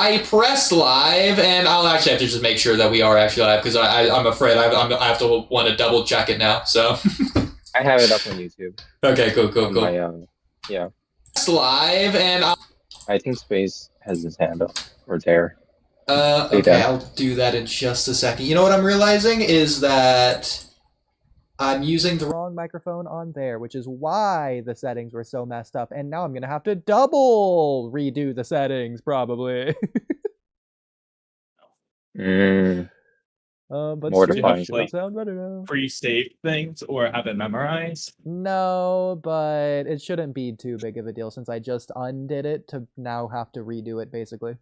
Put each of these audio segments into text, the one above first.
I pressed live, and I'll actually have to just make sure that we are actually live, because I'm afraid I have to want to double check it now, so. I have it up on YouTube. Okay, cool. My, yeah. It's live, and I think Space has his hand up, or there. Okay, I'll do that in just a second. You know what I'm realizing is that I'm using the wrong microphone on there, which is why the settings were so messed up, and now I'm gonna have to double redo the settings, probably. But Mortifying stuff. Sound better now. Pre-save things or have it memorized? No, but it shouldn't be too big of a deal since I just undid it to now have to redo it, basically.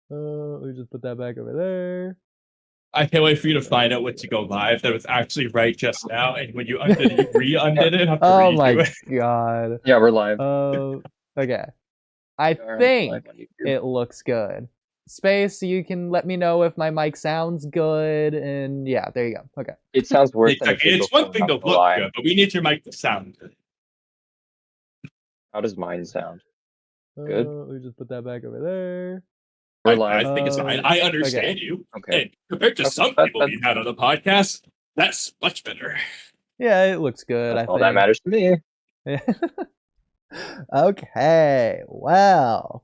Let me just put that back over there. I can't wait for you to find out when to go live that was actually right just now, and when you undid it, you re-undid it. Have to Oh redo my it. god. Yeah, we're live. Okay. I think it looks good. Space, you can let me know if my mic sounds good, and yeah, there you go. Okay. It sounds worse than it's one thing to look good, but we need your mic to sound good. How does mine sound? Good. Let me just put that back over there. I think it's fine. I understand you. Okay. And compared to some people we've had on the podcast, that's much better. Yeah, it looks good. That's all that matters to me. Okay, well,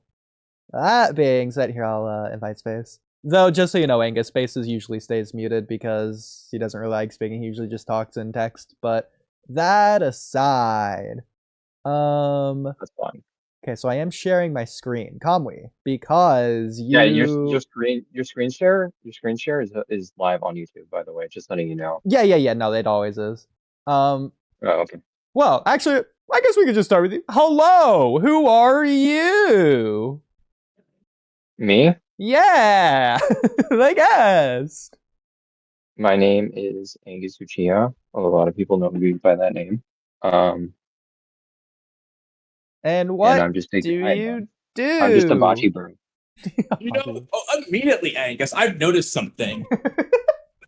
that being said, here I'll invite Space. Though, just so you know, Angus, Space usually stays muted because he doesn't really like speaking. He usually just talks in text. But that aside, that's fine. Okay, so I am sharing my screen, Kamui, because you. Yeah, your screen share is live on YouTube, by the way. Just letting you know. Yeah. No, it always is. Oh, okay. Well, actually, I guess we could just start with you. Hello, who are you? Me? Yeah, I guess. My name is Angus Uchiha. A lot of people know me by that name. And what I'm just do you do? I'm just a bocce bird. You know, immediately, Angus, I've noticed something.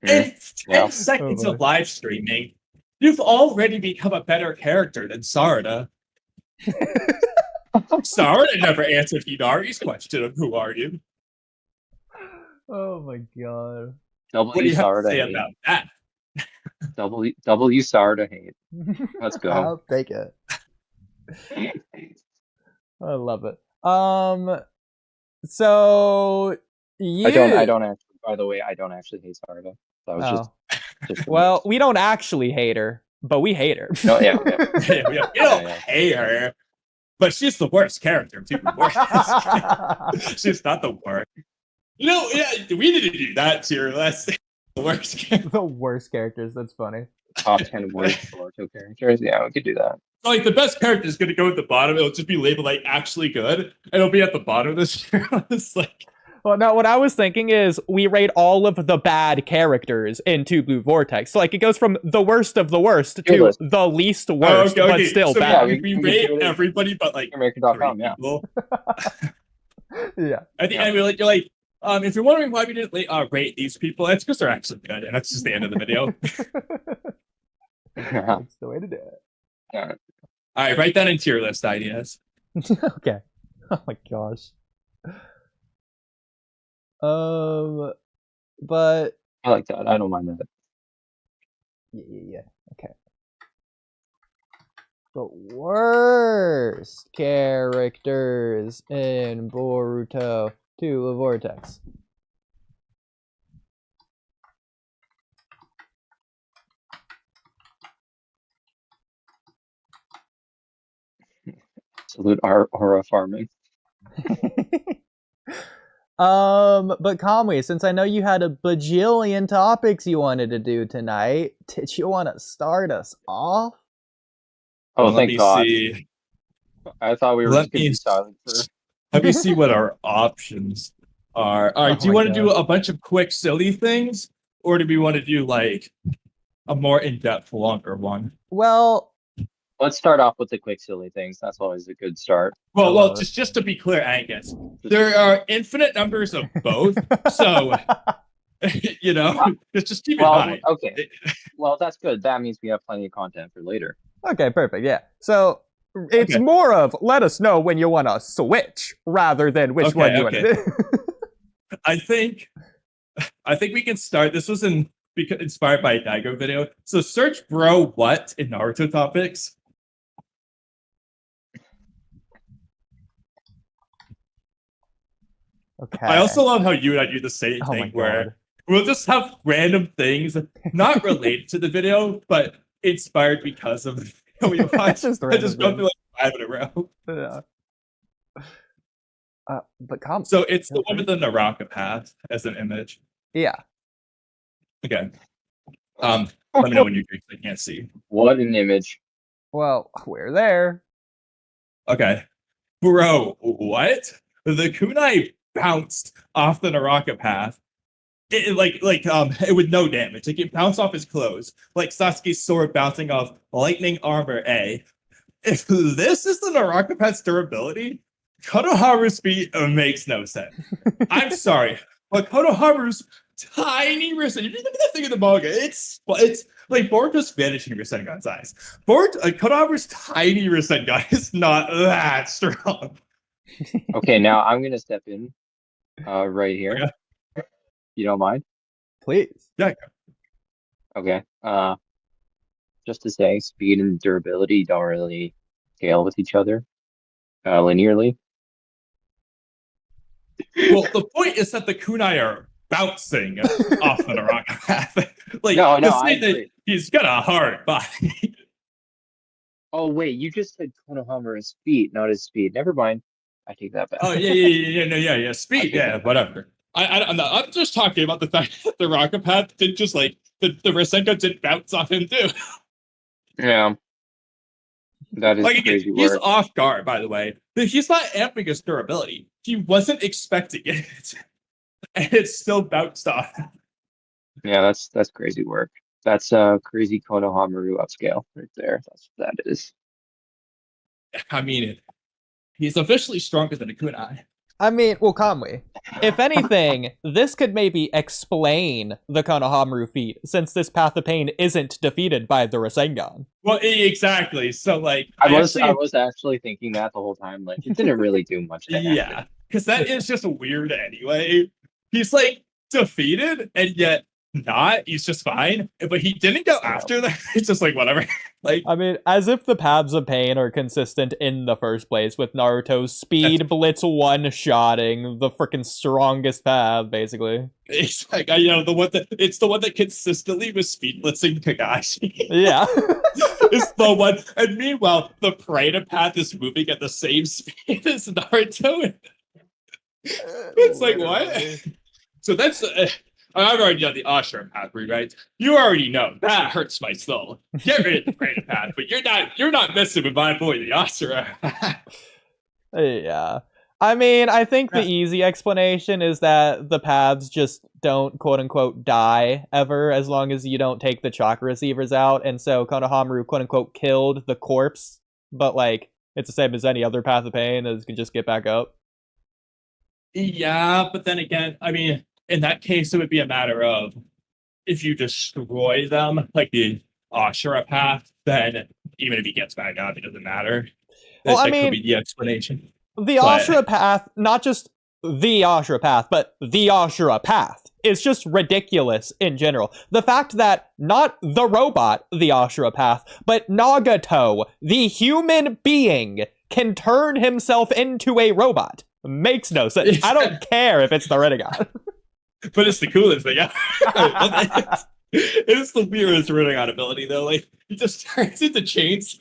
In 10 seconds of live streaming, you've already become a better character than Sarada. Sarada never answered Hidari's question of who are you. Oh my god. What do you have to say about that? W Sarada hate. Let's go. I'll take it. I love it. So you... I don't actually. By the way, I don't actually hate Sarada. That was just well, we don't actually hate her, but we hate her. No, yeah. We don't hate her, but she's the worst character. She's not the worst. You know, yeah, we need to do that tier list. The worst characters. The worst characters. That's funny. Top 10 worst Boruto characters. Yeah, we could do that. Like, the best character is going to go at the bottom. It'll just be labeled, like, actually good. And it'll be at the bottom of this tier list. Like, well, no, what I was thinking is we rate all of the bad characters into Blue Vortex. So, like, it goes from the worst of the worst to the least worst, but still so bad. Yeah, we rate everybody, but, like, American.com, yeah. Yeah. At the end, you're like, if you're wondering why we didn't rate these people, it's because they're actually good. And that's just the end of the video. That's the way to do it. Yeah. All right, write that in tier list ideas. Okay. Oh my gosh. But I like that. I don't mind that. Yeah. Okay. The worst characters in Boruto TBV Vortex. Salute aura farming. But Kamui, since I know you had a bajillion topics you wanted to do tonight, did you want to start us off? Oh, thank God. See. I thought we were just going to be silent for... Let me see what our options are. All right, do you want to do a bunch of quick, silly things? Or do we want to do, like, a more in-depth, longer one? Well... Let's start off with the quick, silly things. That's always a good start. Well, just to be clear, Angus, there are infinite numbers of both. So, you know, just keep in mind. Okay. Well, that's good. That means we have plenty of content for later. Okay, perfect. Yeah. So, It's more of let us know when you want to switch rather than which one you want to do. I think we can start. This was inspired by a Daigo video. So search bro what in Naruto topics. Okay. I also love how you and I do the same thing where we'll just have random things not related to the video, but inspired because of the video we watch. just go through like 5 in a row. Yeah. But so it's the one with the Naraka path as an image. Yeah. Okay. Let me know when you drink. I can't see. What an image. Well, we're there. Okay. Bro, what? The kunai bounced off the Naraka path. It with no damage. Like it bounced off his clothes. Like Sasuke's sword bouncing off lightning armor A. If this is the Naraka path's durability, Konohamaru's feet makes no sense. I'm sorry, but Konohamaru's tiny Rasengan. You look at that thing in the manga. It's like Boruto's vanishing Rasengan size. Konohamaru's tiny Rasengan is not that strong. Okay, now I'm gonna step in, right here. Okay. You don't mind? Please. Yeah. Okay. Just to say, speed and durability don't really scale with each other, linearly. Well, the point is that the kunai are bouncing off the Naraka path. Like, no, he's got a hard body. Oh wait, you just said Konohamaru's feet, not his speed. Never mind. I take that back. Oh yeah. Speed, yeah, whatever. I'm just talking about the fact that the Naraka path didn't just like the Rasengan didn't bounce off him too. Yeah. That is crazy work. He's off guard, by the way. He's not amping his durability. He wasn't expecting it. And it's still bounced off. Yeah, that's crazy work. That's crazy Konohamaru upscale right there. That's what that is. I mean, he's officially stronger than a kunai. I mean, well, Kamui, if anything, this could maybe explain the Konohamaru feat, since this Path of Pain isn't defeated by the Rasengan. Well, exactly. So, like, I was actually thinking that the whole time. Like, it didn't really do much. Yeah, because that is just weird anyway. He's like defeated, and yet not. He's just fine, but he didn't go after that. It's just like whatever. Like, I mean, as if the paths of pain are consistent in the first place, with Naruto's speed blitz one-shotting the freaking strongest path, basically. It's like it's the one that consistently was speed blitzing Kakashi. Yeah. It's the one, and meanwhile, the Prada path is moving at the same speed as Naruto. It's like what? So that's. I've already done the Ashura path rewrite. You already know that hurts my soul. Get rid of the Prada path, but you're not messing with my boy the Ashura. Yeah. I mean, I think the easy explanation is that the paths just don't quote-unquote die ever as long as you don't take the chakra receivers out, and so Konohamaru quote-unquote killed the corpse, but like, it's the same as any other Path of Pain, as can just get back up. Yeah, but then again, I mean, in that case, it would be a matter of if you destroy them, like the Ashura path, then even if he gets back up, it doesn't matter. Well, that could be the explanation. The Ashura path, not just the Ashura path, but the Ashura path, is just ridiculous in general. The fact that not the robot, the Ashura path, but Nagato, the human being, can turn himself into a robot makes no sense. I don't care if it's the Rinnegan. But it's the coolest thing. It's the weirdest Rinnegan ability, though. Like, he just turns into chains.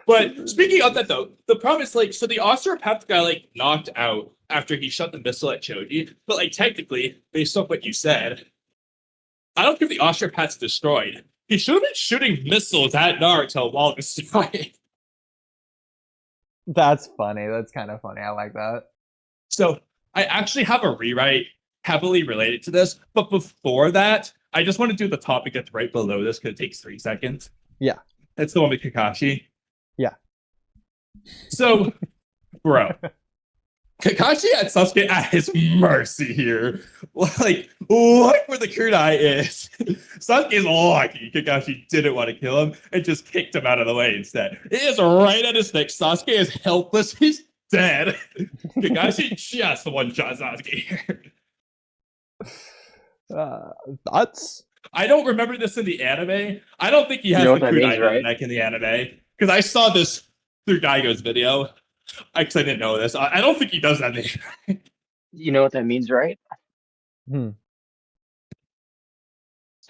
But speaking of that, though, the problem is, like, so the Ashura path got, like, knocked out after he shot the missile at Choji. But, like, technically, based off what you said, I don't think the Ashura path's destroyed. He should have been shooting missiles at Naruto while destroying. That's funny. That's kind of funny. I like that. So I actually have a rewrite heavily related to this, but before that, I just want to do the topic that's right below this because it takes 3 seconds. Yeah. It's the one with Kakashi. Yeah. So, bro, Kakashi had Sasuke at his mercy here. Like, look where the kunai is. Sasuke's lucky Kakashi didn't want to kill him and just kicked him out of the way instead. It is right at his neck. Sasuke is helpless. He's dead. Kakashi just one-shot Sasuke here. Thoughts? I don't remember this in the anime. I don't think he has You know the what that kunai means, in the right? neck in the anime. Because I saw this through Daigo's video. Because I didn't know this. I don't think he does that. You know what that means, right?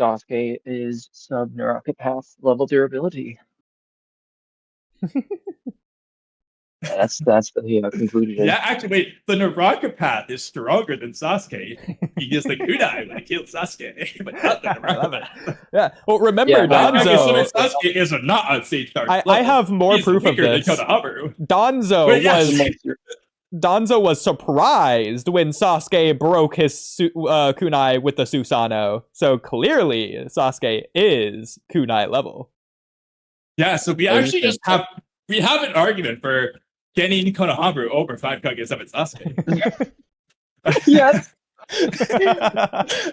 Sasuke is sub Naraka Path level durability. That's the conclusion. Yeah, actually, wait. The Naraka path is stronger than Sasuke. He gets the kunai when he kills Sasuke, but not the Naraka path. Yeah. Well, remember Yeah, Danzo. Sasuke is not on stage dark. I have more He's proof of weaker than this. Konohamaru. Danzo was surprised when Sasuke broke his kunai with the Susanoo. So clearly, Sasuke is kunai level. Yeah, so we actually just have an argument for getting Konohamaru over 5 Kages of Sasuke. Yes.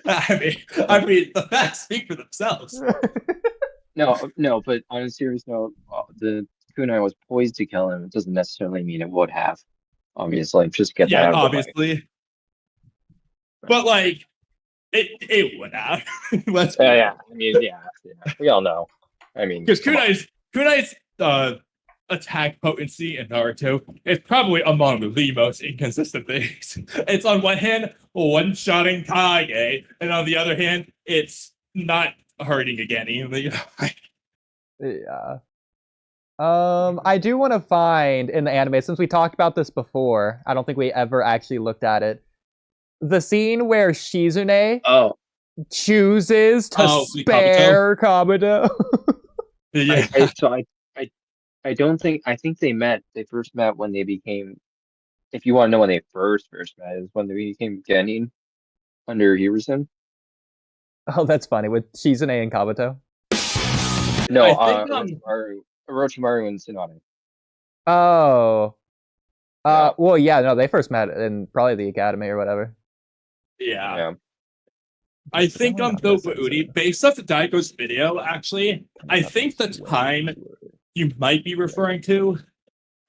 I mean, the facts speak for themselves. No, but on a serious note, the kunai was poised to kill him. It doesn't necessarily mean it would have. Obviously, just get that out of obviously. But like, it would have. Yeah. I mean, yeah. We all know. I mean, because kunai's attack potency in Naruto is probably among the most inconsistent things. It's on one hand one-shotting Kage, and on the other hand, it's not hurting again. Yeah. I do want to find in the anime, since we talked about this before, I don't think we ever actually looked at it. The scene where Shizune chooses to spare Kabuto. Yeah. I don't think. I think they first met when they became. If you want to know when they first met, is when they became Genin under Hiruzen. Oh, that's funny with Shizune and Kabuto. No, Orochimaru and Tsunade. Oh. Well, yeah, no, they first met in probably the academy or whatever. Yeah. I think though, Oodie, based off the Daigo's video, actually, I think the time you might be referring to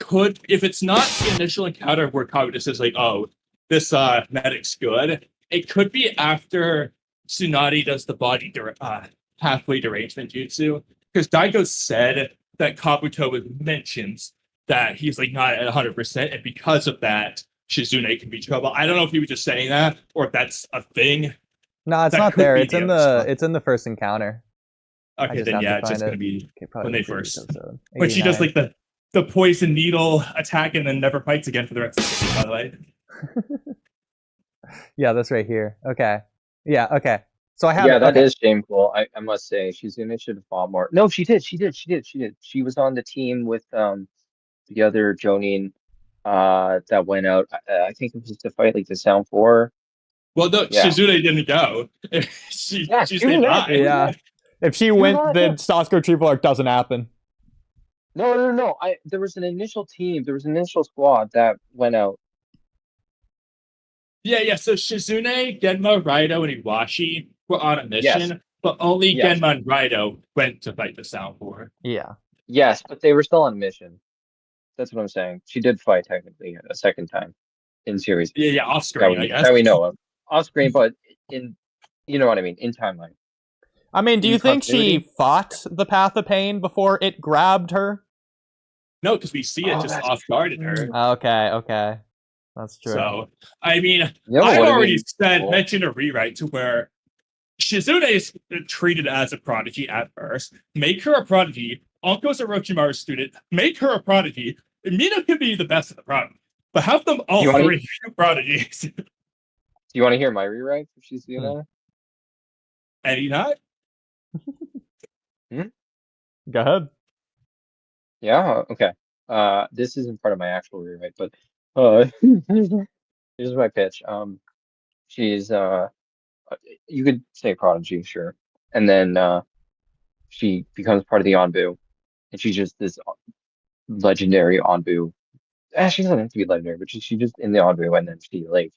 could, if it's not the initial encounter where Kabuto says like, "Oh, this medic's good," it could be after Tsunade does the body pathway derangement jutsu, because Daigo said that Kabuto mentions that he's like not at 100%, and because of that, Shizune can be trouble. I don't know if he was just saying that or if that's a thing. No, it's not there. It's in the first encounter. Okay, then yeah, it's just gonna be when they first. But she does like the poison needle attack and then never fights again for the rest of the game, by the way. Yeah, that's right here. Okay. Yeah, okay. So I have that is shameful. I must say, Shizune should have fought more. No, she did. She was on the team with the other Jonin that went out. I think it was to fight like the Sound 4. Well, no, Shizune didn't go. she stayed by. Yeah. If she went, then Sasuke Triple Arc doesn't happen. No. There was an initial team. There was an initial squad that went out. Yeah. So Shizune, Genma, Raido, and Iwashi were on a mission, but only Genma and Raido went to fight the Sound 4. Yeah. Yes, but they were still on a mission. That's what I'm saying. She did fight technically a second time in series. Yeah, off screen, I guess. That we know of. Off screen, but in, you know what I mean, in timeline. I mean, do you think she fought the Path of Pain before it grabbed her? No, because we see it just off guarded her. Okay. That's true. So, I mean, I already mentioned a rewrite to where Shizune is treated as a prodigy at first. Make her a prodigy. Uncle's Orochimaru's student. Make her a prodigy. Mina could be the best of the prodigy. But have them all three prodigies. Do you want to hear my rewrite for Shizune? Any not? Go ahead. Yeah, okay. This isn't part of my actual rewrite, but here's my pitch. She's you could say prodigy, sure. And then she becomes part of the Anbu, and she's just this legendary Anbu She doesn't have to be legendary, but she just in the Anbu and then she like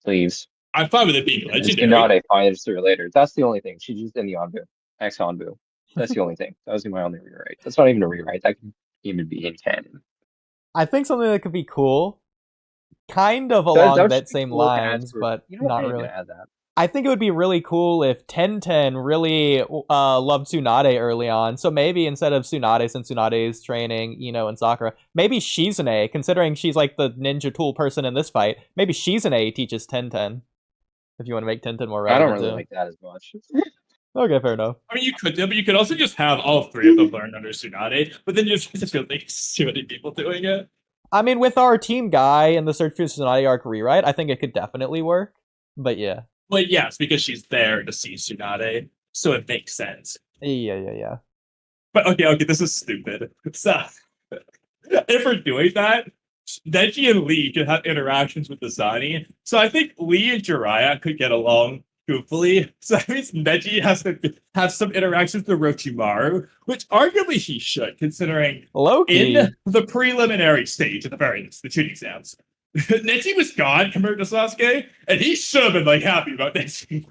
leaves. I'm fine with it being And then legendary. Tsunade finds her later. That's the only thing. She's just in the Anbu. Ex Anbu. That's the only thing. That was my only rewrite. That's not even a rewrite. That could even be in canon. I think something that could be cool, kind of That along would that just be same cool to add lines, to her. but You know what? not I need really. to add that. I think it would be really cool if Tenten really loved Tsunade early on. So maybe instead of Tsunade, since Tsunade is training, and Sakura, maybe Shizune, considering she's like the ninja tool person in this fight, maybe Shizune teaches Tenten. If you want to make Tenten more I don't relevant really too. like that as much. Okay, fair enough. I mean, you could do, but you could also just have all three of them learn under Tsunade, but then you just feel like too many people doing it. I mean, with our team guy in the Search for Tsunade arc rewrite, I think it could definitely work. But yeah. Well, yes, because she's there to see Tsunade, so it makes sense. Yeah. But okay, this is stupid. So, if we're doing that, Neji and Lee could have interactions with Asani. So I think Lee and Jiraiya could get along goofily. So that means Neji has to have some interactions with Orochimaru, which arguably he should, considering Loki. in the preliminary stage, at the very least, the Chunin exams, Neji was gone compared to Sasuke, and he should have been like happy about Neji.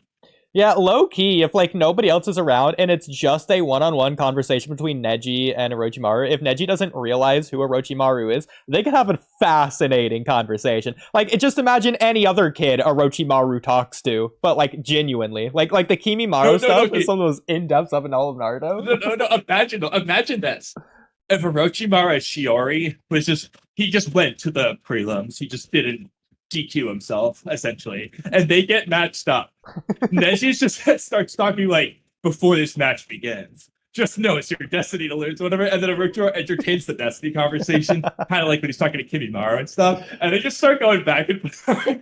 Yeah, low key, if like nobody else is around and it's just a one-on-one conversation between Neji and Orochimaru, if Neji doesn't realize who Orochimaru is, they could have a fascinating conversation. Like, just imagine any other kid Orochimaru talks to, but like genuinely. Like the Kimimaro stuff is some of those in-depth stuff in all of Naruto. No, imagine this. If Orochimaru Shiori he just went to the prelims, he just didn't DQ himself, essentially, and they get matched up. Neji just starts talking like, before this match begins, just know it's your destiny to lose, whatever, and then Orochimaru entertains the destiny conversation, kind of like when he's talking to Kimimaro and stuff, and they just start going back and forth.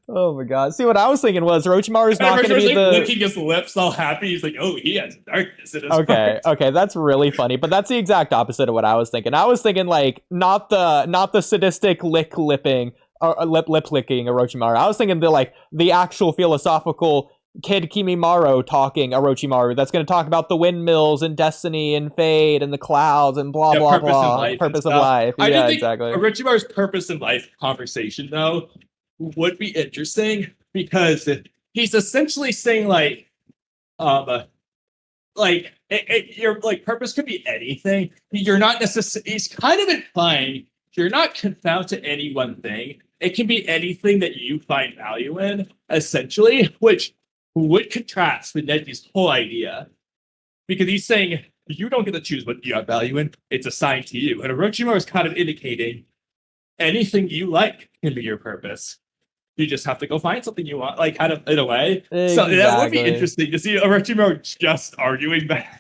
Oh my god. See, what I was thinking was Orochimaru's not going to be the... licking his lips all happy. He's like, oh, he has darkness in his heart. Okay, that's really funny, but that's the exact opposite of what I was thinking. I was thinking like not the sadistic lip licking Orochimaru. I was thinking the actual philosophical kid Kimimaro talking Orochimaru that's going to talk about the windmills and destiny and fate and the clouds and blah blah blah. Purpose of life. Yeah, exactly. Orochimaru's purpose in life conversation though would be interesting because he's essentially saying your purpose could be anything. You're not necessarily. He's kind of implying you're not confined to any one thing. It can be anything that you find value in, essentially, which would contrast with Neji's whole idea. Because he's saying, you don't get to choose what you have value in, it's assigned to you. And Orochimaru is kind of indicating anything you like can be your purpose. You just have to go find something you want, like kind of in a way. Exactly. So that would be interesting to see Orochimaru just arguing back.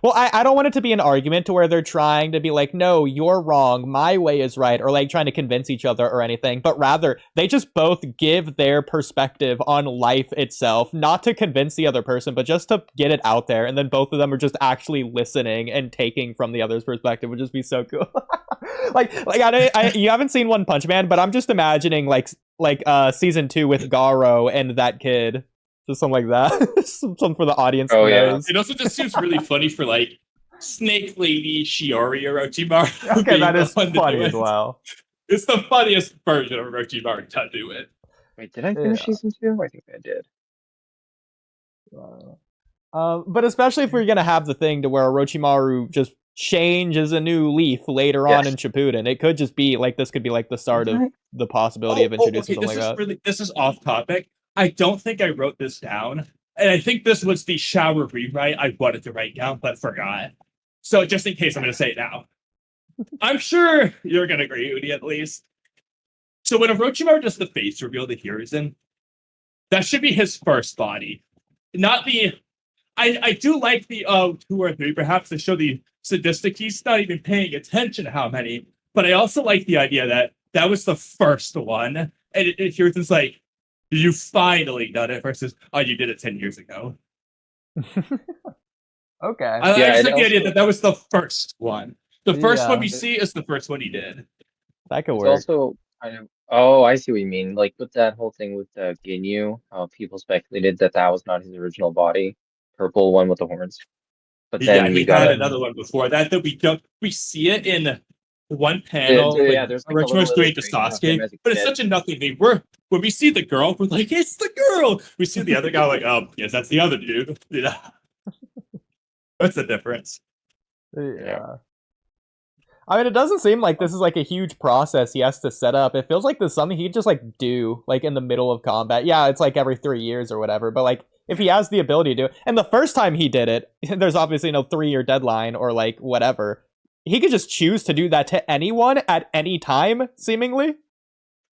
Well, I don't want it to be an argument to where they're trying to be like, no, you're wrong, my way is right, or like trying to convince each other or anything, but rather they just both give their perspective on life itself, not to convince the other person, but just to get it out there, and then both of them are just actually listening and taking from the other's perspective, would just be so cool. You haven't seen One Punch Man, but I'm just imagining like season 2 with Garo and that kid. Just something like that. Something for the audience. Oh, yeah. It also just seems really funny for like Snake Lady Shiori Orochimaru. Okay, that is funny as well. It's the funniest version of Orochimaru to do it. Wait, did I finish season 2? I think I did. But especially if we're gonna have the thing to where Orochimaru just changes a new leaf later on in Shippuden, it could just be like this could be like the start of the possibility of introducing something like that. This is off topic. I don't think I wrote this down, and I think this was the shower rewrite I wanted to write down, but forgot. So just in case, I'm going to say it now. I'm sure you're going to agree, Oodie, at least. So when Orochimaru does the face reveal to Hiruzen, that should be his first body, not the. I do like the 2 or 3, perhaps, to show the sadistic. He's not even paying attention to how many, but I also like the idea that was the first one, and Hiruzen's like, you finally done it versus, oh, you did it 10 years ago. Okay. I like the idea that was the first one. The first one we see is the first one he did. That could work. Also kind of, oh, I see what you mean. Like with that whole thing with Ginyu, how people speculated that was not his original body. Purple one with the horns. but then we you got had another one before that we see it in one panel when there's like Orochimaru's doing to illustration of him Sasuke, as a but it's kid. such a nothing thing. When we see the girl, we're like, it's the girl. We see the other guy, like, oh, yes, that's the other dude. You know, what's the difference? Yeah. I mean, it doesn't seem like this is like a huge process he has to set up. It feels like this is something he'd just like do like in the middle of combat. Yeah, it's like every 3 years or whatever, but like if he has the ability to do it, and the first time he did it, there's obviously no 3-year deadline or like whatever. He could just choose to do that to anyone at any time, seemingly.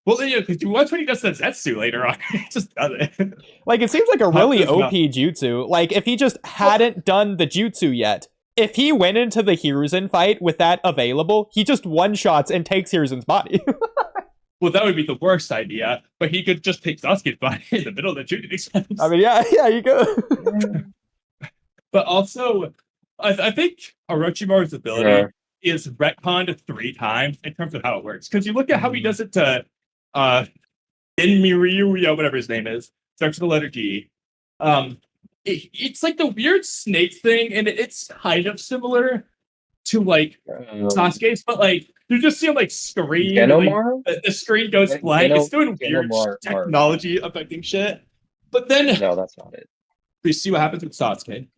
Well, yeah, because you watch when he does the Zetsu later on. He just does it. Like, it seems like a really OP jutsu. Like, if he just hadn't done the jutsu yet, if he went into the Hiruzen fight with that available, he just one-shots and takes Hiruzen's body. Well, that would be the worst idea, but he could just take Sasuke's body in the middle of the jutsu sense. I mean, yeah, you could. But also, I think Orochimaru's ability is retconned 3 times in terms of how it works. Because you look at how he does it to Inmiryu, whatever his name is, starts with the letter G. It's like the weird snake thing, and it's kind of similar to like Sasuke's, but like you just see him like scream, like, the screen goes blank. It's doing weird technology affecting shit. But then no, that's not it. We see what happens with Sasuke,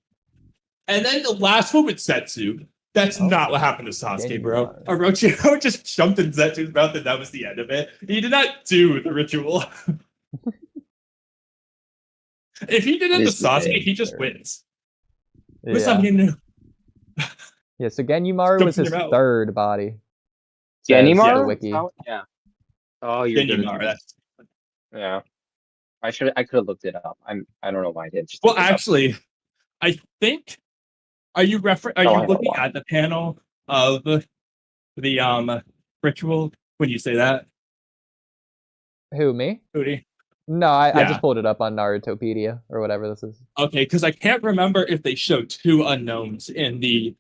and then the last one with Zetsu. That's not what happened to Sasuke, bro. Orochimaru just jumped in Zetsu's mouth, and that was the end of it. He did not do the ritual. If he did it to Sasuke, he just wins. What's something new? Yeah, so Genyumaru was his 3rd body. Genyumaru? Yeah. Oh, you're Genyumaru. Yeah. I could have looked it up. I don't know why I did. Well, actually, I think are you looking at the panel of the ritual when you say that? Who, me? Oodie? No, I just pulled it up on Narutopedia or whatever this is. Okay, because I can't remember if they showed 2 unknowns in the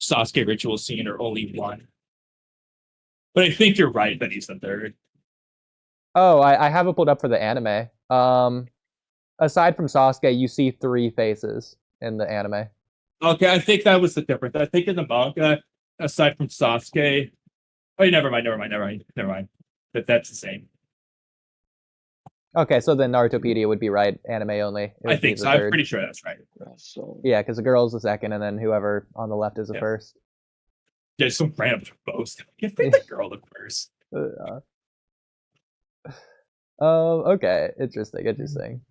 Sasuke ritual scene or only 1. But I think you're right that he's the 3rd. Oh, I have it pulled up for the anime. Aside from Sasuke, you see 3 faces in the anime. Okay, I think that was the difference. I think in the manga, aside from Sasuke... Oh, never mind. That's the same. Okay, so then Narutopedia would be right, anime only. I think so. I'm pretty sure that's right. Yeah, because the girl's the 2nd, and then whoever on the left is the 1st. Yeah, some random boast. Give me the girl the 1st. Okay, interesting.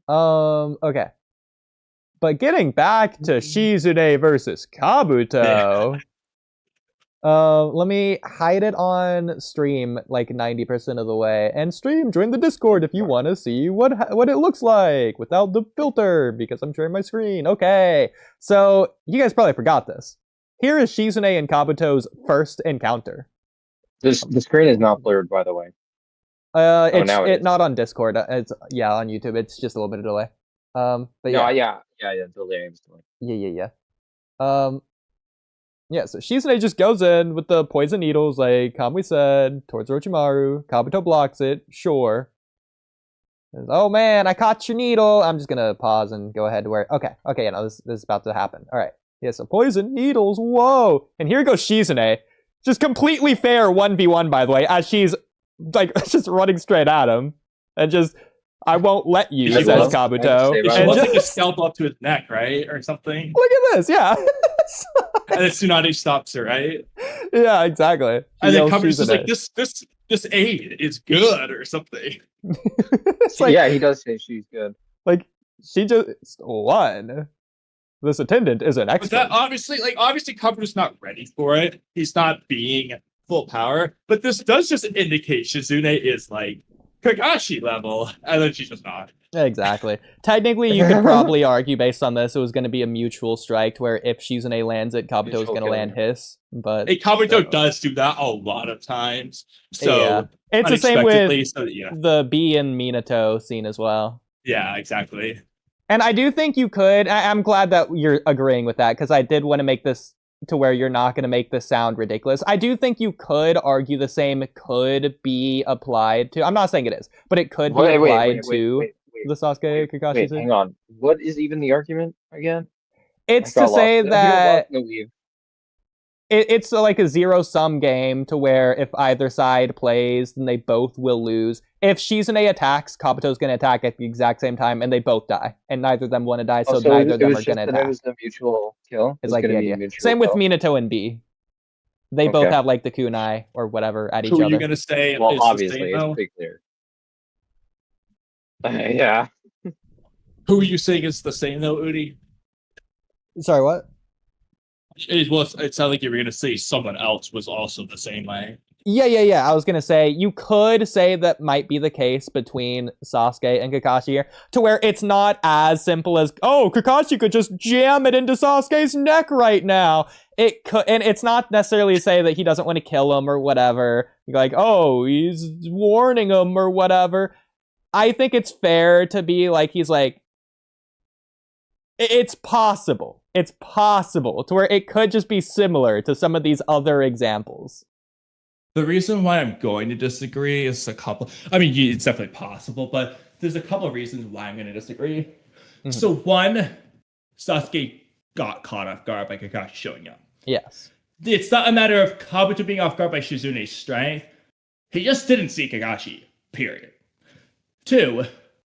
Okay. But getting back to Shizune versus Kabuto... let me hide it on stream like 90% of the way. And stream, join the Discord if you want to see what it looks like without the filter, because I'm sharing my screen. Okay, so you guys probably forgot this. Here is Shizune and Kabuto's first encounter. The screen is not blurred, by the way. It's not on Discord. It's on YouTube. It's just a little bit of delay. But delay. Yeah. Yeah, so Shizune just goes in with the poison needles, like Kamui said, towards Orochimaru. Kabuto blocks it, sure. Says, oh man, I caught your needle. I'm just gonna pause and go ahead to where... Okay, this is about to happen. Alright, yeah, so poison needles, whoa! And here goes Shizune. Just completely fair 1v1, by the way, as she's, like, just running straight at him. And just, I won't let you, says Kabuto. She wants to scalp up to his neck, right? Or something. Look at this, yeah. And then Tsunade stops her, right? Yeah, exactly. And then Kabuto's just like, this aid is good or something. Like, he does say she's good. Like, she just won. This attendant is an expert. But that obviously Kabuto's not ready for it. He's not being full power. But this does just indicate Shizune is like Kakashi level, and then she's just not. Exactly. Technically, you could probably argue based on this, it was going to be a mutual strike where if Shizune lands it, Kabuto is going to land his. But Kabuto does do that a lot of times. So it's the same with the B and Minato scene as well. Yeah, exactly. And I do think you could. I'm glad that you're agreeing with that, because I did want to make this to where you're not going to make this sound ridiculous. I do think you could argue the same could be applied to... I'm not saying it is, but it could be applied to... Wait. the Sasuke Kakashi Wait, thing. hang on. What is even the argument again? It's I got to say lost. I got lost that in the weave. it's like a zero-sum game to where if either side plays, then they both will lose. If Shizune attacks, Kabuto's going to attack at the exact same time, and they both die. And neither of them want to die, so So neither of it them was are going just to that it attack. was a mutual kill. It It's was like going the to be idea. mutual Same with kill. Minato and B. They both have like the kunai or whatever at each Who are other. you gonna say? Well, is the obviously, same, it's though? pretty clear. Yeah. Who are you saying is the same though, Oodie? Sorry, what? It sounded like you were gonna say someone else was also the same way. Yeah. I was gonna say you could say that might be the case between Sasuke and Kakashi here, to where it's not as simple as Kakashi could just jam it into Sasuke's neck right now. It could, and it's not necessarily to say that he doesn't want to kill him or whatever. Like, he's warning him or whatever. I think it's fair to be like, he's like, it's possible. It's possible to where it could just be similar to some of these other examples. The reason why I'm going to disagree is a couple. I mean, it's definitely possible, but there's a couple of reasons why I'm going to disagree. Mm-hmm. So one, Sasuke got caught off guard by Kakashi showing up. Yes. It's not a matter of Kabuto being off guard by Shizune's strength. He just didn't see Kakashi, period. Two,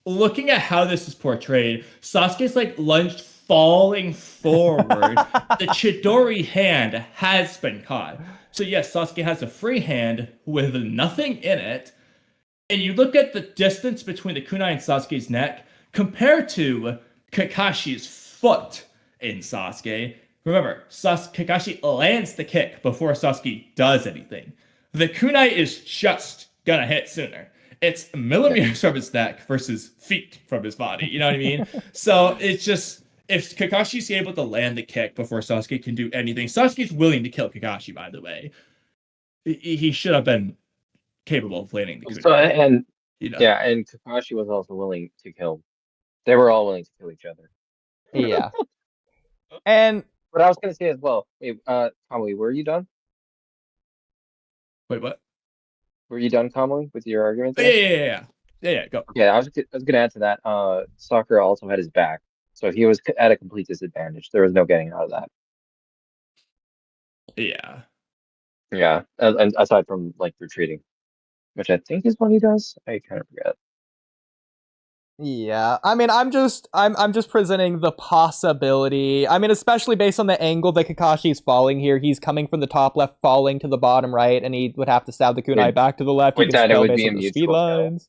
looking at how this is portrayed, Sasuke's like lunged falling forward. The Chidori hand has been caught. So yes, Sasuke has a free hand with nothing in it. And you look at the distance between the kunai and Sasuke's neck compared to Kakashi's foot in Sasuke. Remember, Kakashi lands the kick before Sasuke does anything. The kunai is just gonna hit sooner. It's millimeters from his neck versus feet from his body. You know what I mean? So it's just, if Kakashi's able to land the kick before Sasuke can do anything, Sasuke's willing to kill Kakashi, by the way. He should have been capable of landing the kunai. So, and Kakashi was also willing to kill. They were all willing to kill each other. Yeah. And but I was going to say as well, wait, Kamui, were you done? Wait, what? Were you done, Kamui, with your argument there? Yeah, go. Yeah, I was going to add to that. Sakura also had his back. So he was at a complete disadvantage. There was no getting out of that. Yeah. Yeah, and aside from like retreating, which I think is what he does. I kind of forget. Yeah, I mean, I'm just presenting the possibility. I mean, especially based on the angle that Kakashi's falling here. He's coming from the top left, falling to the bottom right, and he would have to stab the kunai back to the left. With that, it would be a mutual speed lines.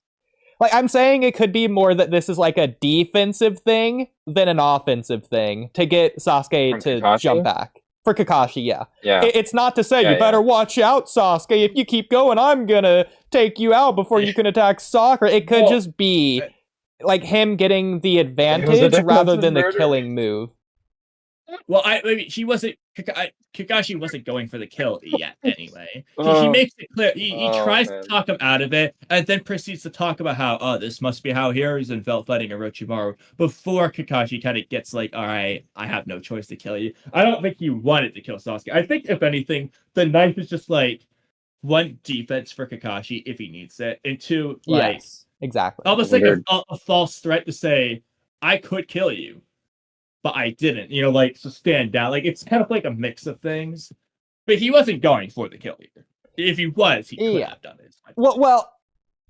Like, I'm saying it could be more that this is like a defensive thing than an offensive thing to get Sasuke to Kakashi? jump back. For Kakashi, yeah. Yeah. It's not to say you better watch out, Sasuke. If you keep going, I'm gonna take you out before you can attack Sakura. It could just be like him getting the advantage rather than the killing move. Well, Kakashi wasn't going for the kill yet anyway. He makes it clear. He tries to talk him out of it and then proceeds to talk about how, this must be how Hiruzen felt fighting Orochimaru before Kakashi kind of gets like, all right, I have no choice to kill you. I don't think he wanted to kill Sasuke. I think, if anything, the knife is just like, one, defense for Kakashi if he needs it, and two, like, yes, exactly. Almost like a false threat to say, I could kill you, but I didn't, like, so stand down. Like, it's kind of like a mix of things. But he wasn't going for the kill either. If he was, he could have done it. Well,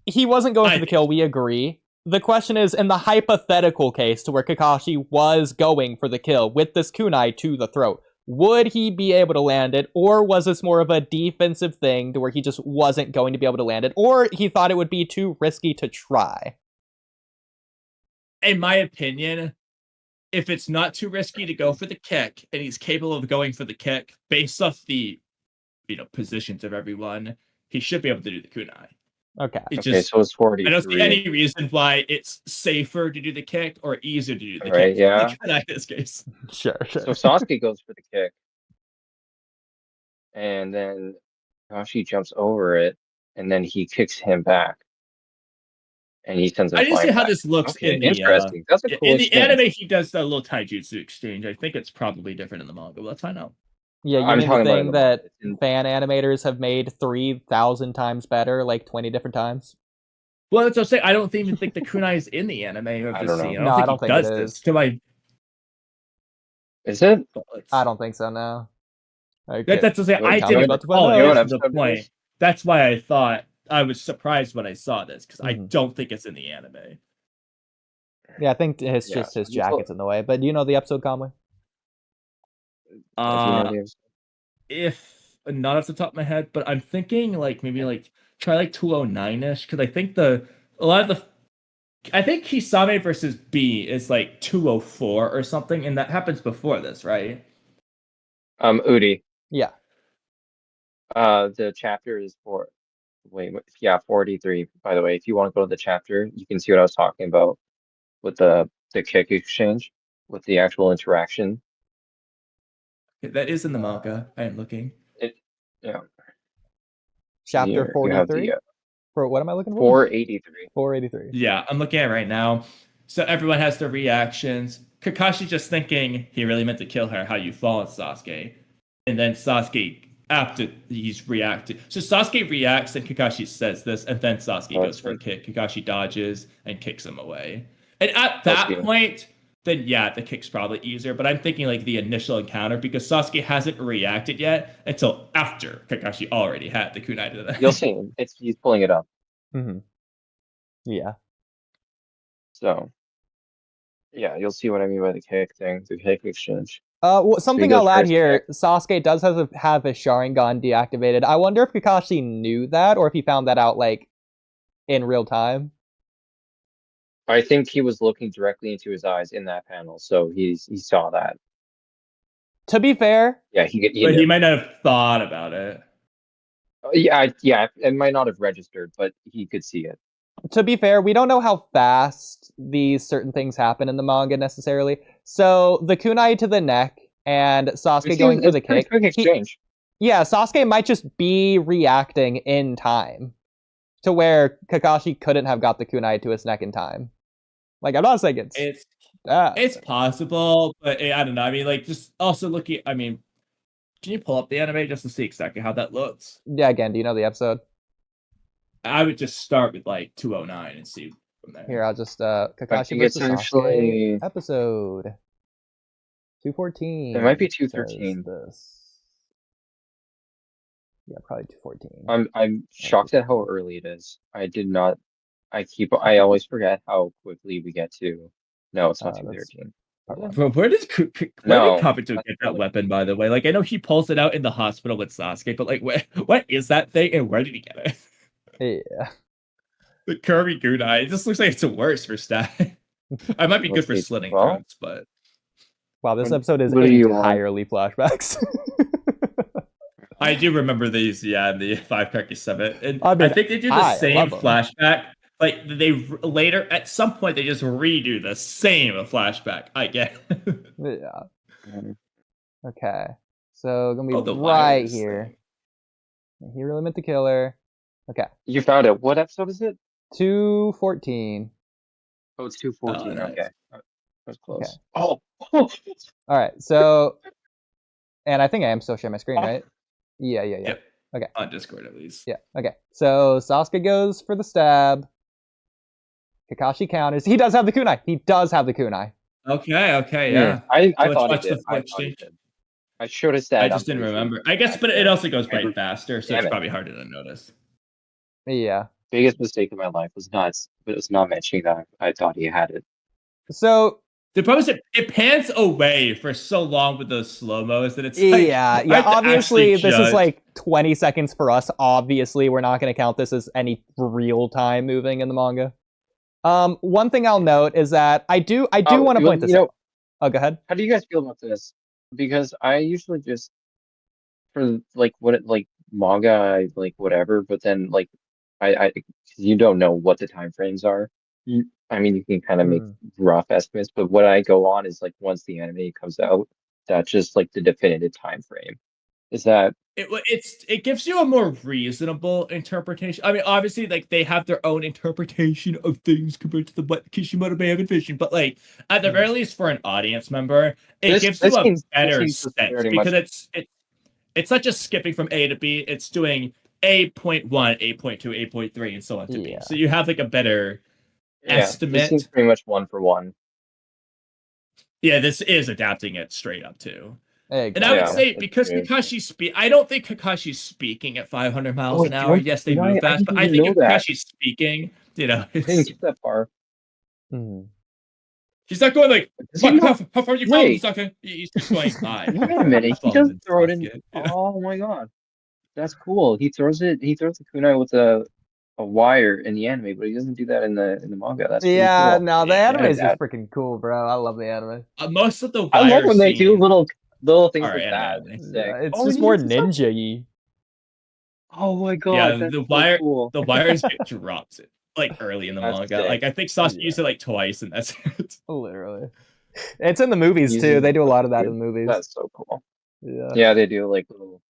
he wasn't going for the kill, we agree. The question is, in the hypothetical case to where Kakashi was going for the kill with this kunai to the throat, would he be able to land it, or was this more of a defensive thing to where he just wasn't going to be able to land it, or he thought it would be too risky to try? In my opinion, if it's not too risky to go for the kick, and he's capable of going for the kick based off the, positions of everyone, he should be able to do the kunai. Okay. So it's 40. I don't see any reason why it's safer to do the kick or easier to do the kick. Yeah. In this case. Sure. So Sasuke goes for the kick, and then Kakashi jumps over it, and then he kicks him back. And he sends him I didn't see how back. this looks in the interesting. That's a cool in the anime. He does that little taijutsu exchange. I think it's probably different in the manga. But let's find out. Yeah, you mean the thing that fan animators have made 3,000 times better, like 20 different times? Well, that's what I'm saying. I don't even think the kunai is in the anime of I this don't know. scene. No, I don't he think it does is. this to my. Is it? I don't think so. No. That's what I'm saying. Wait, I tell me didn't about to recall find it. out. This is the Episode it point. is? That's why I thought I was surprised when I saw this because I Mhm. don't think it's in the anime. Yeah, I think it's Yeah, just his you told- jacket's in the way. But do you know the episode, Kamui? Do you know the episode? If not off the top of my head, but I'm thinking like maybe like try like 209ish because I think I think Kisame versus B is like 204 or something, and that happens before this, right? Oodie. Yeah. The chapter is yeah, 43. By the way, if you want to go to the chapter, you can see what I was talking about with the kick exchange, with the actual interaction. That is in the manga. I am looking. Yeah. Chapter Here, you have 43? the For what am I looking for? 483. 483. Yeah, I'm looking at it right now. So everyone has their reactions. Kakashi just thinking he really meant to kill her. How you fall, Sasuke, and then Sasuke after he's reacted. So Sasuke reacts, and Kakashi says this, and then Sasuke goes for a kick. Kakashi dodges and kicks him away. And at that point, then yeah, the kick's probably easier. But I'm thinking like the initial encounter because Sasuke hasn't reacted yet until after Kakashi already had the kunai to the You'll see. He's pulling it up. Mm-hmm. Yeah. So, yeah, you'll see what I mean by the kick thing, the kick exchange. Something goes I'll add first here, Sasuke does have his Sharingan deactivated. I wonder if Kakashi knew that, or if he found that out, like, in real time. I think he was looking directly into his eyes in that panel, so he saw that. To be fair... Yeah, but he might not have thought about it. Yeah, it might not have registered, but he could see it. To be fair, we don't know how fast these certain things happen in the manga necessarily. So the kunai to the neck and Sasuke going for the kick. Quick exchange. Sasuke might just be reacting in time to where Kakashi couldn't have got the kunai to his neck in time. Like, I'm not saying it's possible, but I don't know. I mean, like, just also looking. I mean, can you pull up the anime just to see exactly how that looks? Yeah. Again, do you know the episode? I would just start with like 209 and see from there. Here, I'll just Kakashi versus Sasuke episode 214. It might be 213. Yeah, probably 214. I'm shocked at how early it is. I always forget how quickly we get to. No, it's not 213. Where did Kabuto get that weapon, by the way? Like, I know he pulls it out in the hospital with Sasuke, but like, what is that thing and where did he get it? Yeah. The curvy kunai. It just looks like it's worse for stat. I might be good for slitting throats, but wow, this episode is entirely flashbacks. I do remember these, in the 5-7, and I think they do the same flashback. Like they later, at some point, they just redo the same flashback. I get. Yeah. Okay, so gonna be right here. He really meant to kill her. Okay. You found it. What episode is it? 214. Oh, it's 214. Nice. Okay. That was close. Okay. Oh. All right. So, and I think I am still sharing my screen, right? Yeah. Yep. Okay. On Discord, at least. Yeah. Okay. So Sasuke goes for the stab. Kakashi counters. He does have the kunai. Okay. Yeah. I thought he did. I should have said. I just didn't remember. I guess, but it also goes by faster, so it's probably harder to notice. Yeah. Biggest mistake of my life was not mentioning that I thought he had it. So the problem is it pans away for so long with those slow-mos that it's like, yeah. Obviously, this is like 20 seconds for us. Obviously, we're not going to count this as any real time moving in the manga. One thing I'll note is that I do want to point this out. Oh, go ahead. How do you guys feel about this? Because I usually just for manga, like whatever, but then like I you don't know what the time frames are. I mean, you can kind of make rough estimates, but what I go on is like once the anime comes out, that's just like the definitive time frame. Is that it gives you a more reasonable interpretation. I mean, obviously, like they have their own interpretation of things compared to what Kishimoto may have envisioned, but like at the very least, for an audience member, it gives you a better sense because it's not just skipping from A to B. It's doing 8.1, 8.2, 8.3, and so on to B. Yeah. So you have like a better This estimate. seems pretty much 1 for 1. Yeah, this is adapting it straight up too. Exactly. And I would Yeah, say that's because true. Kakashi's I don't think Kakashi's speaking at 500 miles Oh, an hour. don't- Yes, they no, move I fast, but didn't I even think know if that. Kakashi's speaking, you know, I didn't get that far. Mhm. he's not going like, Does he not? how far are you Wait. from Sasuke? He's just going by. Wait a minute. He Follows does in throw it in. Sasuke, you know? Oh my god. That's cool. He throws the kunai with a wire in the anime, but he doesn't do that in the manga. That's pretty Yeah, cool. no, the Yeah. anime is Yeah. just freaking cool, bro. I love the anime. Most of the I love wire when they do scene- little things Alright, like that. anime. It's sick. Yeah, it's Oh, just he more uses something- ninja-y. Oh my god, Yeah, that's the so cool. the wires get dropped like early in the That's manga. sick. Like I think Sasuke Yeah. used it like twice, and that's it. Literally. It's in the movies Uses too. They the do a lot of that food. in the movies. That's so cool. Yeah. Yeah, they do like little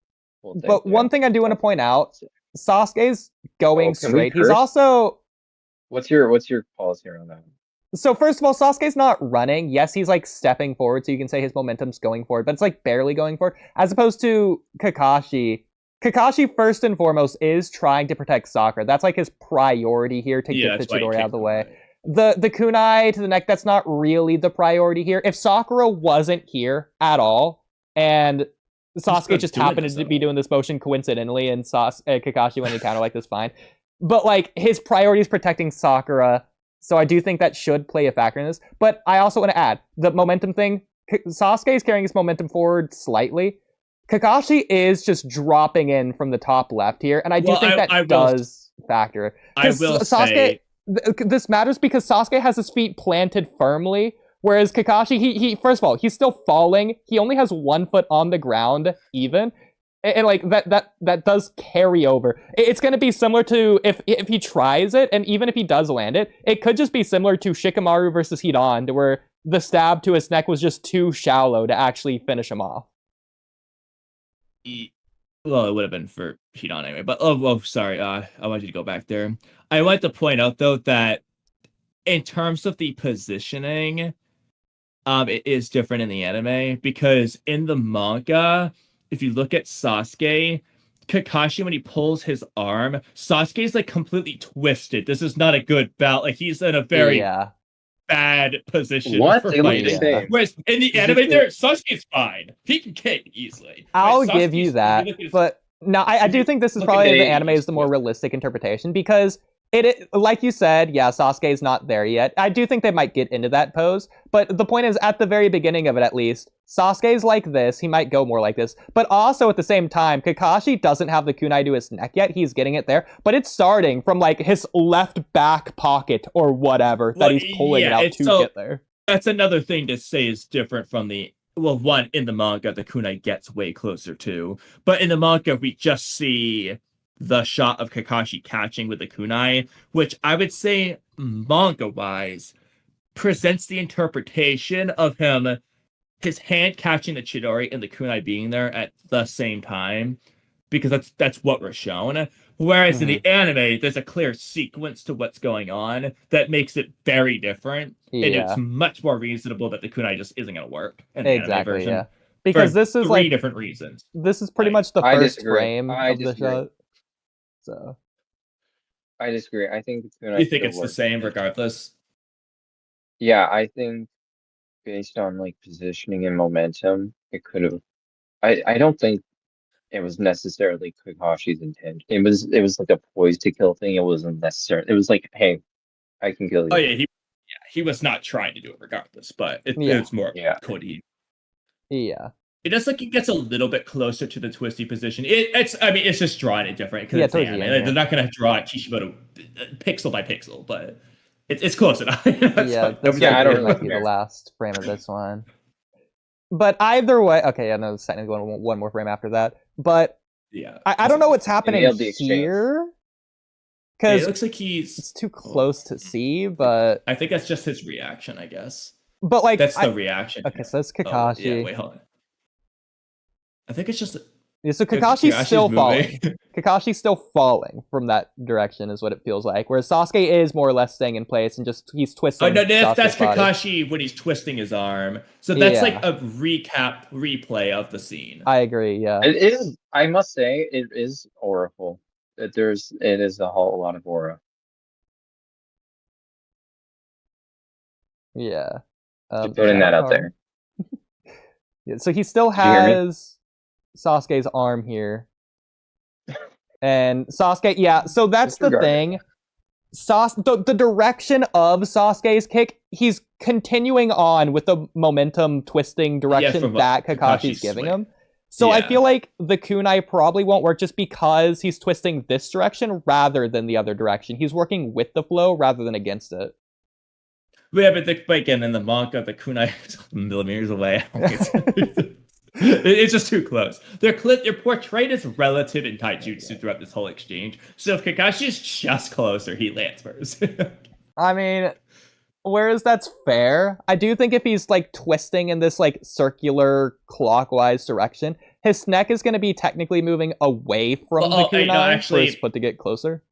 things. But one thing I do want to point out, Sick. Sasuke's going Oh, can we straight. He's curse? also What's your policy around that? so first of all, Sasuke's not running. Yes, he's like stepping forward, so you can say his momentum's going forward, but it's like barely going forward. As opposed to Kakashi. Kakashi, first and foremost, is trying to protect Sakura. That's like his priority here to get the that's why he Chidori out of kicked the him, way. right. The kunai to the neck, that's not really the priority here. If Sakura wasn't here at all, and Sasuke good just doing happened this, to be though. doing this motion coincidentally, and Kakashi went to counter like this, fine. But like his priority is protecting Sakura, so I do think that should play a factor in this. But I also want to add the momentum thing. Sasuke is carrying his momentum forward slightly. Kakashi is just dropping in from the top left here, and I do think that does factor. I will say This matters because Sasuke has his feet planted firmly, whereas Kakashi, he first of all, he's still falling. He only has 1 foot on the ground, even, and like that does carry over. It's going to be similar to if he tries it, and even if he does land it, it could just be similar to Shikamaru versus Hidan, to where the stab to his neck was just too shallow to actually finish him off. Well, it would have been for Hidan anyway, but sorry, I wanted you to go back there. I wanted to point out though that in terms of the positioning, it is different in the anime because in the manga, if you look at Sasuke, Kakashi, when he pulls his arm, Sasuke's like completely twisted. This is not a good bout. Like he's in a very bad position. What? For They look the fighting. same. Whereas in the anime, there Sasuke's fine. He can kick easily. I'll give you that, but no, I do think this is probably the anime is the more realistic interpretation because it like you said, yeah, Sasuke's not there yet. I do think they might get into that pose, but the point is, at the very beginning of it, at least, Sasuke's like this. He might go more like this, but also at the same time, Kakashi doesn't have the kunai to his neck yet. He's getting it there, but it's starting from like his left back pocket or whatever that he's pulling it out to get there. That's another thing to say is different from the one in the manga. The kunai gets way closer to, but in the manga we just see the shot of Kakashi catching with the kunai, which I would say manga-wise presents the interpretation of him, his hand catching the Chidori and the kunai being there at the same time, because that's what we're shown. Whereas in the anime, there's a clear sequence to what's going on that makes it very different, and it's much more reasonable that the kunai just isn't going to work in the anime version. Yeah. Because this is three different reasons. This is pretty much the first frame of the shot. So I disagree. I think the kunai. You think it's the same regardless? Yeah, I think based on like positioning and momentum, it could have. I don't think it was necessarily Kakashi's intent. It was like a poise to kill thing. It wasn't necessary. It was like, hey, I can kill you. Oh yeah, he was not trying to do it regardless, but it was more Cody. Yeah. It does like it gets a little bit closer to the twisty position. It's just drawing it different because it's the anime. They're not going to draw it Kishimoto pixel by pixel, but it's close enough. I don't might be the last frame of this one. But either way, okay, yeah, no, it's technically one more frame after that. But yeah, I don't know what's happening here because it looks like it's too close to see. But I think that's just his reaction, I guess. But like that's the reaction. Okay, so that's Kakashi. Yeah, wait, hold on. I think it's just. Yeah, so Kakashi's still falling. Kakashi's still falling from that direction, is what it feels like. Whereas Sasuke is more or less staying in place and just he's twisting. Oh no, that's Kakashi when he's twisting his arm. So that's like a replay of the scene. I agree. Yeah, it is. I must say, it is horrible. It is a whole lot of aura. Yeah. Just putting that out there. Yeah, so he still Did you hear me? has Sasuke's arm here. And Sasuke, yeah, so that's the Disregard it. thing. The direction of Sasuke's kick, he's continuing on with the momentum twisting direction from that Kakashi's Kakashi's giving swing. him. So I Yeah. feel like the kunai probably won't work just because he's twisting this direction rather than the other direction. He's working with the flow rather than against it. Yeah, but again, in the manga, the kunai is millimeters away. It's just too close. They're portrayed as relative in taijutsu throughout this whole exchange. So if Kakashi is just closer, he lands first. I mean, whereas that's fair, I do think if he's like twisting in this like circular clockwise direction, his neck is going to be technically moving away from the kunai for his foot to get closer.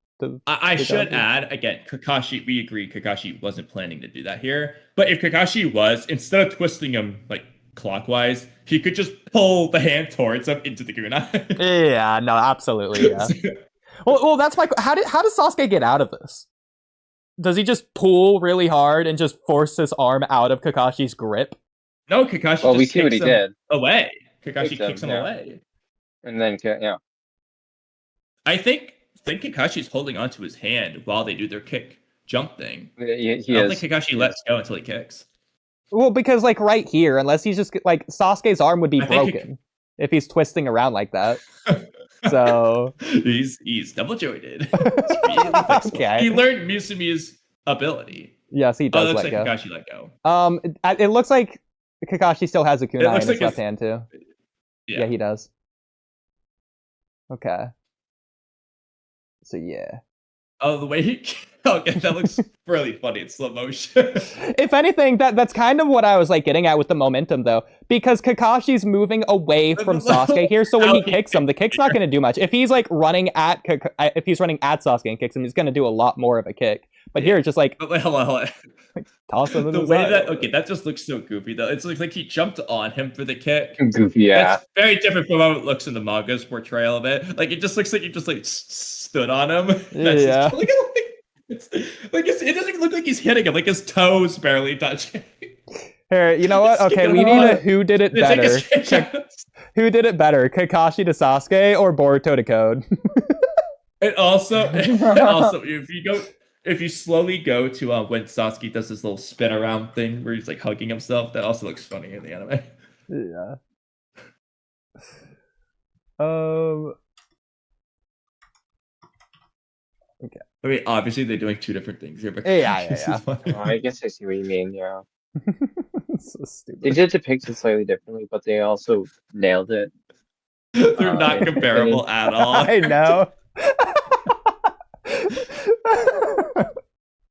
I should add, again, Kakashi, we agree Kakashi wasn't planning to do that here. But if Kakashi was, instead of twisting him like clockwise, he could just pull the hand towards him into the kunai. Yeah, no, absolutely, yeah. well, that's my... How does Sasuke get out of this? Does he just pull really hard and just force his arm out of Kakashi's grip? No, Kakashi Well, just we see what he did. Away. Kakashi kicks him yeah. away. And then, yeah. I think Kakashi's holding onto his hand while they do their kick jump thing. He I don't think Kakashi lets go until he kicks. Well, because like right here, unless he's just like Sasuke's arm would be broken if he's twisting around like that. So he's double jointed. Really okay. He learned Musumi's ability. Yes, he does. It looks like Kakashi let go. It looks like Kakashi still has a kunai in his like left hand too. Yeah, he does. Okay. So yeah. Oh, the way he... Okay, that looks really funny in slow motion. If anything, that's kind of what I was like getting at with the momentum, though, because Kakashi's moving away from Sasuke here. So when he kicks him, the kick's not going to do much. If he's like running at Sasuke and kicks him, he's going to do a lot more of a kick. But here it's just like, but wait, hold on. Like, toss him. The way that just looks so goofy though. It's like he jumped on him for the kick. Goofy, yeah. That's very different from how it looks in the manga's portrayal of it. Like it just looks like he just like stood on him. Yeah. It doesn't look like he's hitting him. Like his toes barely touching. Here, you know what? Okay, we need a who did it better. Who did it better, Kakashi to Sasuke or Boruto to Code? And also, if you slowly go to when Sasuke does this little spin around thing where he's like hugging himself, that also looks funny in the anime. Yeah. Okay. I mean, obviously they're doing two different things here, but yeah. Oh, I guess I see what you mean. Yeah. So stupid. They did depict it slightly differently, but they also nailed it. They're not comparable at all. I know.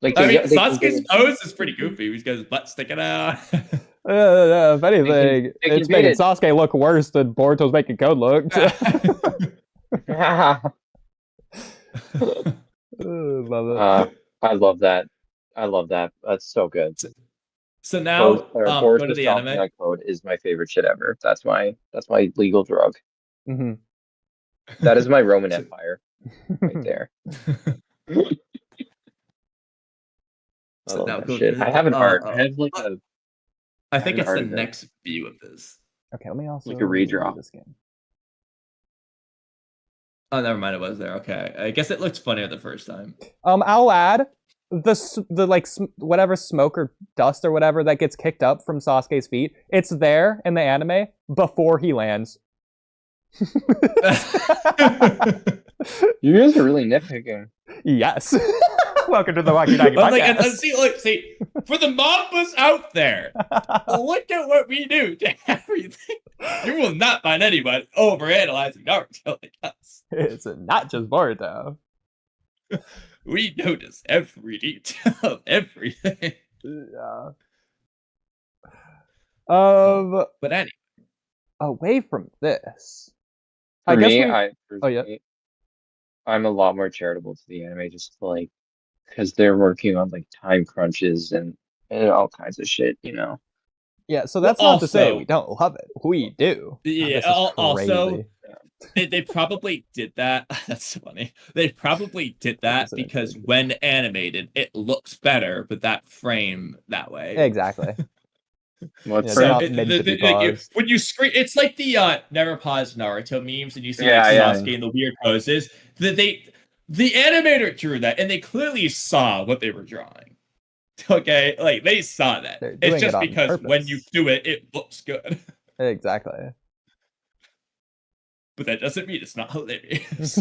Like, Sasuke's pose is pretty goofy. He's got his butt sticking out. If anything, it's making Sasuke look worse than Boruto's making Code look. Love it. I love that. That's so good. So now, go to the anime. Code is my favorite shit ever. That's my legal drug. Mm-hmm. That is my Roman Empire, right there. So now shit. I have an art. I have like a. I think it's the next view of this. Okay, let me also like a redraw. This game. Oh, never mind. It was there. Okay, I guess it looked funnier the first time. I'll add the like whatever smoke or dust or whatever that gets kicked up from Sasuke's feet. It's there in the anime before he lands. You guys are really nitpicking. Yes. Welcome to the Walky Talky podcast. See, for the Mambas out there, look at what we do to everything. You will not find anyone overanalyzing Naruto like us. It's not just Boruto. We notice every detail of everything. Yeah. But anyway, away from this, I'm a lot more charitable to the anime, just like because they're working on like time crunches and all kinds of shit, you know. Yeah, so that's not to say we don't love it. We do. Yeah. Also, They probably did that. That's funny. They probably did that because when animated, it looks better with that frame that way. Exactly. What Yeah, frame? When you screen, it's like the never pause Naruto memes, and you see Yeah, like yeah. Sasuke in the weird poses. The animator drew that, and they clearly saw what they were drawing. Okay, like they saw that. They're It's doing just it on because when purpose. you do it, it looks good. Exactly. But that doesn't mean it's not hilarious.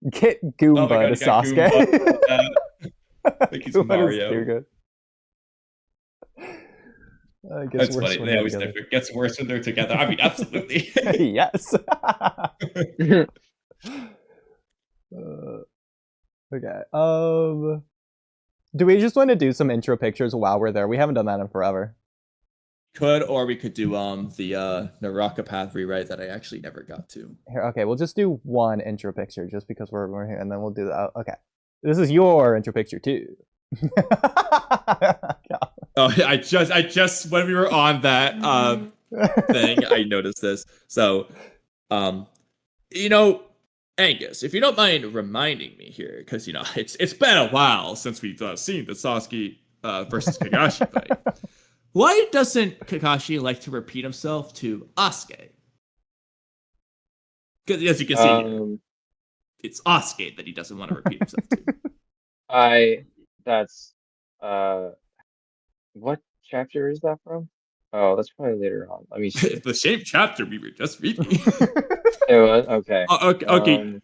Get Goomba Oh my god, to you got Sasuke. Goomba. Like he's Goomba is Mario. too good. That's funny. They always say it gets worse when they're together. I mean, absolutely. Yes. Okay. Do we just want to do some intro pictures while we're there? We haven't done that in forever. Could, or we could do the Naraka Path rewrite that I actually never got to. Here, okay, we'll just do one intro picture just because we're here, and then we'll do that. Okay, this is your intro picture too. Oh, I just when we were on that thing, I noticed this. So, Angus, if you don't mind reminding me here, because it's been a while since we've seen the Sasuke versus Kakashi fight. Why doesn't Kakashi like to repeat himself to Asuke? Because as you can see, here, it's Asuke that he doesn't want to repeat himself to. That's what chapter is that from? Oh, that's probably later on. Let me see. The same chapter we were just reading. Okay. Okay.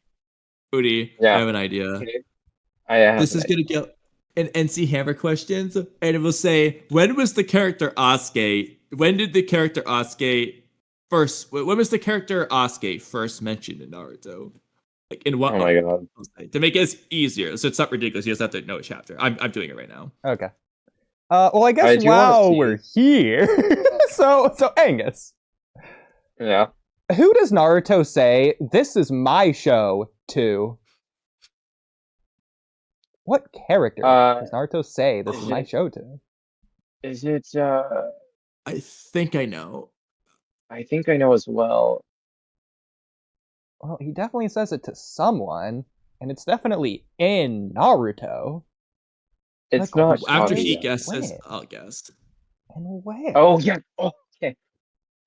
Oodie, yeah. I have an idea. Okay. This is gonna get an NC Hammer questions, and it will say, when was the character Asuke? When did the character Asuke first? When was the character Asuke first mentioned in Naruto? Like in what? Oh my god! To make it easier, so it's not ridiculous. You just have to know a chapter. I'm doing it right now. Okay. Well, I guess while we're here, so Angus. Yeah. Who does Naruto say, "This is my show" to? What character does Naruto say, "This is my show" to? Is it? I think I know. I think I know as well. Well, he definitely says it to someone, and it's definitely in Naruto. It's not after he guesses. I'll guess. And where? Oh yeah. Oh, okay.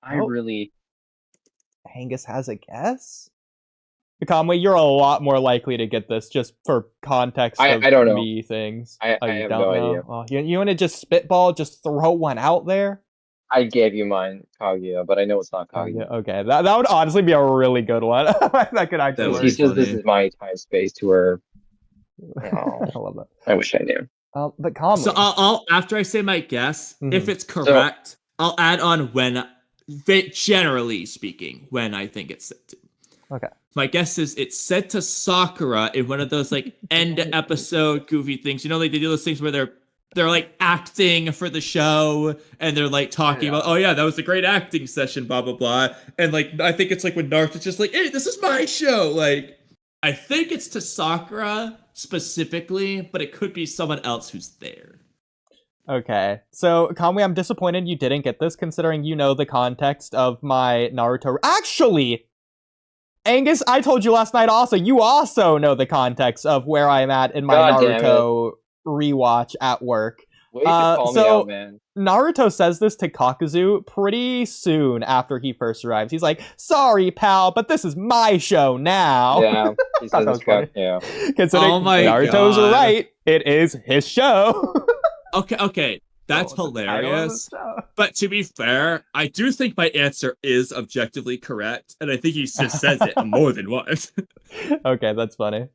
Really. Angus has a guess. Kamui, you're a lot more likely to get this just for context. I don't know. Me things. I have no idea. Well, you want to just spitball, just throw one out there? I gave you mine, Kaguya, but I know it's not Kaguya. Okay, that would honestly be a really good one. That could actually work. He says this is my time space to her. Oh, I love that. I wish I knew. But Kamui. So I'll after I say my guess, if it's correct, I'll add on when, generally speaking, when I think it's set to. Okay. My guess is it's said to Sakura in one of those like end episode goofy things. Like they do those things where they're like acting for the show and they're like talking about, oh yeah, that was a great acting session, blah blah blah. And like I think it's like when Naruto's just like, hey, this is my show. Like I think it's to Sakura specifically, but it could be someone else who's there. Okay. So Kamui, I'm disappointed you didn't get this, considering you know the context of my Naruto. Actually, Angus, I told you last night also, you also know the context of where I'm at in my Naruto rewatch at work. Way to call me out, man. Naruto says this to Kakuzu pretty soon after he first arrives. He's like, sorry, pal, but this is my show now. Yeah, he says it's funny. Yeah. Considering Naruto's right, it is his show. Okay. That's hilarious. But to be fair, I do think my answer is objectively correct, and I think he just says it more than once. Okay, that's funny.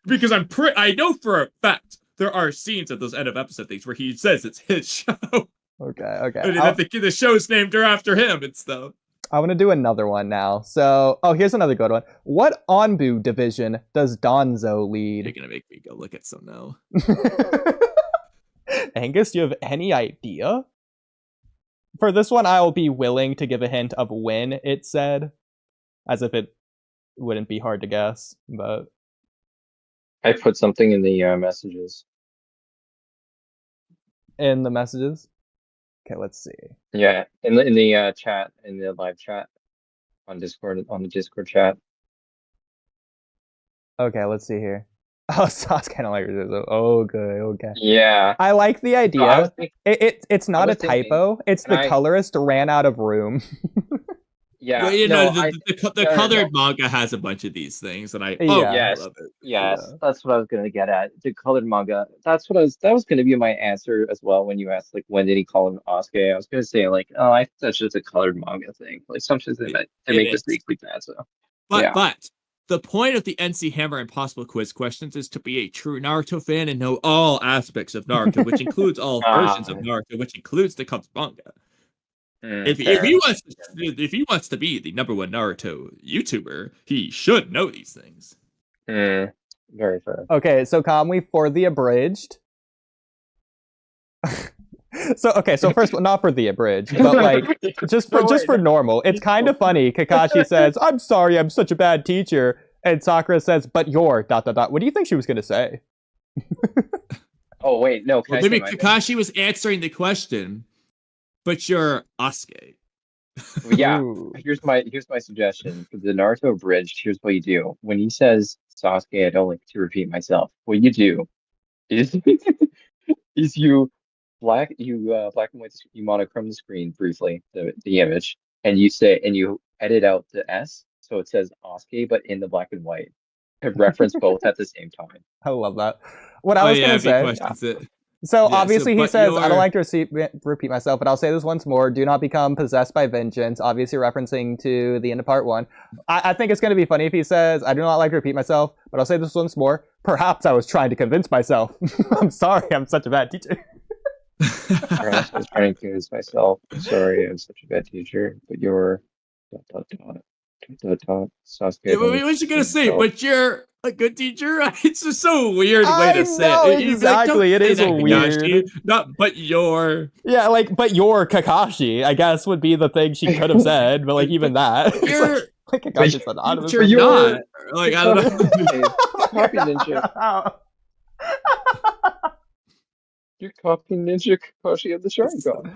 Because I know for a fact there are scenes of those end of episode things where he says it's his show. Okay. I mean, the show's named after him and stuff. I want to do another one now. So, here's another good one. What Onbu division does Danzo lead? You're gonna make me go look at some now. Angus, do you have any idea? For this one, I will be willing to give a hint of when it said, as if it wouldn't be hard to guess, but... I put something in the messages. In the messages? Okay, let's see. Yeah, in the chat, in the live chat on Discord, on the Discord chat. Okay, let's see here. Oh, Sauce kind of like it. Oh, good. Okay. Yeah. I like the So I idea. was thinking, It's not a was thinking, typo. It's the colorist ran out of room. yeah, Well, you no, know, the no, colored manga has a bunch of these things, and I Yeah. love it. Yes, Yeah. that's what I was gonna get at. The colored manga. That was gonna be my answer as well when you asked like when did he call him Asuke? I was gonna say like, oh, I think that's just a colored manga thing. Like sometimes they It make is. mistakes like that. So But yeah. the point of the NC Hammer Impossible Quiz questions is to be a true Naruto fan and know all aspects of Naruto, which includes all versions of Naruto, which includes the colored manga. If he wants to be the #1 Naruto YouTuber, he should know these things. Very fair. Okay, so Kamui for the abridged. So first, not for the abridged, but like just for normal. It's kind of funny. Kakashi says, "I'm sorry, I'm such a bad teacher," and Sakura says, "But you're ... What do you think she was gonna say? Oh wait, no. Well, maybe Kakashi was answering the question, but you're Asuke. Yeah. Ooh. Here's my suggestion for the Naruto abridged. Here's what you do when he says Sasuke. I don't like to repeat myself. What you do is is you black and white, you monochrome the screen briefly, the image, and you edit out the S so it says Asuke but in the black and white to reference both at the same time. I love that. What I was gonna say. So obviously he says, I don't like to repeat myself, but I'll say this once more. Do not become possessed by vengeance. Obviously referencing to the end of part 1. I think it's going to be funny if he says, I do not like to repeat myself, but I'll say this once more. Perhaps I was trying to convince myself. I'm sorry, I'm such a bad teacher. Perhaps I was trying to convince myself. Sorry, I'm such a bad teacher, but you're... Sasuke. Yeah, what was you going to say? But you're a good teacher? It's just so weird way to say it. Exactly, it is weird. Not, but you're... Yeah, like, but you're Kakashi, I guess would be the thing she could have said, but like even that. You're... like Kakashi's anonymous. You're not. Like, I don't know. Copy ninja. You're copying Ninja Kakashi of the Sharingan.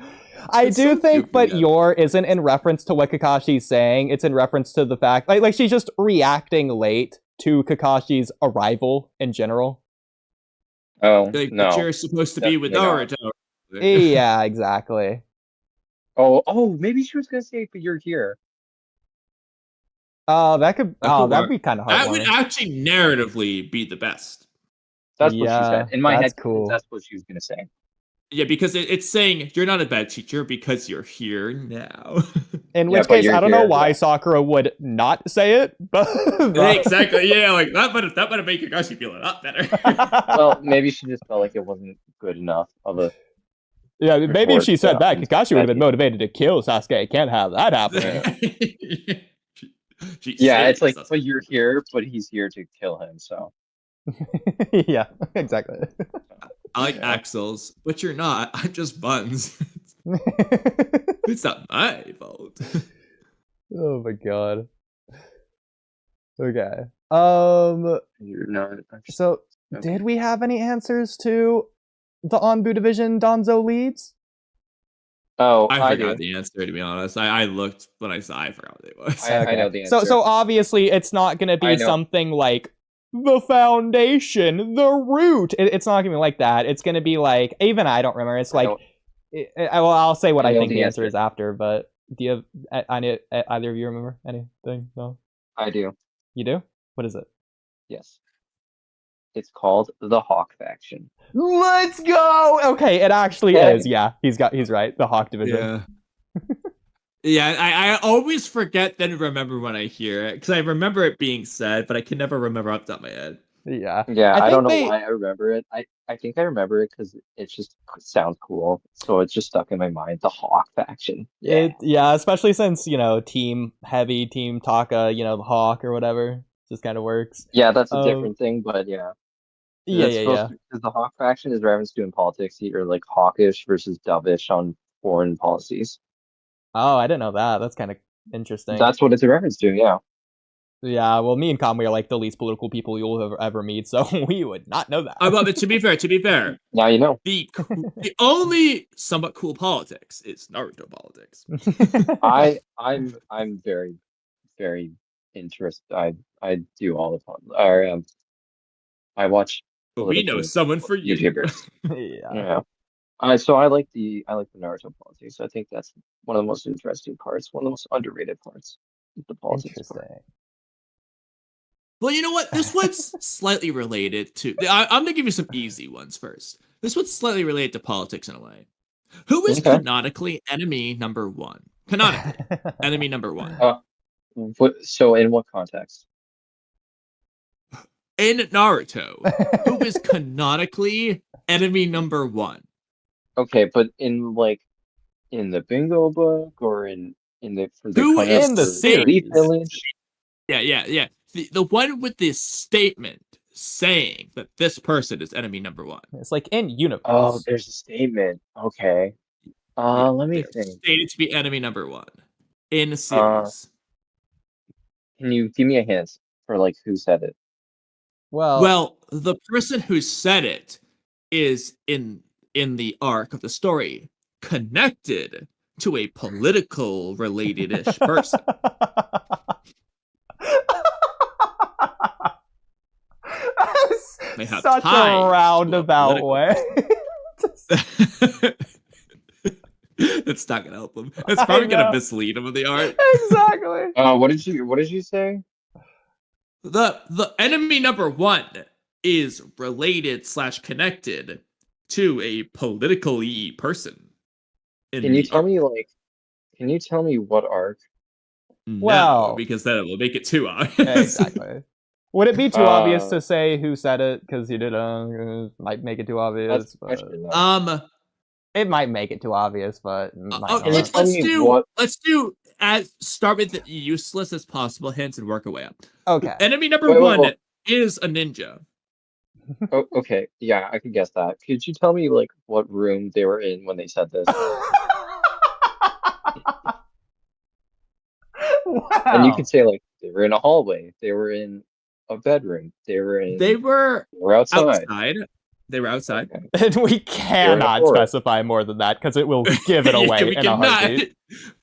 I do think, but your isn't in reference to what Kakashi's saying. It's in reference to the fact, like she's just reacting late to Kakashi's arrival in general. Oh, like, no. But you're supposed to be with Naruto. Yeah, exactly. Oh, maybe she was gonna say, but you're here. Oh, that'd be kind of hard. That would actually narratively be the best. That's what she said. In my head, cool. That's what she was gonna say. Yeah, because it's saying you're not a bad teacher because you're here now. In which case, I don't know why Sakura would not say it. But exactly, yeah, like that would have made Kakashi feel a lot better. Well, maybe she just felt like it wasn't good enough of a... Yeah, maybe if she said that, Kakashi would have been motivated to kill Sasuke. Can't have that happen. Yeah, it's like, but you're here, but he's here to kill him, so... Yeah, exactly. I like axles, but you're not. I'm just buns. It's not my fault. Oh my god. Okay. You're not. So, did we have any answers to the Onbu Division Danzo leads? Oh, I forgot the answer, to be honest. I looked, but I forgot what it was. I know the answer. So obviously it's not going to be something like the foundation, the root. It's not going to be like that. It's going to be like, even I don't remember. It's like, I'll say what I think the answer is after, but do you have, either of you remember anything? No? I do. You do? What is it? Yes. It's called the Hawk faction. Let's go! Okay, it actually is. Yeah, he's right. The Hawk Division. Yeah. Yeah, I always forget then remember when I hear it, because I remember it being said, but I can never remember off the top of my head. Yeah. Yeah, I don't know why I remember it. I think I remember it because it just sounds cool, so it's just stuck in my mind. The Hawk faction. Yeah, especially since, Team Heavy, Team Taka, the Hawk or whatever, just kind of works. Yeah, that's a different thing, but yeah. Yeah. Because the Hawk faction is reference to in politics, or like hawkish versus dovish on foreign policies. Oh, I didn't know that. That's kind of interesting. That's what it's a reference to, yeah. Yeah, well, me and Kamui are like the least political people you'll ever meet, so we would not know that. But to be fair, Now you know. the only somewhat cool politics is Naruto politics. I'm very, very interested. I do all the fun. I watch But we know political someone for you. YouTubers. Yeah. Yeah. So I like the Naruto politics. I think that's one of the most interesting parts, one of the most underrated parts of the politics part. Interesting. Well, you know what? This one's slightly related to. I'm gonna give you some easy ones first. This one's slightly related to politics in a way. Who is Okay. canonically enemy number one? Canonically, enemy number one. So in what context? In Naruto, who is canonically enemy number one? Okay, but in the bingo book or in the Who is in the series? Leaf Village? Yeah. The one with this statement saying that this person is enemy number one. It's like in universe. Oh, there's a statement. Okay. Let me They're think. stated to be enemy number one in the series. Can you give me a hint for like who said it? Well, The person who said it is in the arc of the story connected to a political related-ish person. They have such ties to a a roundabout political way. It's not gonna help them. It's probably gonna mislead them with the art. Exactly. What did you say? The enemy number one is related / connected to a politically person. Can you tell me what arc? No, Well- because then it will make it too obvious. Exactly. Would it be too obvious to say who said it? Because you did, might make it too obvious. That's the But question, though. it might make it too obvious, but might not. Can you tell me what- start with the useless as possible hints and work our way up. Okay. Enemy number Wait, one is a ninja. Oh, okay, yeah, I could guess that. Could you tell me like what room they were in when they said this? Wow. And you could say like they were in a hallway, they were in a bedroom, they were outside. They were outside. Okay. And we cannot forest. specify more than that because it will give it away We in a heartbeat.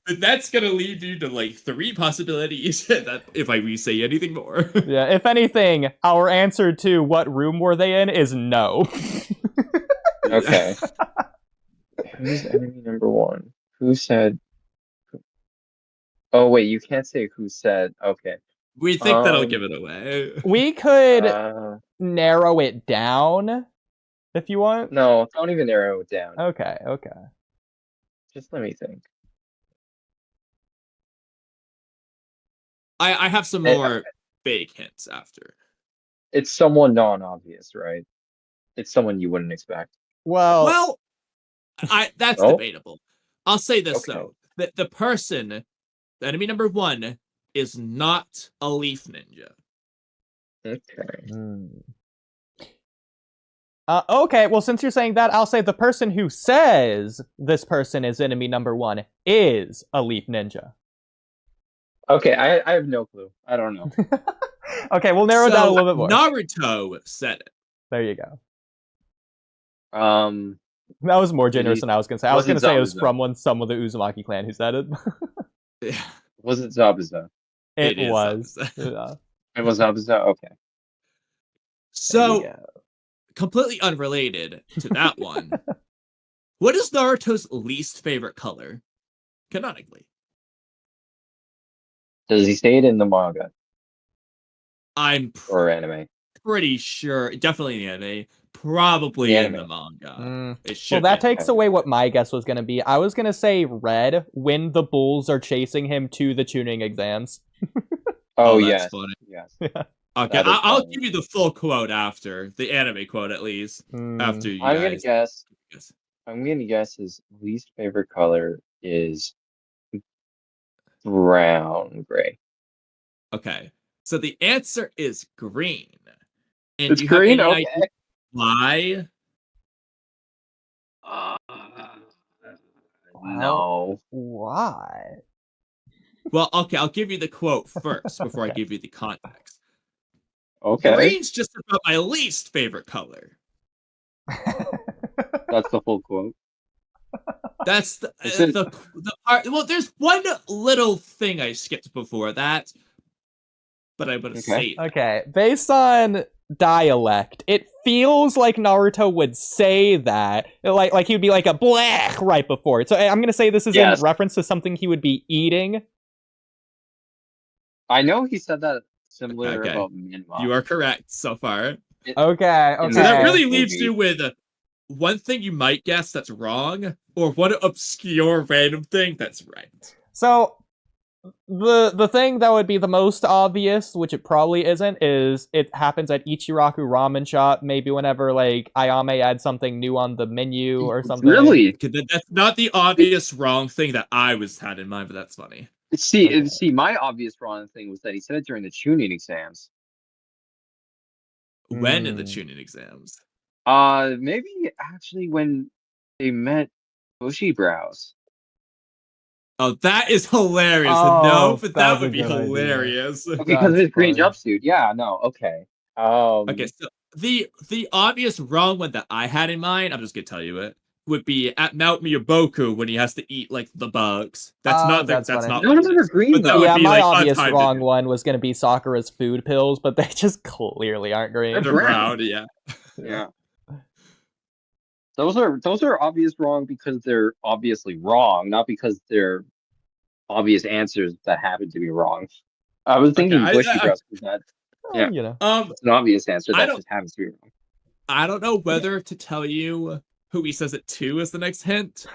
But that's gonna lead you to like 3 possibilities that if I say anything more. Yeah, if anything, our answer to what room were they in is no. Okay. Who's enemy number one? Who said? Oh wait, you can't say who said. Okay. We think that'll give it away. We could Uh, narrow it down if you want. no, don't even narrow it down. Okay. Just let me think. I have some more vague hints after. It's someone non-obvious, right? It's someone you wouldn't expect. Well, That's Oh. debatable. I'll say this Okay. though. The person, the enemy number one, is not a leaf ninja. Okay. Okay, well, since you're saying that, I'll say the person who says this person is enemy number one is a leaf ninja. Okay, I have no clue. I don't know. Okay, we'll narrow it down a little bit more. Naruto said it. There you go. Um, That was more generous than I was going to say. I was going to say it was Zabuza. from someone of the Uzumaki clan who said it. was it Zabuza? It is was. Zabuza. Yeah. It was Zabuza. Okay. There you So, go. completely unrelated to that one, what is Naruto's least favorite color? Canonically. Does he say it in the manga I'm or anime? pretty sure, definitely in the anime, probably The in anime. the manga. Mm. It should Well, that be. takes away what my guess was going to be. I was going to say red when the bulls are chasing him to the tuning exams. Oh, that's yes. funny. Yes. Okay, That is I'll funny. give you the full quote after the anime quote, at least after you I'm gonna guys. guess. Yes. I'm gonna guess his least favorite color is brown gray. Okay, so the answer is green. And It's do you have green. any Okay. idea why? No. Why? Well, okay, I'll give you the quote first before I Okay. give you the context. Okay, Green's just about my least favorite color. that's the full quote. That's the Isn't- the part. Well, there's one little thing I skipped before that, but I'm gonna say it. Okay, based on dialect, it feels like Naruto would say that, like he would be like a blech right before it. So I'm gonna say this is Yes. in reference to something he would be eating. I know he said that similar Okay. about Minma. You are correct so far. Okay, In okay. So that Okay. really leaves Movie. you with one thing you might guess that's wrong, or one obscure random thing that's right. So the thing that would be the most obvious, which it probably isn't, is it happens at Ichiraku Ramen Shop. Maybe whenever like Ayame adds something new on the menu or something. Really? Okay, that's not the obvious wrong thing that I had in mind, but that's funny. See, my obvious wrong thing was that he said it during the tuning exams. When in the Hmm. tuning exams? Maybe actually when they met Bushy Brows. Oh, that is hilarious. Oh, No, but that that's a would be good idea. hilarious. Okay, because of That's his green funny. jumpsuit. Yeah, no, okay. Okay, so the obvious wrong one that I had in mind, I'm just gonna tell you it, would be at Mount Miyaboku when he has to eat like the bugs. That's Oh, not that's that's funny. not None of what them it are is. green, But that though. would Yeah, be my like obvious untimed wrong video. one was going to be Sakura's food pills, but they just clearly aren't green. They're They're brown, yeah. Yeah. Those are obvious wrong because they're obviously wrong, not because they're obvious answers that happen to be wrong. I was thinking Okay, Bushy Brows because that Well, you know. it's an obvious answer I that don't- just happens to be wrong. I don't know whether to tell you who he says it to as the next hint,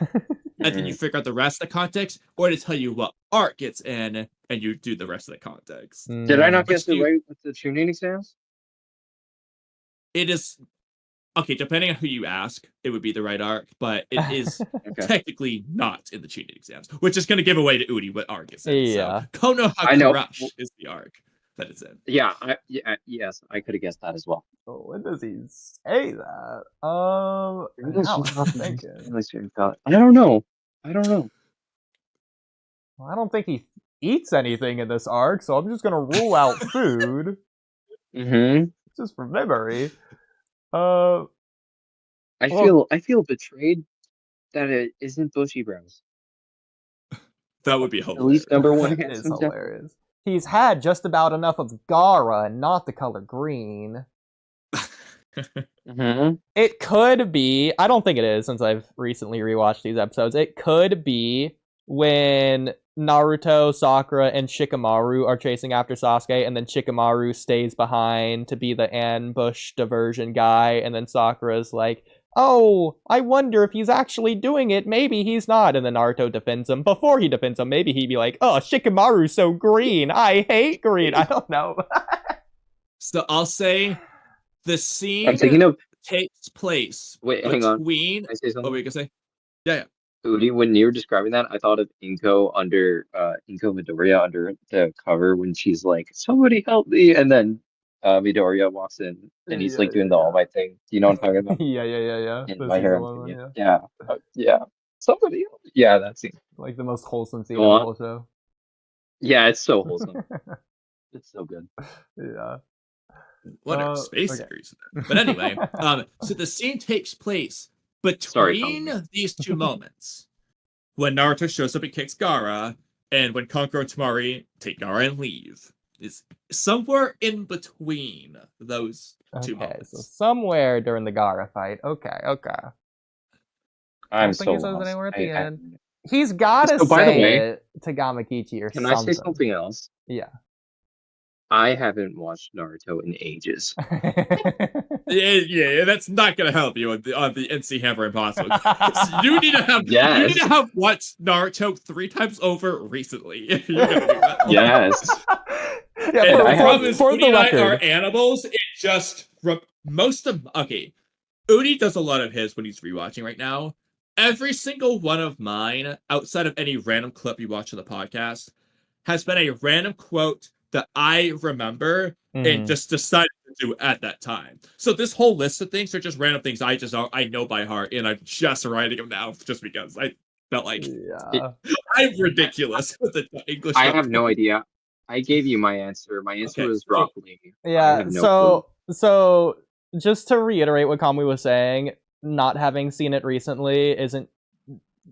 and then you figure out the rest of the context, or to tell you what arc it's in, and you do the rest of the context. Did I not Which guess do it you- right with the tuning exams? It is okay, depending on who you ask, it would be the right arc, but it is Okay. technically not in the cheating exams, which is going to give away to Oodie what arc it's in. Yeah. So Konoha I know. Crush is the arc that it's in. Yes, I could have guessed that as well. Oh, when does he say that? Now I'm thinking. I don't know. Well, I don't think he eats anything in this arc, so I'm just gonna rule out food, Mm-hmm. just from memory. I feel betrayed that it isn't Bushy Brows. That would be At hilarious. least number one It is handsome gentleman. hilarious. He's had just about enough of Gaara and not the color green. Mm-hmm. It could be, I don't think it is since I've recently rewatched these episodes. It could be when Naruto, Sakura, and Shikamaru are chasing after Sasuke, and then Shikamaru stays behind to be the ambush diversion guy, and then Sakura's like, oh, I wonder if he's actually doing it. Maybe he's not. And then Naruto defends him. Before he defends him, maybe he'd be like, oh, Shikamaru's so green. I hate green. I don't know. So I'll say the scene I'm thinking of. takes place Wait, hang on. between. Can I say What something? were you gonna say? Yeah. Oodie, when you were describing that, I thought of Inko under Inko Midoriya under the cover when she's like, "Somebody help me!" and then Midoriya walks in and he's like doing the All Might thing. Do you know what I'm talking about? yeah. In This My is Hero the one, Academia. yeah. Yeah. Somebody help me. Yeah, that scene. Like the most wholesome scene Go in the on. whole show. Yeah, it's so wholesome. It's so good. Yeah. Whatever, space okay. series. But anyway, so the scene takes place Sorry, between Kamui. these two moments. When Naruto shows up and kicks Gaara, and when Kankuro and Tamari take Gaara and leave. It's somewhere in between those two Okay, moments. so somewhere during the Gaara fight. Okay. I'm think so he says it lost. anywhere at the end. He's gotta So, by the say way, it to Gamakichi or Can something. I say something else? Yeah. I haven't watched Naruto in ages. Yeah, that's not gonna help you on the NC Hammer Impossible. You need to have Yes. watched Naruto 3 times over recently. If you're gonna do that. Yes. Yeah, And I the have- problem is, for Oodie the and I record. are animals. It just most of okay. Oodie does a lot of his when he's rewatching right now. Every single one of mine, outside of any random clip you watch on the podcast, has been a random quote that I remember and just decided to do at that time. So this whole list of things are just random things I know by heart, and I'm just writing them now just because felt like Yeah. I'm ridiculous with the English. I have no idea. I gave you my answer. My answer Okay, was so- broccoli. I Yeah. have no clue. So just to reiterate what Kamui was saying, not having seen it recently isn't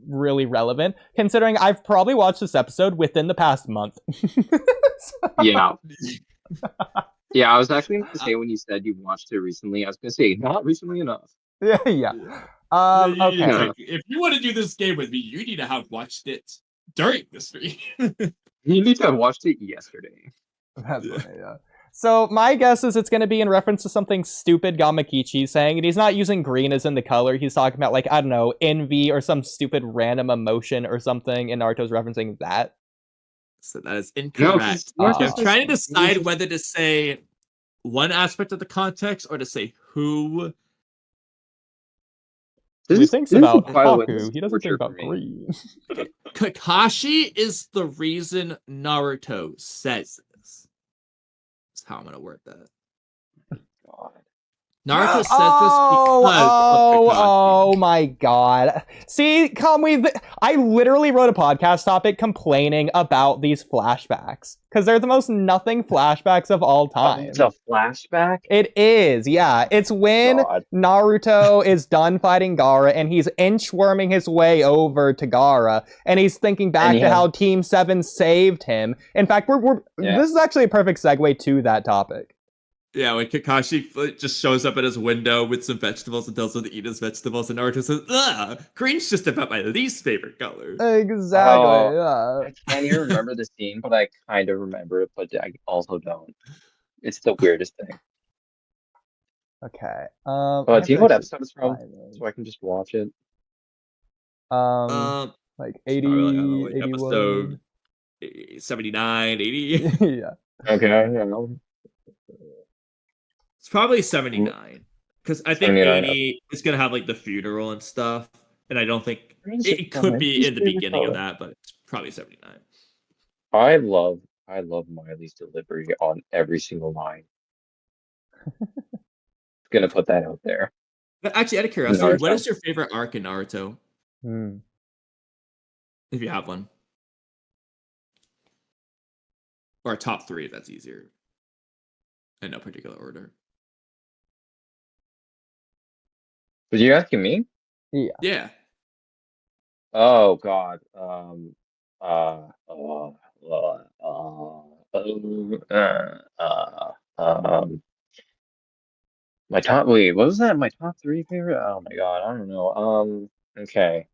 really relevant, considering I've probably watched this episode within the past month. Yeah. Yeah, I was actually going to say when you said you watched it recently, I was going to say not recently enough. Yeah. Okay. If you want to do this game with me, you need to have watched it during the stream. You need to have watched it yesterday. That's funny, yeah. So my guess is it's going to be in reference to something stupid Gamakichi's saying, and he's not using green as in the color. He's talking about, like, I don't know, envy or some stupid random emotion or something, and Naruto's referencing that. So that is incorrect. I'm trying to decide whether to say one aspect of the context or to say who. He thinks about by the way, Haku. He doesn't think about green. Kakashi is the reason Naruto says this. That's how I'm going to word that. God. Naruto says this because of Kakashi. Oh my god. See, Kamui, I literally wrote a podcast topic complaining about these flashbacks. Because they're the most nothing flashbacks of all time. It's a flashback? It is, yeah. It's when God. Naruto is done fighting Gaara and he's inchworming his way over to Gaara, and he's thinking back to how Team 7 saved him. In fact, this is actually a perfect segue to that topic. Yeah, when Kakashi just shows up at his window with some vegetables and tells him to eat his vegetables, and Naruto says, "Ugh, green's just about my least favorite color." Exactly, yeah. I can't even remember the scene, but I kind of remember it, but I also don't. It's the weirdest thing. Okay. Do you know what episode it's from? So I can just watch it. Like 80, probably, I don't know, like 81. episode 79, 80. Yeah. Okay, I don't know. It's probably 79. Because I think 80 is going to have like the funeral and stuff. And I don't think it could be in the beginning of that, but it's probably 79. I love Miley's delivery on every single line. Gonna put that out there. But actually, out of curiosity, what is your favorite arc in Naruto? If you have one. Or top 3, if that's easier. In no particular order. Was you asking me? Yeah. Oh God. My top. Wait, what was that? My top 3 favorite? Oh my God, I don't know. Okay.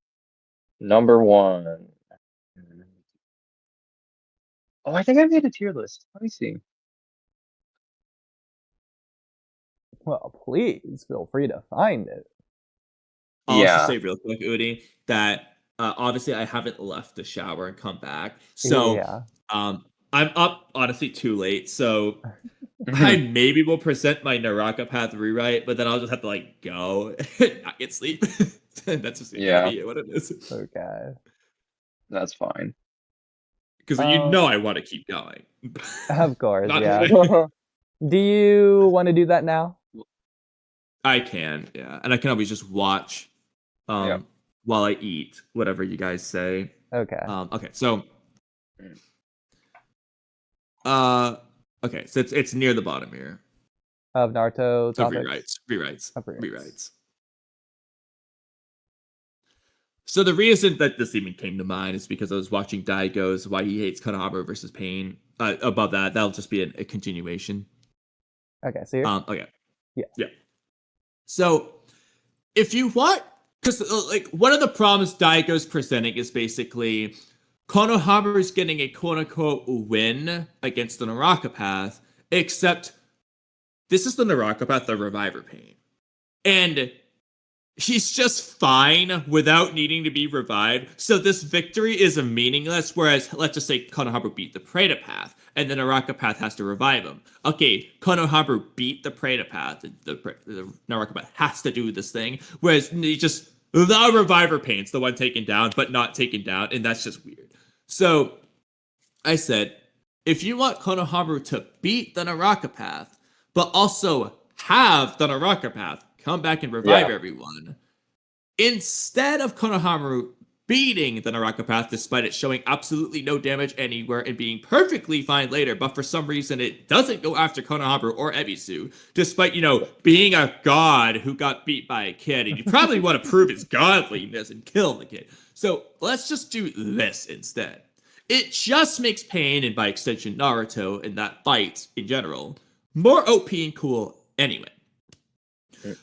Number 1. Oh, I think I made a tier list. Let me see. Well, please feel free to find it. I'll also say real quick, Oodie, that obviously I haven't left the shower and come back. So I'm up honestly too late. So I maybe will present my Naraka Path rewrite, but then I'll just have to like go and not get sleep. That's just gonna be what it is. Okay. That's fine. Because you know I want to keep going. Of course, yeah. Do you want to do that now? I can, yeah. And I can always just watch while I eat, whatever you guys say. Okay. Okay, so it's near the bottom here. Of Naruto topics? Rewrites. So the reason that this even came to mind is because I was watching Daigo's Why He Hates Konohamaru versus Pain. Above that, that'll just be a continuation. Okay, so okay. Yeah. So if you want, because like one of the problems Daigo's presenting is basically Konohamaru's getting a quote-unquote win against the Naraka Path, except this is the Naraka Path, the Reviver Pain. And he's just fine without needing to be revived. So this victory is meaningless, whereas let's just say Konohamaru beat the Preta Path, and the Naraka Path has to revive him. Okay, Konohamaru beat the Preta Path, the Naraka Path has to do this thing, whereas he just, the Reviver Pain's the one taken down, but not taken down, and that's just weird. So I said, if you want Konohamaru to beat the Naraka Path, but also have the Naraka Path come back and revive everyone, instead of Konohamaru beating the Naraka Path despite it showing absolutely no damage anywhere and being perfectly fine later, but for some reason it doesn't go after Konohamaru or Ebisu, despite, being a god who got beat by a kid, and you probably want to prove his godliness and kill the kid. So let's just do this instead. It just makes Pain, and by extension Naruto, in that fight in general, more OP and cool anyway.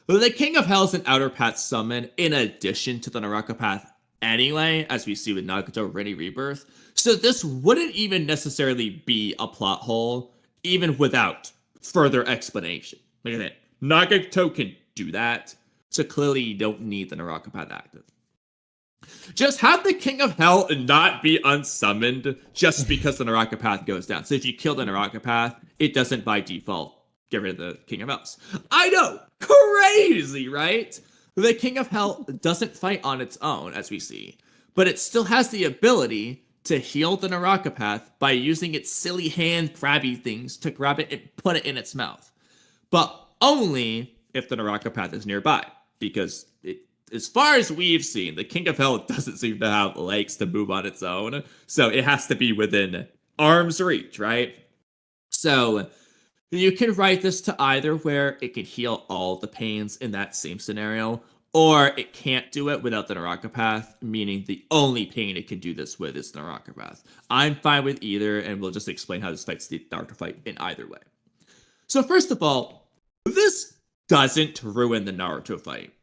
The King of Hell is an Outer Path summon in addition to the Naraka Path anyway, as we see with Nagato Renny Rebirth. So this wouldn't even necessarily be a plot hole, even without further explanation. Look at that. Nagato can do that, so clearly you don't need the Naraka Path active. Just have the King of Hell not be unsummoned just because the Naraka Path goes down. So if you kill the Naraka Path, it doesn't by default get rid of the King of Hells. I know! Crazy, right? The King of Hell doesn't fight on its own, as we see, but it still has the ability to heal the Naraka Path by using its silly hand grabby things to grab it and put it in its mouth. But only if the Naraka Path is nearby, because as far as we've seen, the King of Hell doesn't seem to have legs to move on its own, so it has to be within arm's reach, right? So you can write this to either where it can heal all the pains in that same scenario, or it can't do it without the Naraka Path, meaning the only pain it can do this with is the Naraka Path. I'm fine with either, and we'll just explain how this fights the Naruto fight in either way. So first of all, this doesn't ruin the Naruto fight.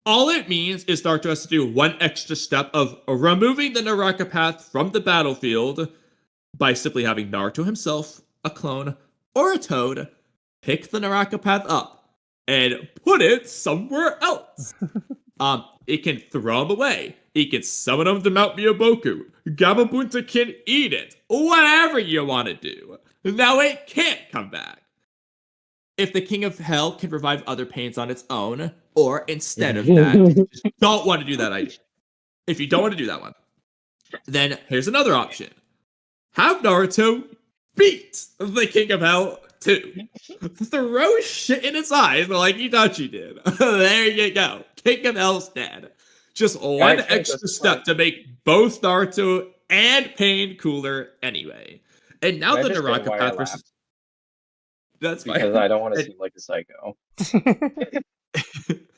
All it means is Naruto has to do one extra step of removing the Naraka Path from the battlefield by simply having Naruto himself, a clone, or a toad, pick the Naraka Path up and put it somewhere else. It can throw him away. It can summon him to Mount Miyaboku. Gamabunta can eat it. Whatever you want to do. Now it can't come back. If the King of Hell can revive other pains on its own, or instead of that, you just don't want to do that idea. If you don't want to do that one, then here's another option. Have Naruto beat the King of Hell too. Throw shit in its eyes like Itachi did. There you go. King of Hell's dead. Just one extra step to make both Naruto and Pain cooler anyway. And now the Naraka Path versus... That's fine. Because I don't want to seem like a psycho. the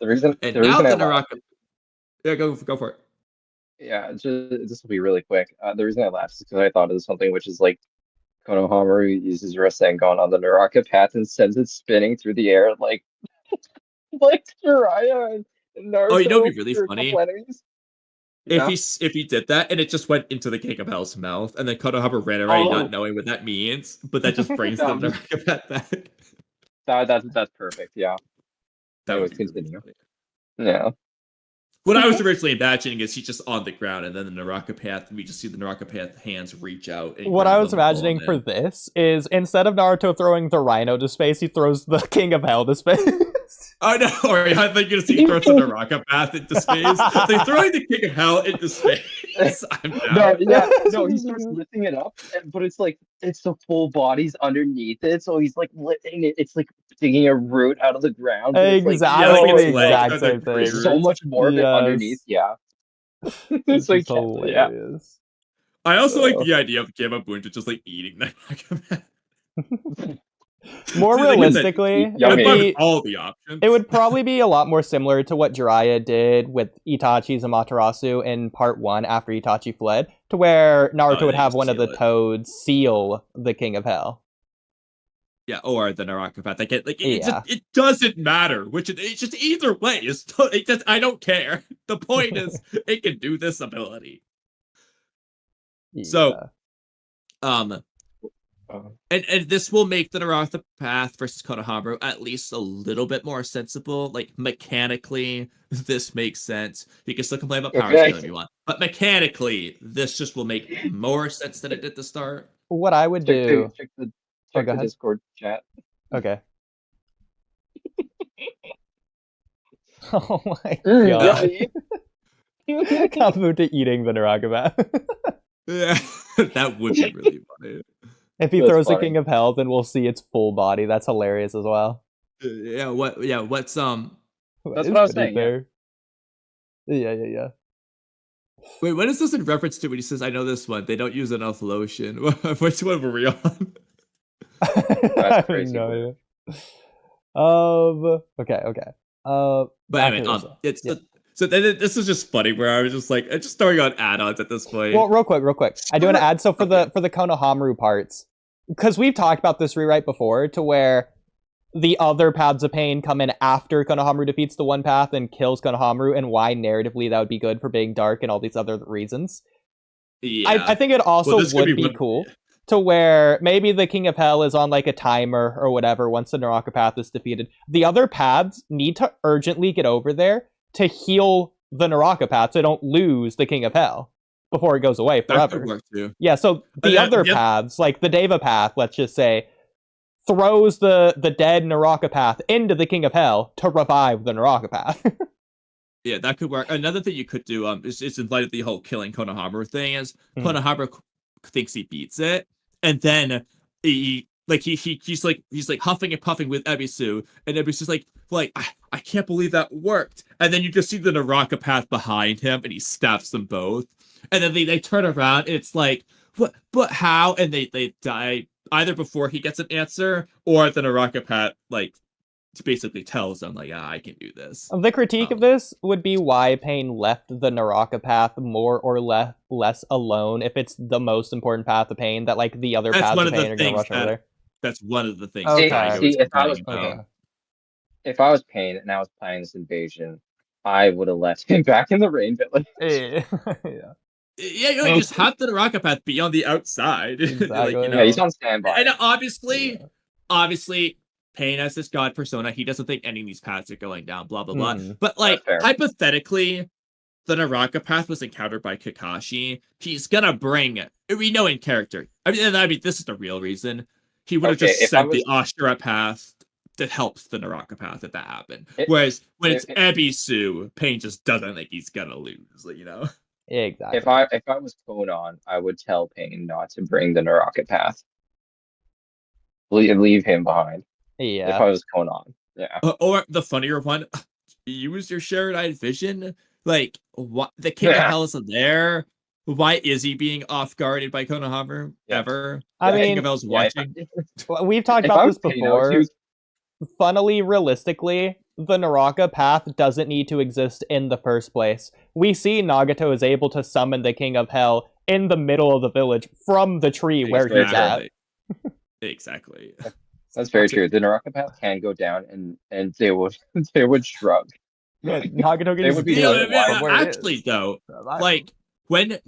reason Naraka... Yeah, go for it. Yeah, this will be really quick. The reason I laughed is because I thought of something which is like Konohamaru uses Rasengan on the Naraka Path and sends it spinning through the air like Jiraiya and Naruto. Oh, you know what'd be really funny? Yeah. If he did that and it just went into the King of Hell's mouth, and then Konohamaru ran away not knowing what that means, but that just brings the Naraka Path back. That's perfect. Yeah, That would continue. Yeah. What I was originally imagining is he's just on the ground, and then the Naraka Path, we just see the Naraka Path hands reach out. And what I was imagining for this is instead of Naruto throwing the Rhino to space, he throws the King of Hell to space. Oh no, I thought you're gonna see he throws the Naraka Path into space. They're throwing the King of Hell into space. No, he starts lifting it up, but it's like it's the full body's underneath it, so he's like lifting it. It's like digging a root out of the ground. Exactly, There's so much more of it underneath. Yeah, it's like hilarious. I also like the idea of Gamabunta just like eating the Naraka Path. More realistically, all the options. It would probably be a lot more similar to what Jiraiya did with Itachi's Amaterasu in part 1 after Itachi fled, to where Naruto would have one of the toads seal the King of Hell. Yeah, or the Naraka Path. It doesn't matter which. It's just either way. I don't care. The point is, it can do this ability. Yeah. So, and this will make the Naraka Path versus Konohamaru at least a little bit more sensible. Like, mechanically, this makes sense. You can still complain about power scaling if you want. But mechanically, this just will make more sense than it did to start. What I would do... Check the Discord chat. Okay. Oh my god. Kamui eating the Naraka Path. Yeah, that would be really funny. If he throws the King of Hell, then we'll see its full body. That's hilarious as well. What's That's what I was saying. Yeah. Wait, what is this in reference to when he says, I know this one, they don't use enough lotion? Which one were we on? That's crazy. No idea. Okay. But back anyway, to this. it's Yeah. so then this is just funny where I was just like just throwing on add-ons at this point. Well, real quick. I do want to add, so for the Konohamaru parts, because we've talked about this rewrite before, to where the other paths of pain come in after Konohamaru defeats the one path and kills Konohamaru, and why narratively that would be good for being dark and all these other reasons. Yeah. I think it also this could would be one- cool to where maybe the King of Hell is on like a timer or whatever once the Naraka path is defeated. The other paths need to urgently get over there to heal the Naraka path so they don't lose the King of Hell before it goes away That forever. could work too. Yeah, so the other paths, like the Deva path, let's just say, throws the dead Naraka path into the King of Hell to revive the Naraka path. Yeah, that could work. Another thing you could do is in light of the whole killing Konohamaru thing is Konohamaru thinks he beats it, and then he's huffing and puffing with Ebisu, and Ebisu's like I can't believe that worked. And then you just see the Naraka path behind him, and he stabs them both. And then they turn around, and it's like, what? But how? And they die either before he gets an answer, or the Naraka path basically tells them I can do this. The critique of this would be why Pain left the Naraka path more or less alone if it's the most important path of Pain that the other That's paths one of of the Pain are going to rush over there. That's one of the things. Okay. See, if I was Okay. Pain, if I was Pain and I was planning this invasion, I would have left him back in the rain village. Yeah. Yeah, you just have the Naraka path be on the outside. Exactly. Yeah, he's on standby. And obviously, Pain has this god persona. He doesn't think any of these paths are going down, blah, blah, blah. But, That's fair. hypothetically, the Naraka path was encountered by Kakashi. He's gonna bring, we know in character. I mean, this is the real reason. He would have just sent the Ashura path that helps the Naraka path if that happened. Whereas when it's Ebisu, Pain just doesn't think he's gonna lose, Exactly. If I was Konan, I would tell Pain not to bring the Naraka path. Leave him behind. Yeah. If I was Konan, yeah. Or the funnier one, use your shared-eyed vision. What the King of Hell isn't there. Why is he being off-guarded by Konohamaru ever? I mean, King of Hell's watching. We've talked about this before. Funnily, realistically, the Naraka path doesn't need to exist in the first place. We see Nagato is able to summon the King of Hell in the middle of the village from the tree where he's at. Exactly. That's very true. The Naraka path can go down, and they would shrug. Yeah, Nagato They can would be just like, do it where it actually, is. though, when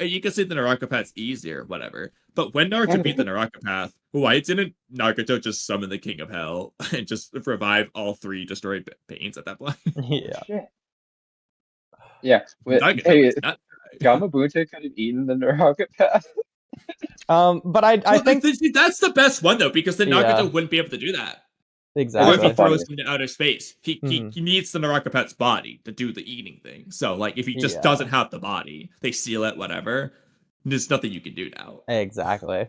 you can say the Naraka path's easier, whatever. But when Naruto beat the Naraka path, why didn't Nagato just summon the King of Hell and just revive all three destroyed Pains at that point? Yeah. Yeah. Nagato is not- Gamabunta could have eaten the Naraka path. But I think that's the best one though, because then Nagato Yeah. wouldn't be able to do that. Or if exactly. he throws him into outer space, he needs the Naraka pet's body to do the eating thing. So if he just doesn't have the body, they seal it, whatever. There's nothing you can do now. Exactly.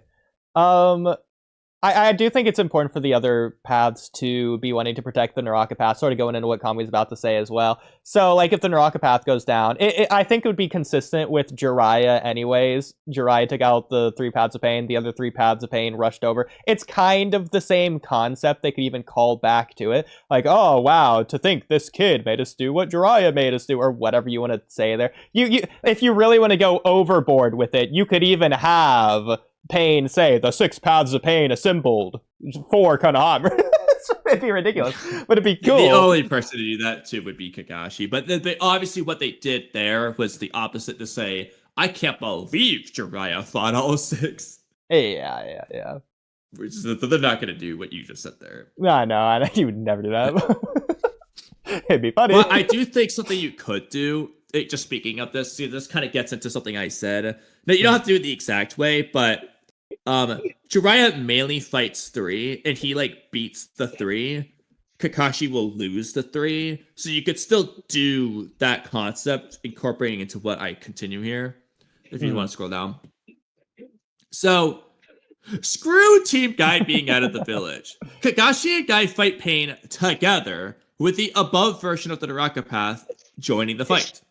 I do think it's important for the other paths to be wanting to protect the Naraka path, sort of going into what Kamui's about to say as well. So, if the Naraka path goes down, I think it would be consistent with Jiraiya anyways. Jiraiya took out the 3 paths of pain, the other 3 paths of pain rushed over. It's kind of the same concept. They could even call back to it. Oh, wow, to think this kid made us do what Jiraiya made us do, or whatever you want to say there. You if you really want to go overboard with it, you could even have Pain say the 6 paths of pain assembled for Konohamaru. It'd be ridiculous, but it'd be cool. The only person to do that too would be Kakashi. But obviously what they did there was the opposite, to say, I can't believe Jiraiya fought all 6. Yeah. Which is, they're not going to do what you just said there. I know, you would never do that. It'd be funny. But I do think something you could do, just speaking of this, see, this kind of gets into something I said. Now, you don't have to do it the exact way, but Jiraiya mainly fights 3, and he beats the 3. Kakashi will lose the 3, so you could still do that concept, incorporating into what I continue here, if you want to scroll down. So, screw Team Guy being out of the village. Kakashi and Guy fight Pain together, with the above version of the Naraka path joining the fight.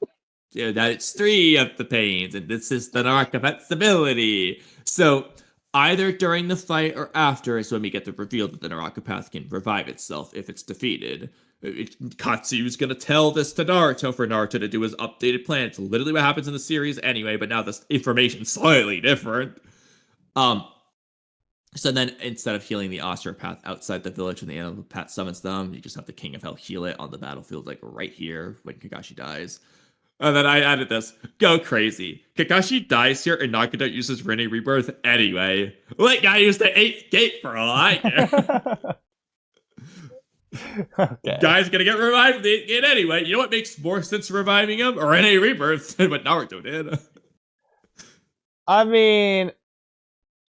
that it's 3 of the pains, and this is the Narcopath's ability. So either during the fight or after is when we get the reveal that the Narcopath can revive itself if it's defeated. Katsu's gonna tell this to Naruto for Naruto to do his updated plan. It's literally what happens in the series anyway, but now this information's slightly different. So then instead of healing the osteopath outside the village when the animal summons them, you just have the King of Hell heal it on the battlefield, like right here when Kakashi dies. And then I added this. Go crazy. Kakashi dies here and Nagato uses Rinne Rebirth anyway. Let guy use the 8th gate for all I care. Okay. Guy's gonna get revived the 8th gate anyway. You know what makes more sense reviving him? Or Rinne Rebirth than what Naruto did. I mean,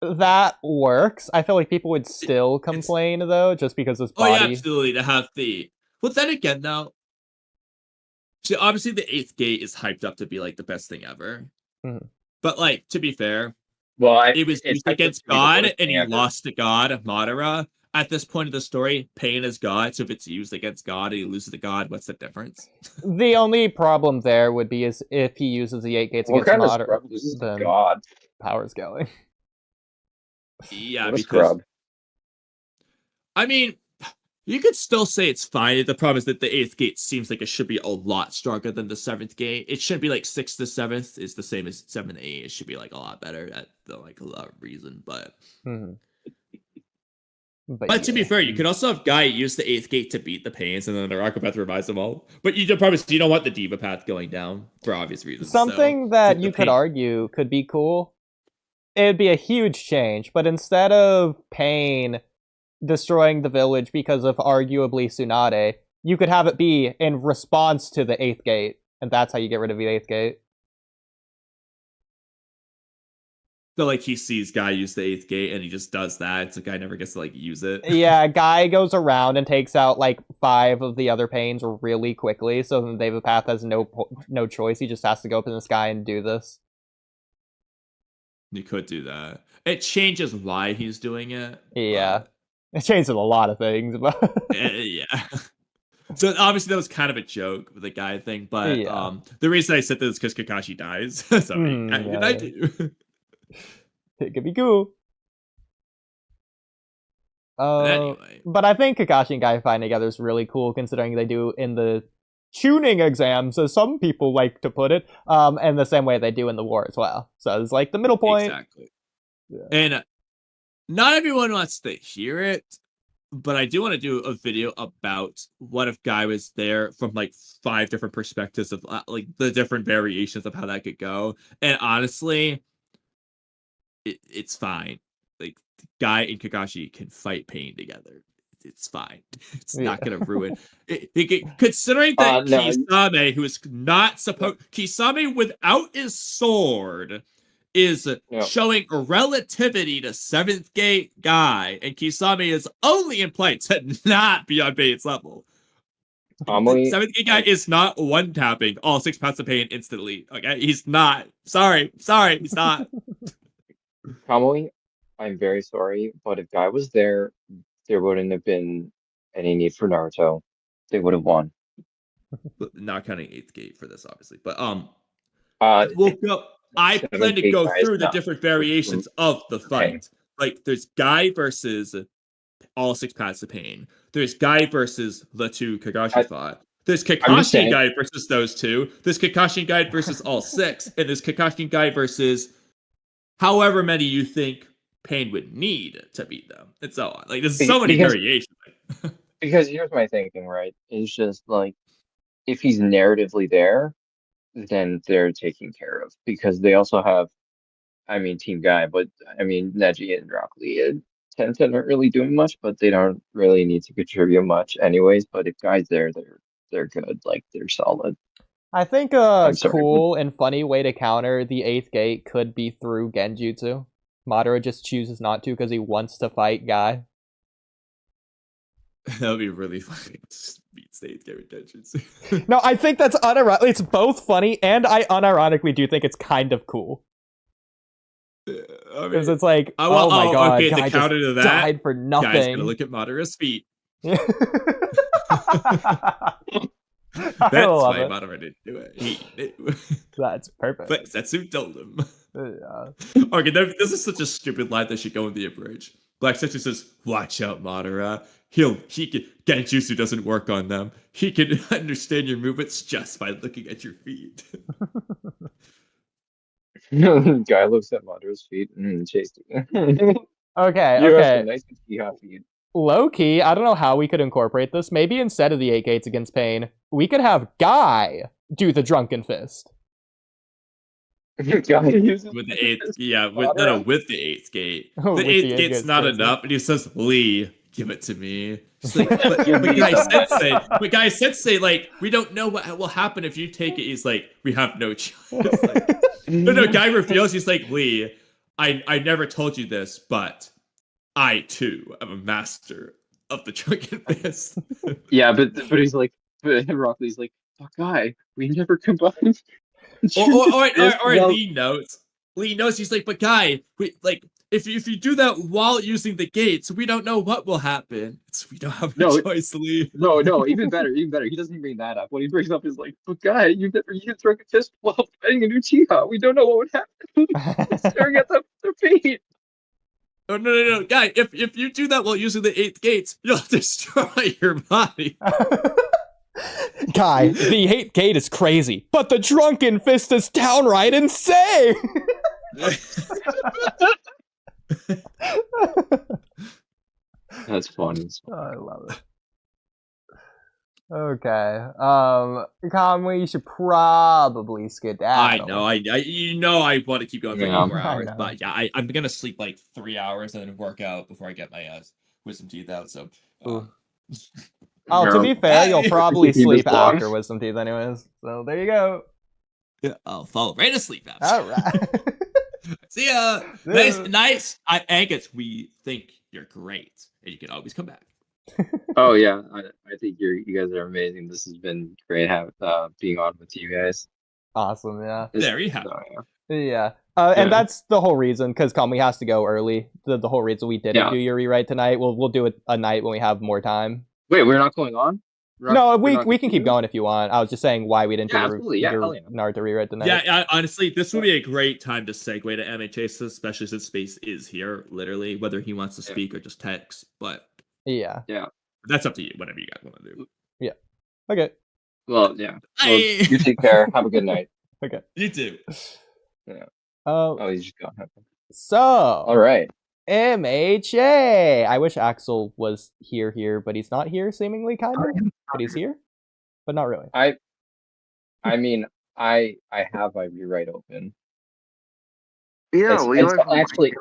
that works. I feel like people would still complain, though, just because his body... Oh, yeah, absolutely, to have the... Well, then again, though, so obviously the 8th gate is hyped up to be, like, the best thing ever. Mm-hmm. But, like, to be fair, it was used against God, and he lost to God, Madara. At this point of the story, Pain is God, so if it's used against God and he loses to God, what's the difference? The only problem there would be is if he uses the 8 gates against Madara, then God. power's going. Yeah, because... I mean... You could still say it's fine. The problem is that the 8th gate seems like it should be a lot stronger than the 7th gate. It shouldn't be like 6th to 7th is the same as 7 to 8. It should be like a lot better at the like a lot of reason. But but to be fair, you could also have Guy use the 8th gate to beat the Pains, and then the Narcopath revives them all. But you don't want the Diva path going down for obvious reasons. Something that you could argue could be cool. It'd be a huge change, but instead of Pain destroying the village because of arguably Tsunade, you could have it be in response to the 8th gate, and that's how you get rid of the 8th gate. So, like, he sees Guy use the 8th gate, and he just does that, so Guy never gets to, like, use it. Yeah, Guy goes around and takes out, like, 5 of the other Pains really quickly, so the Daemonpath has no choice. He just has to go up in the sky and do this. You could do that. It changes why he's doing it. Yeah. It changes a lot of things, but... yeah. So obviously that was kind of a joke with the Guy thing, but the reason I said this is because Kakashi dies. So I do. It could be cool. Anyway. But I think Kakashi and Guy fighting together is really cool, considering they do in the tuning exams, as some people like to put it, and the same way they do in the war as well. So it's like the middle point. Exactly. Yeah. And not everyone wants to hear it, but I do want to do a video about what if Guy was there from like 5 different perspectives of like the different variations of how that could go. And honestly, it's fine. Like Guy and Kakashi can fight Pain together. It's fine. It's not going to ruin it. Considering that Kisame, who is not supposed... Kisame without his sword is showing a relativity to 7th gate Guy, and Kisame is only implied to not be on Pain's level. 7th gate Guy is not one-tapping all 6 paths of Pain instantly. Okay, he's not. Sorry, he's not. Kamui, I'm very sorry, but if Guy was there, there wouldn't have been any need for Naruto. They would have won. Not counting 8th gate for this, obviously, but we'll go. I plan to go through the different variations of the fight. Okay. Like, there's Guy versus all 6 paths of Pain. There's Guy versus the 2 Kakashi fought. There's Kakashi Guy versus those 2. There's Kakashi Guy versus all 6. And there's Kakashi Guy versus however many you think Pain would need to beat them. And so on. Like, there's so many variations. Because here's my thinking, right? It's just, like, if he's narratively there, then they're taken care of, because they also have, I mean, Team Guy, but I mean, Neji and Rock Lee and Tenten aren't really doing much, but they don't really need to contribute much anyways. But if Guy's there, they're good, like they're solid. I think a cool and funny way to counter the 8th gate could be through Genjutsu. Madara just chooses not to because he wants to fight Guy. That would be really funny. Just beat the 8th gate with Genjutsu. No, I think that's unironic. It's both funny, and I unironically do think it's kind of cool. Because it's like, oh my god, okay, Guy the counter just to that, died for nothing. Guy's gonna look at Madara's feet. That's love why it. Madara didn't do it. He knew. That's perfect. But Setsu told him. Yeah. Okay, this is such a stupid line that should go in the abridged. Black Setsu says, "Watch out, Madara. He can Genjutsu doesn't work on them. He can understand your movements just by looking at your feet." Guy looks at Madara's feet and chasing. Okay, You have some okay. nice Uchiha feet. Low key, I don't know how we could incorporate this. Maybe instead of the 8 gates against Pain, we could have Guy do the drunken fist. Guy uses With the his eighth, yeah, Madara. with the eighth gate. Oh, The with eighth the eighth gate's gate's not crazy. enough, and he says, "Lee, give it to me." It's like, Give but me Guy that. Sensei, like, we don't know what will happen if you take it. He's like, we have no choice. Like, no, Guy reveals, he's like, "Lee, I never told you this, but I too am a master of the drunken fist." Yeah, but he's like, but Rock Lee's like, oh, Guy, we never combined. Or Lee knows, he's like, but Guy, if you do that while using the gates, we don't know what will happen. So we don't have a choice, Lee. No, even better. He doesn't bring that up. What he brings up is like, but Guy, you've never used drunken fist while fighting a new Uchiha. We don't know what would happen. Staring at their feet. Oh no, Guy, if you do that while using the 8th gates, you'll destroy your body. Guy, the 8 gate is crazy, but the drunken fist is downright insane! That's funny. Oh, I love it. Okay. Kamui, you should probably skedaddle. I know. I want to keep going for Yeah. 8 more hours, know. but yeah, I'm gonna sleep like 3 hours and then work out before I get my wisdom teeth out. So, Oh, to be fair, you'll probably sleep after wisdom teeth anyways. So there you go. yeah, I'll fall right asleep after. All right. See ya. Nice. Angus, we think you're great, and you can always come back. Oh yeah, I think you guys are amazing. This has been great being on with you guys. Awesome, yeah. Very happy. Yeah. And that's the whole reason, because Kamui has to go early. The whole reason we didn't do your rewrite tonight. We'll do it a night when we have more time. Wait, we're not going on? No, we can keep going if you want. I was just saying why we didn't do your hell yeah. Naruto rewrite tonight. Yeah, honestly, this would be a great time to segue to MHA, especially since Space is here, literally, whether he wants to speak or just text. But yeah, that's up to you, whatever you guys want to do. Yeah. Okay. Well, yeah. Well, you take care. Have a good night. Okay. You too. Yeah. Oh, he's just gone. So. All right. MHA. I wish Axel was here, but he's not here, seemingly, kind of. But he's here, but not really. I mean, I have my rewrite open. Yeah, it's actually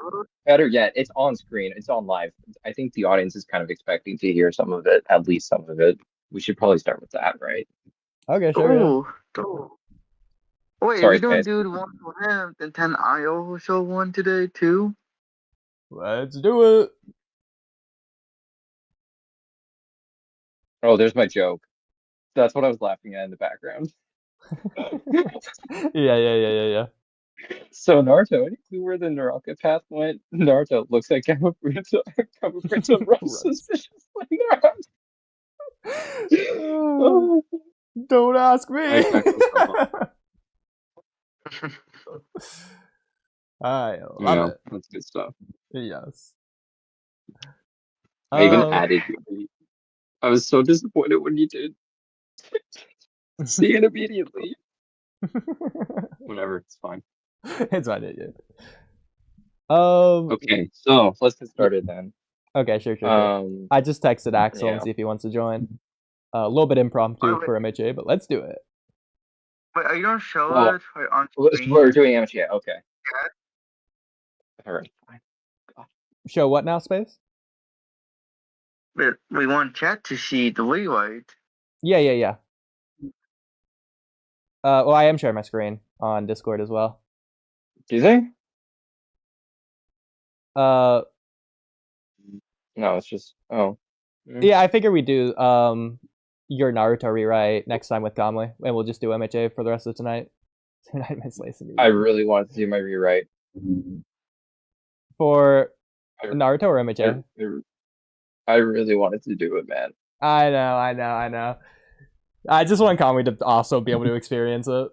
better yet. It's on screen. It's on live. I think the audience is kind of expecting to hear some of it, at least some of it. We should probably start with that, right? Okay, sure. Wait, Sorry, we don't guys. do the one for him, the 10 IO show one today too? Let's do it. Oh, there's my joke. That's what I was laughing at in the background. Yeah. So Naruto, any clue where the Naraka path went? Naruto looks like Kamurocho runs suspiciously around. Oh. Don't ask me. I love it. That's good stuff. Yes. I even added. I was so disappointed when you did. See it immediately. Whatever, it's fine. It's fine, yeah. Okay, so let's get started then. Okay, sure. I just texted Axel and see if he wants to join. A little bit impromptu for MHA, but let's do it. Wait, are you gonna show us on screen? We're doing MHA, okay. Yeah. Alright, fine. Show what now, Space? We want chat to see the rewrite. Yeah. Well, I am sharing my screen on Discord as well. Do you think? No, it's just Yeah, I figure we do your Naruto rewrite next time with Kamui, and we'll just do MHA for the rest of tonight. Tonight, Miss Lacey. I really wanted to do my rewrite. For Naruto or MHA? I really wanted to do it, man. I know. I just want Kamui to also be able to experience it.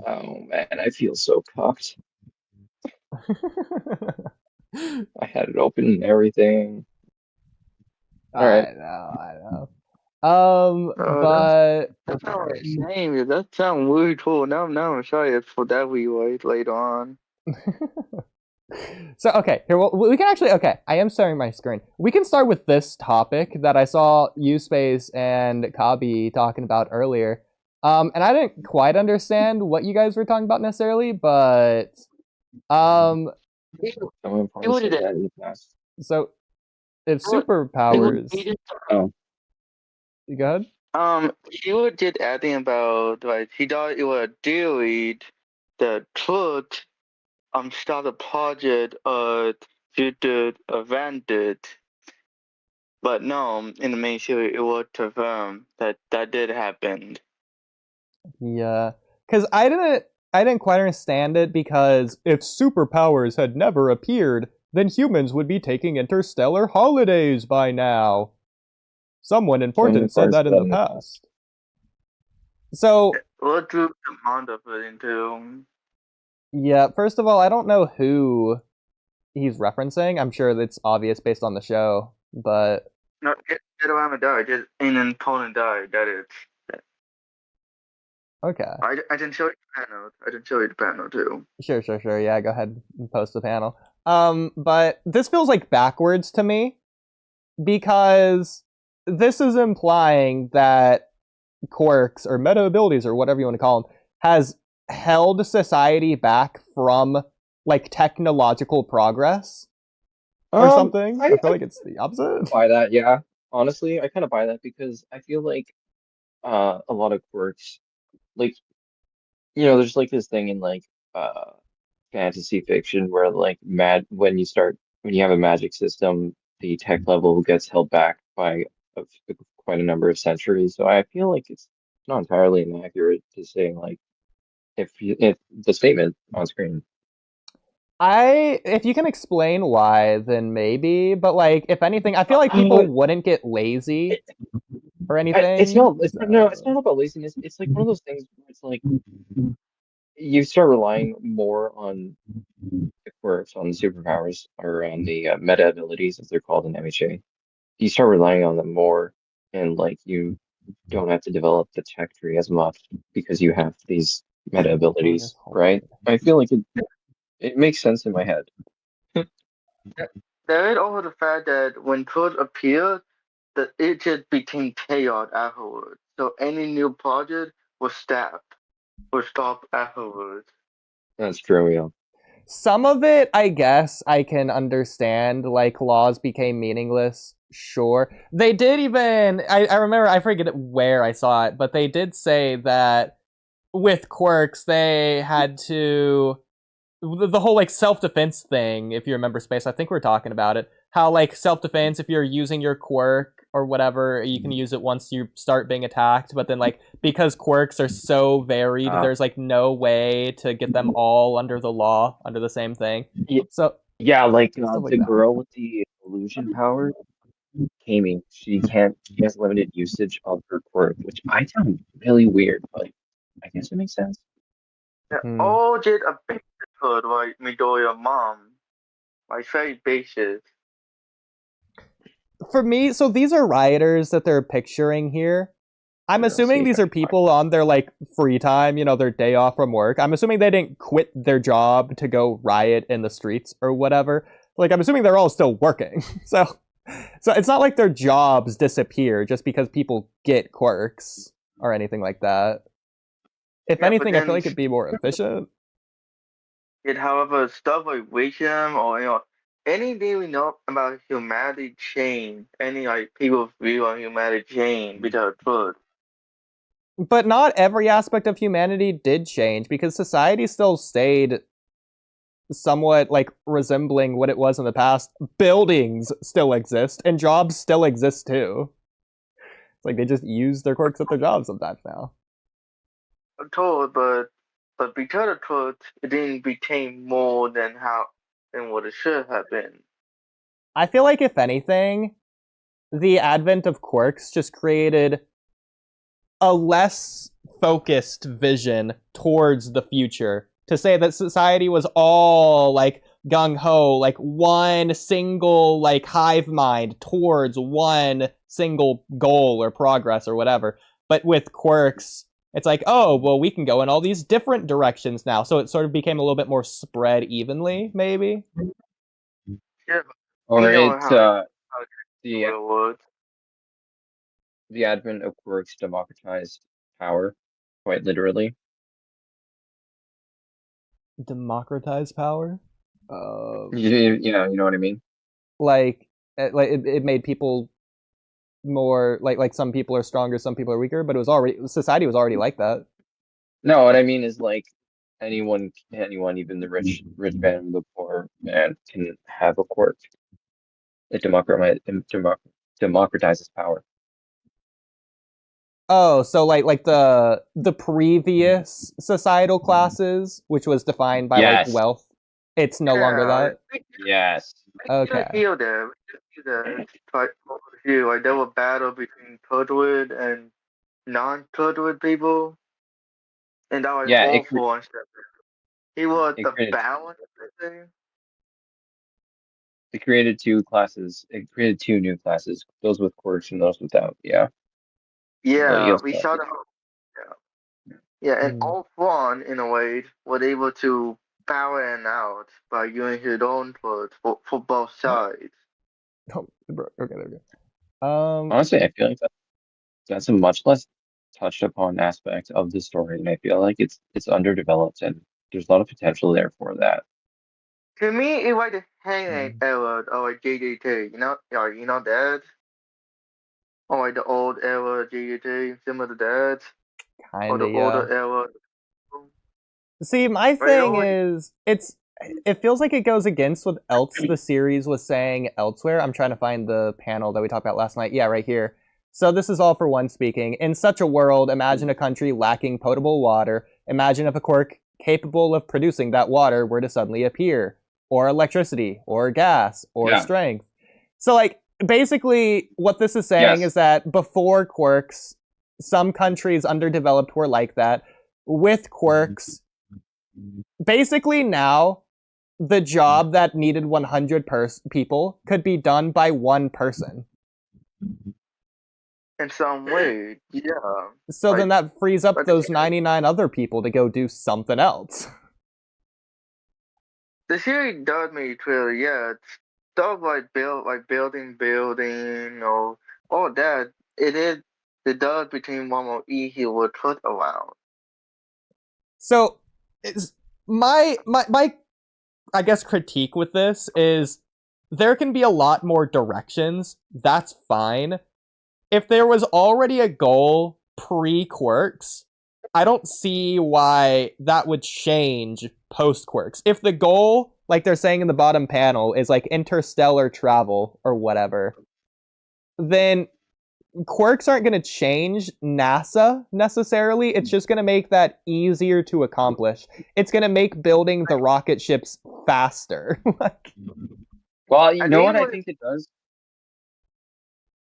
Oh man, I feel so cocked. I had it open and everything. All right. I know. Oh, But that's not what I'm saying. That sounds weird too. Now I'm sorry for that rewrite later on. so okay, here we can actually I am sharing my screen. We can start with this topic that I saw U-Space and Kabi talking about earlier. And I didn't quite understand what you guys were talking about necessarily, but Someone probably said that in the past. so if What? superpowers, Oh, you go ahead. He did adding about like he thought it would delete the truth start the project due to event, but no, in the main series it was confirmed that did happen. Yeah, because I didn't quite understand it because if superpowers had never appeared, then humans would be taking interstellar holidays by now. Someone important said that in the past. So What drew the Manda put into? yeah, first of all, I don't know who he's referencing. I'm sure it's obvious based on the show, but No, Get died. Just in Poland died. That is. okay. I didn't show you the panel. I didn't show you the panel too. Sure. Yeah, go ahead and post the panel. But this feels like backwards to me because this is implying that quirks or meta abilities or whatever you want to call them has held society back from like technological progress or something. I feel like it's the opposite. Buy that, yeah. Honestly, I kind of buy that because I feel like a lot of quirks, like there's like this thing in like fantasy fiction where like when you have a magic system, the tech level gets held back by a, quite a number of centuries. So I feel like it's not entirely inaccurate to say like if the statement on screen. If you can explain why, then maybe. But like, if anything, I feel like people wouldn't get lazy or anything. It's not about laziness. It's like one of those things where it's like you start relying more on the quirks, on the superpowers, or on the meta abilities, as they're called in MHA. You start relying on them more, and like you don't have to develop the tech tree as much because you have these meta abilities, right? I feel like it makes sense in my head. There is also the fact that when truth appeared, that it just became chaos afterwards. So any new project was stopped afterwards. That's true, yeah. Some of it, I guess, I can understand. Like, laws became meaningless. Sure. They did even. I remember, I forget where I saw it, but they did say that with quirks, they had to. The whole, like, self defense thing, if you remember Space, I think we're talking about it. How, like, self defense, if you're using your quirk or whatever, you can use it once you start being attacked, but then like because quirks are so varied, there's like no way to get them all under the law under the same thing. So yeah, like like the that. girl with the illusion power, Kamui, she has limited usage of her quirk, which I found really weird, but I guess it makes sense. All just a basic code like Midoriya mom. Like very basic. For me, so these are rioters that they're picturing here. I'm assuming these are people on their like free time, their day off from work. I'm assuming they didn't quit their job to go riot in the streets or whatever. Like I'm assuming they're all still working. So it's not like their jobs disappear just because people get quirks or anything like that. If anything, I feel like it'd be more efficient. However, stuff like wisdom or anything we know about humanity change. Any like people's view on humanity change because of truth. But not every aspect of humanity did change because society still stayed somewhat like resembling what it was in the past. Buildings still exist and jobs still exist too. It's like they just use their quirks at their jobs sometimes now. I'm told, but because of truth, it didn't become more than what it should have been. I feel like if anything, the advent of quirks just created a less focused vision towards the future. To say that society was all like gung-ho, like one single like hive mind towards one single goal or progress or whatever. But with quirks, it's like, oh, well, we can go in all these different directions now. So it sort of became a little bit more spread evenly, maybe. Yeah, Or you know it's how the it works. the advent of quirks democratized power, quite literally. Democratize power. You know what I mean? Like it made people more like some people are stronger, some people are weaker, but it was already society was already like that. No, what I mean is like anyone, even the rich man and the poor man can have a quirk. It democratizes power. Oh, so like the previous societal classes, which was defined by like Yes. wealth, it's no longer that. Yes. Okay. Feel there. Like there were battle between Turtlewood and non-Turtlewood people, and that was Yeah, awful and stuff. He was it the created balance thing. it created two classes. It created two new classes, those with quirks and those without. Yeah. Yeah, You'll we start saw with- that. Yeah, and Mm. all one in a way was able to balance out by using his own foot for both sides. Oh, okay, there we go. Honestly, I feel like that's a much less touched upon aspect of the story, and I feel like it's underdeveloped, and there's a lot of potential there for that. To me, it was the hanging era of like JJT. You know that, or like the old era JJT, similar to that, or the Kinda, older yeah. era. See, my Right, thing always. is, it feels like it goes against what else the series was saying elsewhere. I'm trying to find the panel that we talked about last night. Yeah, right here. So this is all for one speaking. In such a world, imagine a country lacking potable water. Imagine if a quirk capable of producing that water were to suddenly appear, or electricity, or gas, or Yeah. strength. So, like, basically, what this is saying Yes. is that before quirks, some countries underdeveloped were like that. With quirks, basically now the job that needed 100 people could be done by one person. In some way, yeah. So then that frees up but- those 99 other people to go do something else. The series does make it clear, yeah, stuff like building, or all that. It does between one or easy will put around. So it's my I guess critique with this is there can be a lot more directions. That's fine. If there was already a goal pre-quirks, I don't see why that would change post-quirks. If the goal, like they're saying in the bottom panel, is like interstellar travel or whatever, then quirks aren't going to change NASA necessarily. It's just going to make that easier to accomplish. It's going to make building the rocket ships faster. Like, Well, you I know think what I what- think it does?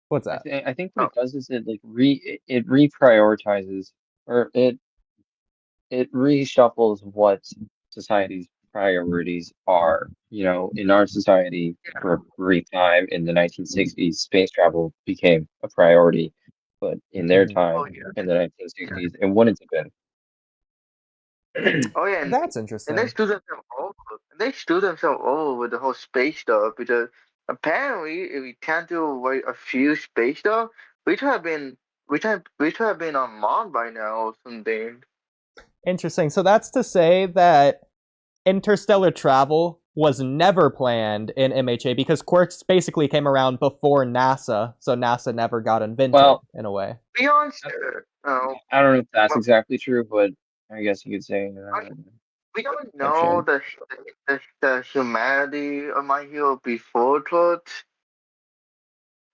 what's that? I think what it does is it like it reprioritizes, or it reshuffles what society's priorities are. You know, in our society, for a brief time in the 1960s, space travel became a priority, but in their time, in the 1960s, it wouldn't have been. Oh yeah, and That's they interesting. screw themselves over. They screw themselves over with the whole space stuff because apparently, if we can't do like a few space stuff, we should have been we should have been on Mars by now or something. Interesting. So that's to say that interstellar travel was never planned in MHA because quirks basically came around before NASA, so NASA never got invented Well, in a way. Beyond I don't know if that's well- exactly true, but I guess you could say. we don't know the humanity of my hero before truth.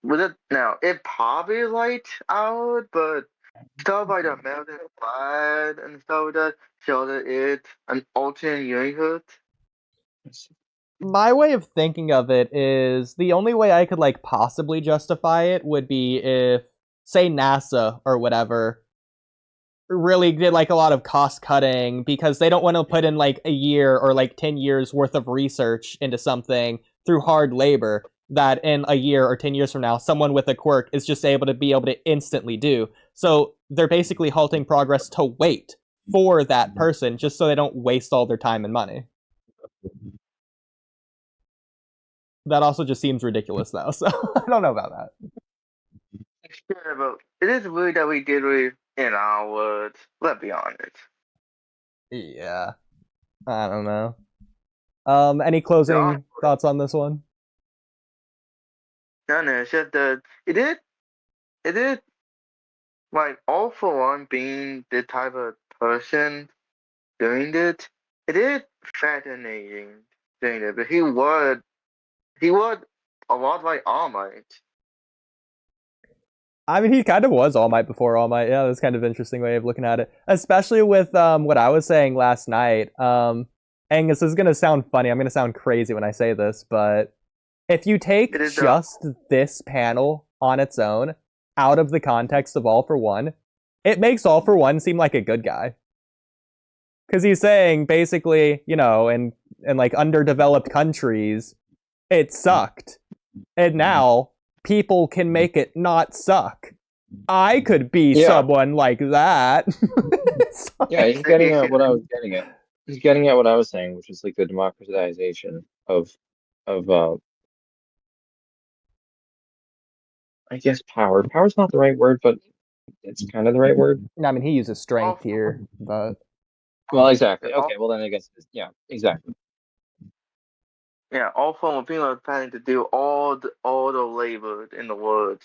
With it now, it probably light out, but stuff like the American flag and stuff like that show that it's an alternate universe. My way of thinking of it is the only way I could like possibly justify it would be if, say, NASA or whatever really did like a lot of cost cutting because they don't want to put in like a year or like 10 years worth of research into something through hard labor that in a year or 10 years from now someone with a quirk is just able to instantly do. So they're basically halting progress to wait for that person just so they don't waste all their time and money. That also just seems ridiculous though, so I don't know about that. Yeah, but it is weird that we did it in our words. Let's be honest. Yeah. I don't know. Any closing thoughts on this one? No, it's just that it is like all for one being the type of person doing it is fascinating doing it, but he was a lot like All Might. I mean, he kind of was All Might before All Might. Yeah, that's kind of an interesting way of looking at it. Especially with what I was saying last night. Angus, this is going to sound funny. I'm going to sound crazy when I say this, but if you take just this panel on its own, out of the context of All for One, it makes All for One seem like a good guy. Because he's saying, basically, you know, in like underdeveloped countries, it sucked. And now people can make it not suck. I could be someone like that. Yeah, he's getting at what I was getting at. He's getting at what I was saying, which is like the democratization of I guess power. Power's not the right word, but it's kind of the right word. I mean, he uses strength here, but well, exactly. Okay, well then I guess yeah, exactly. Yeah, all form of people are planning to do all the labor in the world.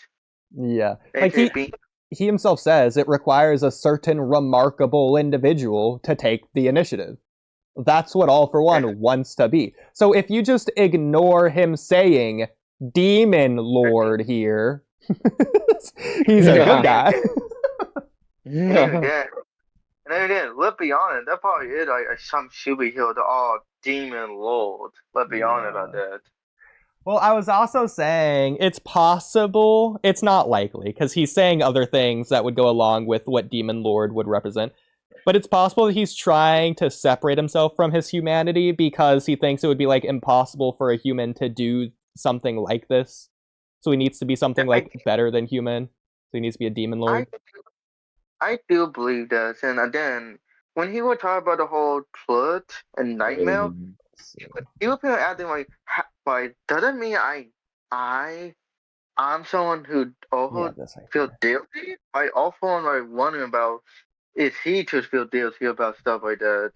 Yeah, like he himself says, it requires a certain remarkable individual to take the initiative. That's what All for One wants to be. So if you just ignore him saying Demon Lord here, he's a good guy. Yeah. And then, let's be honest, that probably is like some superhero to all Demon Lord. Let's be honest about that. Well, I was also saying it's possible, it's not likely, because he's saying other things that would go along with what Demon Lord would represent. But it's possible that he's trying to separate himself from his humanity because he thinks it would be like impossible for a human to do something like this. So he needs to be something like better than human. So he needs to be a Demon Lord. I do believe that, and then when he would talk about the whole truth and nightmare, he would be acting like doesn't mean I'm someone who also feels guilty. I also am like wondering about is he to feel guilty about stuff like that?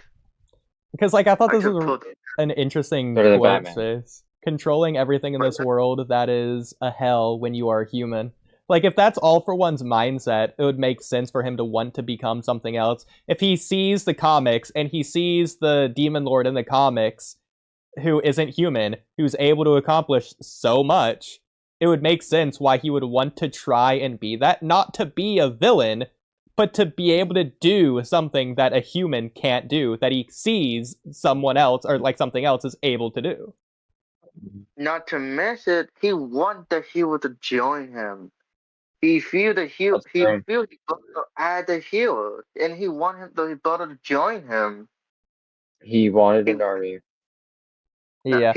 Because like I thought this was an interesting quote space. Controlling everything in this world that is a hell when you are human. Like, if that's All for One's mindset, it would make sense for him to want to become something else. If he sees the comics and he sees the Demon Lord in the comics, who isn't human, who's able to accomplish so much, it would make sense why he would want to try and be that. Not to be a villain, but to be able to do something that a human can't do, that he sees someone else, or like something else is able to do. Not to mess it, he wants the hero to join him. He feels the hero. He feels he as the hero, and he wants his brother to join him. He wanted an army. Yeah.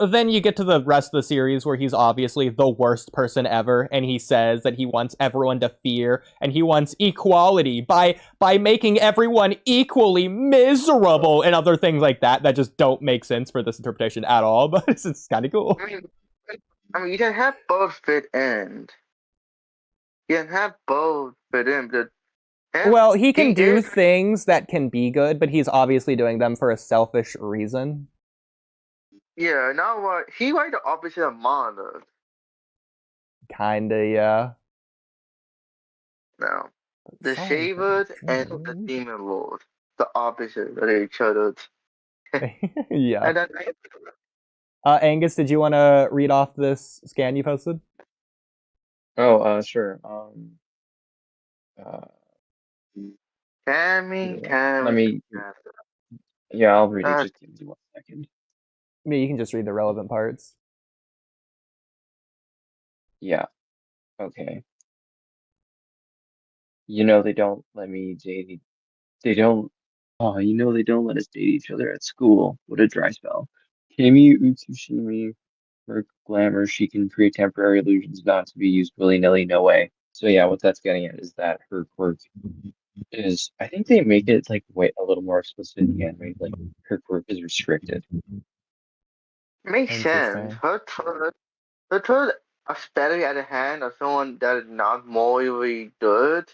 Then you get to the rest of the series where he's obviously the worst person ever, and he says that he wants everyone to fear, and he wants equality by making everyone equally miserable, and other things like that that just don't make sense for this interpretation at all, but it's kind of cool. I mean, you can have both fit in. You can have both fit in, but well, he can do things that can be good, but he's obviously doing them for a selfish reason. Yeah, now what? He like the opposite of Monarch. Kinda, yeah. No. The Shavers and the Demon Lord. The opposite of each other. Yeah. And then, Angus, did you want to read off this scan you posted? Oh, sure. Cammy. Let me. Yeah, I'll read it. Just give me 1 second. I mean, you can just read the relevant parts. Yeah. Okay. they don't let me date. They don't. Oh, they don't let us date each other at school. What a dry spell. Kimi Utsushimi, her glamour, she can create temporary illusions not to be used willy-nilly, no way. So yeah, what that's getting at is that her quirk is, I think they make it like way a little more explicit in the anime, like her quirk is restricted. Makes sense. Interesting. Her third, especially at the hand of someone that is not morally good,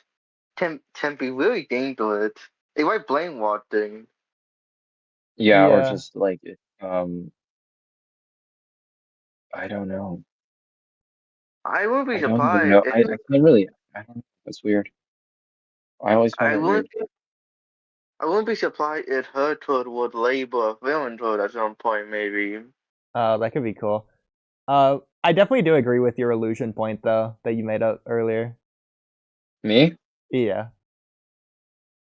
can be really dangerous. It might brainwashing. Yeah, or Yeah. just like I don't know. I wouldn't be I don't even know. surprised. I can't really. I don't know. That's weird. I always find I that weird. wouldn't. I wouldn't be surprised if her third would label a villain third at some point, maybe. That could be cool. I definitely do agree with your illusion point though that you made up earlier. Me? Yeah.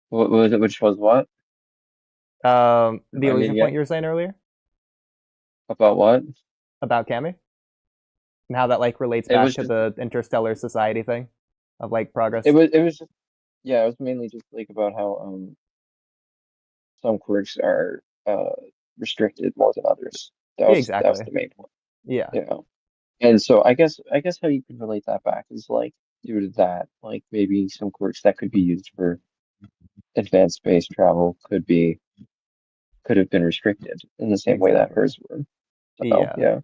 What was it? Which was what? The Remind me illusion again. point you were saying earlier About what? about Cammy and how that like relates It back was to just. the interstellar society thing of like progress. It was just. Yeah, it was mainly just like about how some quirks are restricted more than others. Yeah, That was exactly. the main point. Yeah, You know. And so I guess how you can relate that back is like due to that, like maybe some quirks that could be used for advanced space travel could have been restricted in the same way that exactly. hers were. So Yeah, yeah.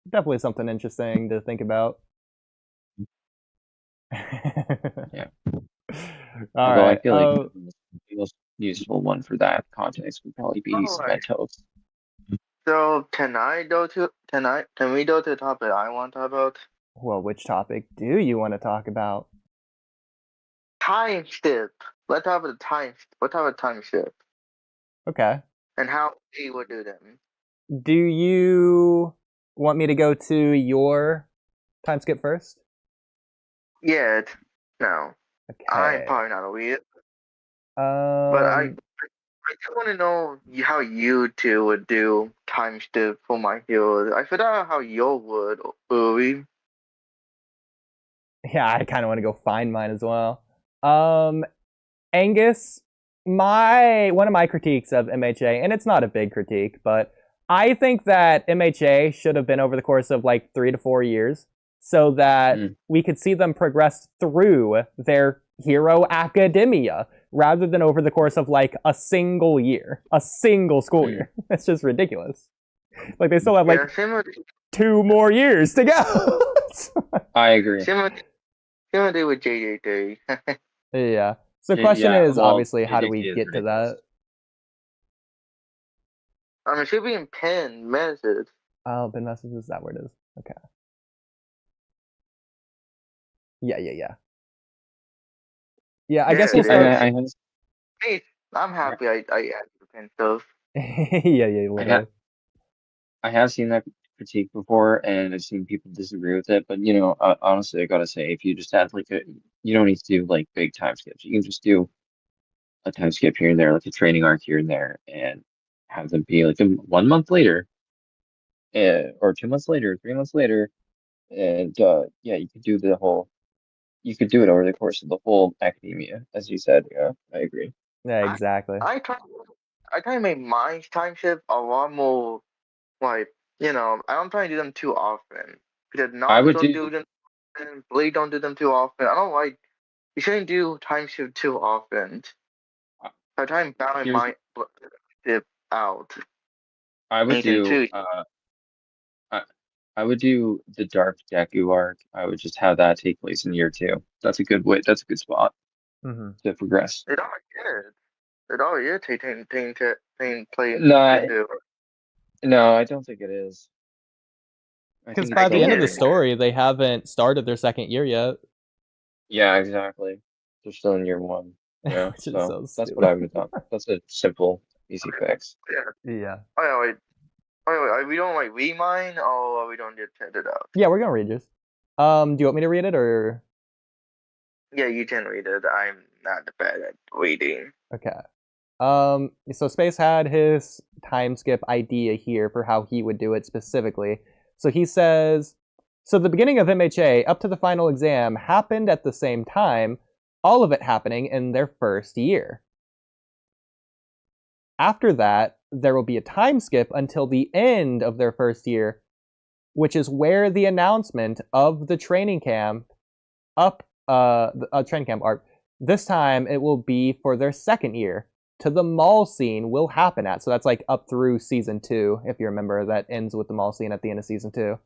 definitely something interesting to think about. Yeah. All Although I right. feel like the most useful one for that context would probably be Alright. Cementos. So can we go to the topic I want to talk about? Well, which topic do you want to talk about? Time skip. Let's talk about the time. Let's talk about time skip Okay. and how we would do them. Do you want me to go to your time skip first? Yet, no, I'm Okay. probably not a weird, but I just want to know how you two would do time skip for my heroes. I figured out how you would, Uri. Yeah, I kind of want to go find mine as well. Angus, one of my critiques of MHA, and it's not a big critique, but I think that MHA should have been over the course of like 3 to 4 years, so that we could see them progress through their hero academia rather than over the course of like a single year, a single school year. That's just ridiculous. Like they still have like Yeah, same with 2 more years to go. I agree. same with JJJ. Yeah. So the question Yeah, is well, obviously how do JJK we is get to ridiculous. that? I mean, it should be in pen message. Oh, bin messages, is that where it is? Okay. Yeah. Yeah, I guess we'll it start. is. I have Hey, I'm happy I added the pen stuff. Yeah, literally. I have seen that critique before, and I've seen people disagree with it. But honestly, I gotta say, if you just have you don't need to do like big time skips. You can just do a time skip here and there, like a training arc here and there, and have them be like 1 month later, or 2 months later, 3 months later, and yeah, you could do the whole. You could do it over the course of the whole academia, as you said. Yeah, I agree. Yeah, I exactly. I try to make my time shift a lot more like I don't try to do them too often because I Naruto would don't do do. them and Blade don't do them too often. I don't like you shouldn't do time shift too often. I try and balance Here's my shift out. I would And you do. too. I, I would do the Dark Deku arc. I would just have that take place in year 2. That's a good way. That's a good spot Mm-hmm. to progress. It all is. It all is taking place No, to do. no, I don't think it is. I Because think it's by the still end of the year Again, 1. story, they haven't started their second year yet, Yeah, exactly. They're still in year 1. Yeah, which is so so that's what stupid. I would have done. That's a simple, easy fix. yeah. Yeah. Oh yeah, wait. Oh, wait, we don't like read mine, or we don't get it out. Yeah, we're gonna read yours. Do you want me to read it or? Yeah, you can read it. I'm not bad at reading. Okay. So Space had his time skip idea here for how he would do it specifically. So he says, So the beginning of MHA up to the final exam happened at the same time, all of it happening in their first year. After that, there will be a time skip until the end of their first year, which is where the announcement of the training camp training camp arc, this time it will be for their second year. To the mall scene will happen at. So that's like up through season 2, if you remember, that ends with the mall scene at the end of season 2.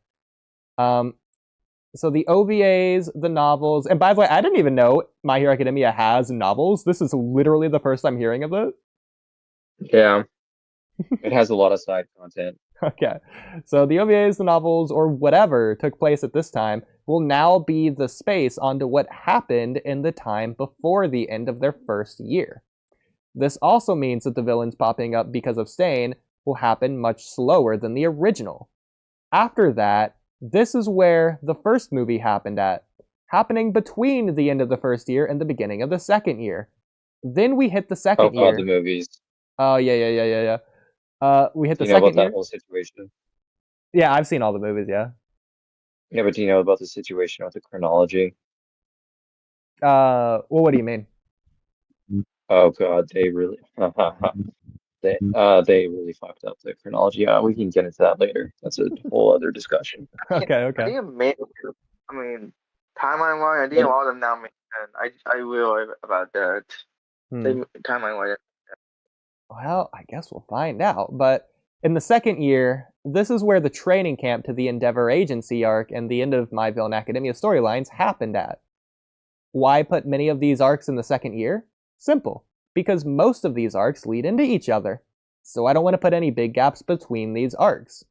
So the OVAs, the novels, and by the way, I didn't even know My Hero Academia has novels. This is literally the first I'm hearing of it. Yeah. It has a lot of side content. Okay. So the OVAs, the novels, or whatever took place at this time will now be the space onto what happened in the time before the end of their first year. This also means that the villains popping up because of Stain will happen much slower than the original. After that, this is where the first movie happened at, happening between the end of the first year and the beginning of the second year. Then we hit the second year. The movies. Oh, yeah. We hit the Do you know second about year. that whole situation? Yeah, I've seen all the movies, yeah. Yeah, but do you know about the situation with the chronology? Well, what do you mean? Oh god, they really they really fucked up the chronology. We can get into that later. That's a whole other discussion. Okay. I think it made. I mean, timeline-wise, I think a lot of them now make sense. I will about that. Timeline-wise. Well, I guess we'll find out. But in the second year, this is where the training camp to the Endeavor Agency arc and the end of My Villain Academia storylines happened at. Why put many of these arcs in the second year? Simple. Because most of these arcs lead into each other. So I don't want to put any big gaps between these arcs.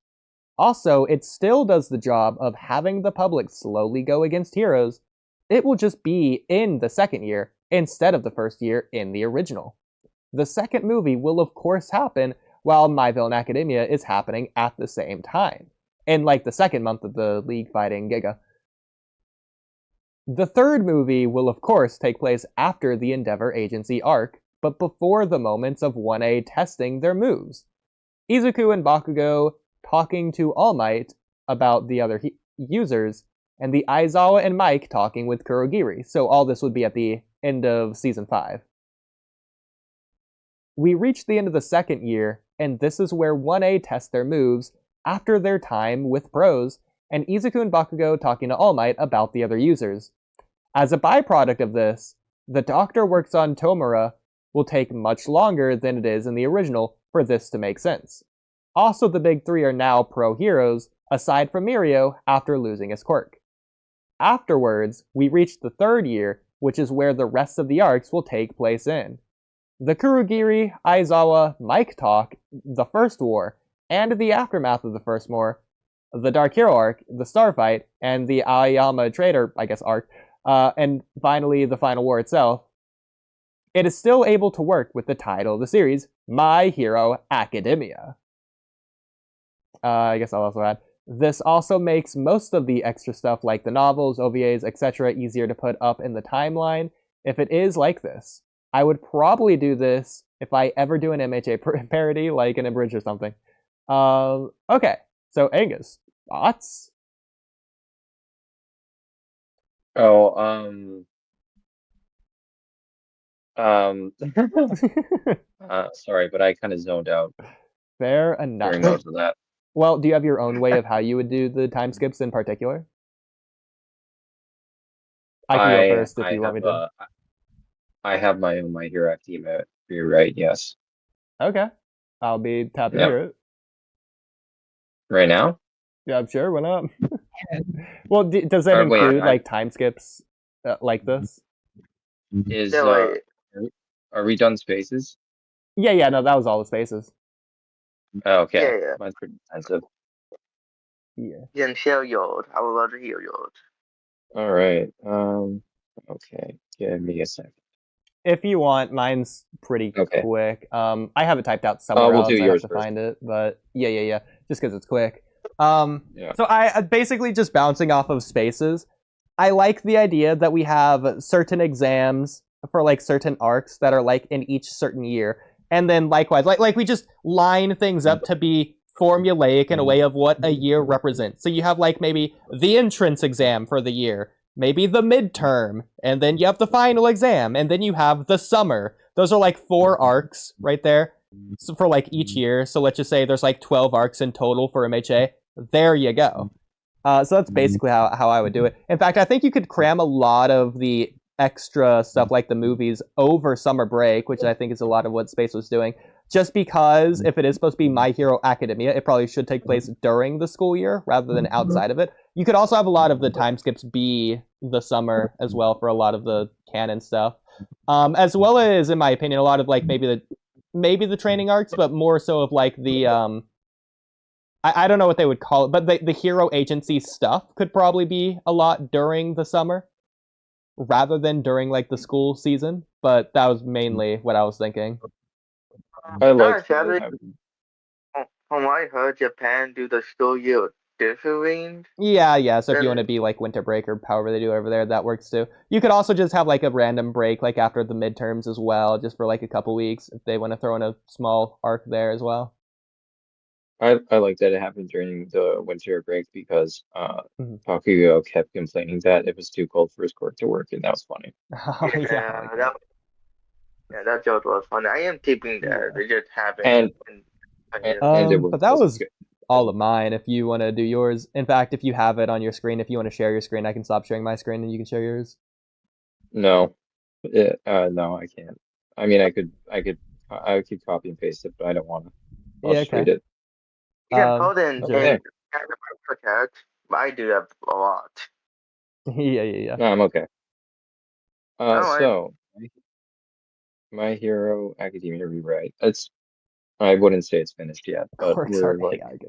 Also, it still does the job of having the public slowly go against heroes. It will just be in the second year instead of the first year in the original. The second movie will of course happen while My Villain Academia is happening at the same time, in like the second month of the League fighting Giga. The third movie will of course take place after the Endeavor Agency arc, but before the moments of 1A testing their moves. Izuku and Bakugo talking to All Might about the other users, and the Aizawa and Mike talking with Kurogiri, so all this would be at the end of Season 5. We reach the end of the second year, and this is where 1A tests their moves after their time with pros, and Izuku and Bakugo talking to All Might about the other users. As a byproduct of this, the Doctor works on Tomura will take much longer than it is in the original for this to make sense. Also, the big three are now pro heroes, aside from Mirio after losing his quirk. Afterwards, we reach the third year, which is where the rest of the arcs will take place in. The Kurogiri, Aizawa, Mike talk, the First War, and the aftermath of the First War, the Dark Hero arc, the Starfight, and the Aoyama Trader, arc, and finally the final war itself. It is still able to work with the title of the series, My Hero Academia. I guess I'll also add, this also makes most of the extra stuff like the novels, OVAs, etc. easier to put up in the timeline if it is like this. I would probably do this if I ever do an MHA parody, like an Abridged or something. Okay, so Angus, thoughts? Sorry, but I kind of zoned out Fair enough. during most of that. Well, do you have your own way of how you would do the time skips in particular? I can go first if you want me to. I have my own My Hero Academia. You're right, yes. Okay. I'll be happy to hear it. Right now? Yeah, I'm sure. Why not? Well, does that include like time skips like this? Are we done spaces? Yeah, no, that was all the spaces. Oh, okay. Yeah. Mine's pretty intensive. Yeah. I would love to hear yours. All right. Okay. Give me a second. If you want, mine's pretty quick. I have it typed out somewhere else. I have to find it, but yeah. Just because it's quick. So I basically just bouncing off of spaces. I like the idea that we have certain exams for like certain arcs that are like in each certain year, and then likewise, like we just line things up to be formulaic in a way of what a year represents. So you have like maybe the entrance exam for the year, maybe the midterm, and then you have the final exam, and then you have the summer. Those are like 4 arcs right there. So for like each year. So let's just say there's like 12 arcs in total for MHA. There you go. So that's basically how I would do it. In fact, I think you could cram a lot of the extra stuff like the movies over summer break, which I think is a lot of what Space was doing. Just because if it is supposed to be My Hero Academia, it probably should take place during the school year rather than outside of it. You could also have a lot of the time skips be the summer as well for a lot of the canon stuff. As well as, in my opinion, a lot of like maybe the training arcs, but more so of like the I don't know what they would call it, but the hero agency stuff could probably be a lot during the summer rather than during like the school season. But that was mainly what I was thinking. I like From what I heard, Japan do the school year different. Yeah. So if you want to be like winter break or however they do over there, that works too. You could also just have like a random break like after the midterms as well, just for like a couple weeks if they want to throw in a small arc there as well. I like that it happened during the winter break because Takuyo kept complaining that it was too cold for his court to work, and that was funny. Oh, yeah, like that joke was funny. I am keeping that. Yeah. They just haven't. And but that was all of mine. If you want to do yours, in fact, if you have it on your screen, if you want to share your screen, I can stop sharing my screen and you can share yours. No, no, I can't. I mean, I could copy and paste it, but I don't want to. I'll just read it. You can put in okay. Cat, but I do that a lot. Yeah. No, I'm okay. So My Hero Academia rewrite. I wouldn't say it's finished yet, but we're like 90.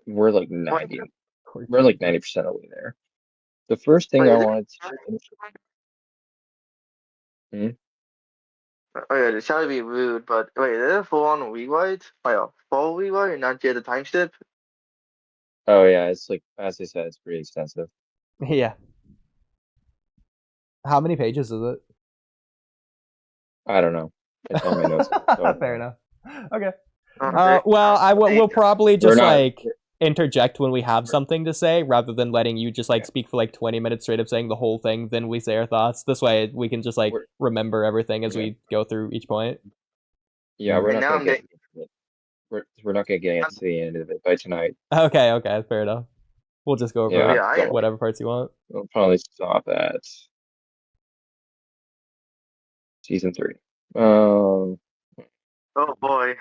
We're like 90% of the way there. The first thing I wanted to. Oh yeah, it's to be rude, but wait, is it a full-on rewrite? Oh yeah, full rewrite and not just a time skip? Oh yeah, it's like, as I said, it's pretty extensive. Yeah. How many pages is it? I don't know. It's on my notes. Fair enough. Okay. Well, we'll probably just interject when we have something to say rather than letting you just speak for 20 minutes straight up saying the whole thing, then we say our thoughts. This way we can just remember everything as we go through each point. Yeah, we're not gonna get we're not gonna get into the end of it by tonight. Okay, fair enough. We'll just go over whatever parts you want. We'll probably stop at season 3. Oh boy.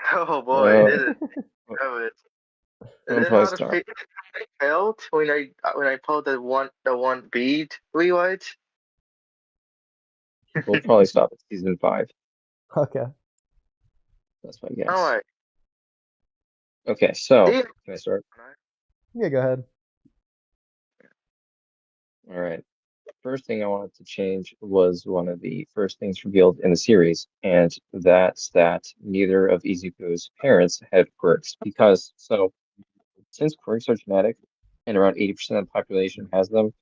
Is it how the felt when I pulled the one beat rewrite? We'll probably stop at season 5. Okay. That's my guess. All right. Okay, so can I start? Yeah, go ahead. All right. First thing I wanted to change was one of the first things revealed in the series, and that's that neither of Izuku's parents have quirks. Since quirks are genetic, and around 80% of the population has them,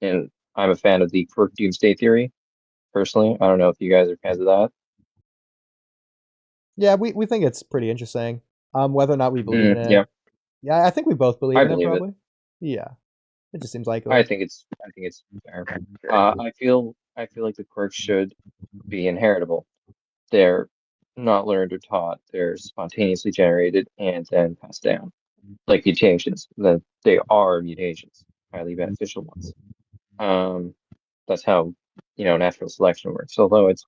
and I'm a fan of the quirk doomsday theory, personally. I don't know if you guys are fans of that. Yeah, we think it's pretty interesting. Whether or not we believe in it. Yeah, I think we both believe in it, probably. Yeah. It just seems like I think it's fair. I feel like the quirks should be inheritable. They're not learned or taught. They're spontaneously generated and then passed down. Like mutations. They are mutations, highly beneficial ones. That's how natural selection works. Although it's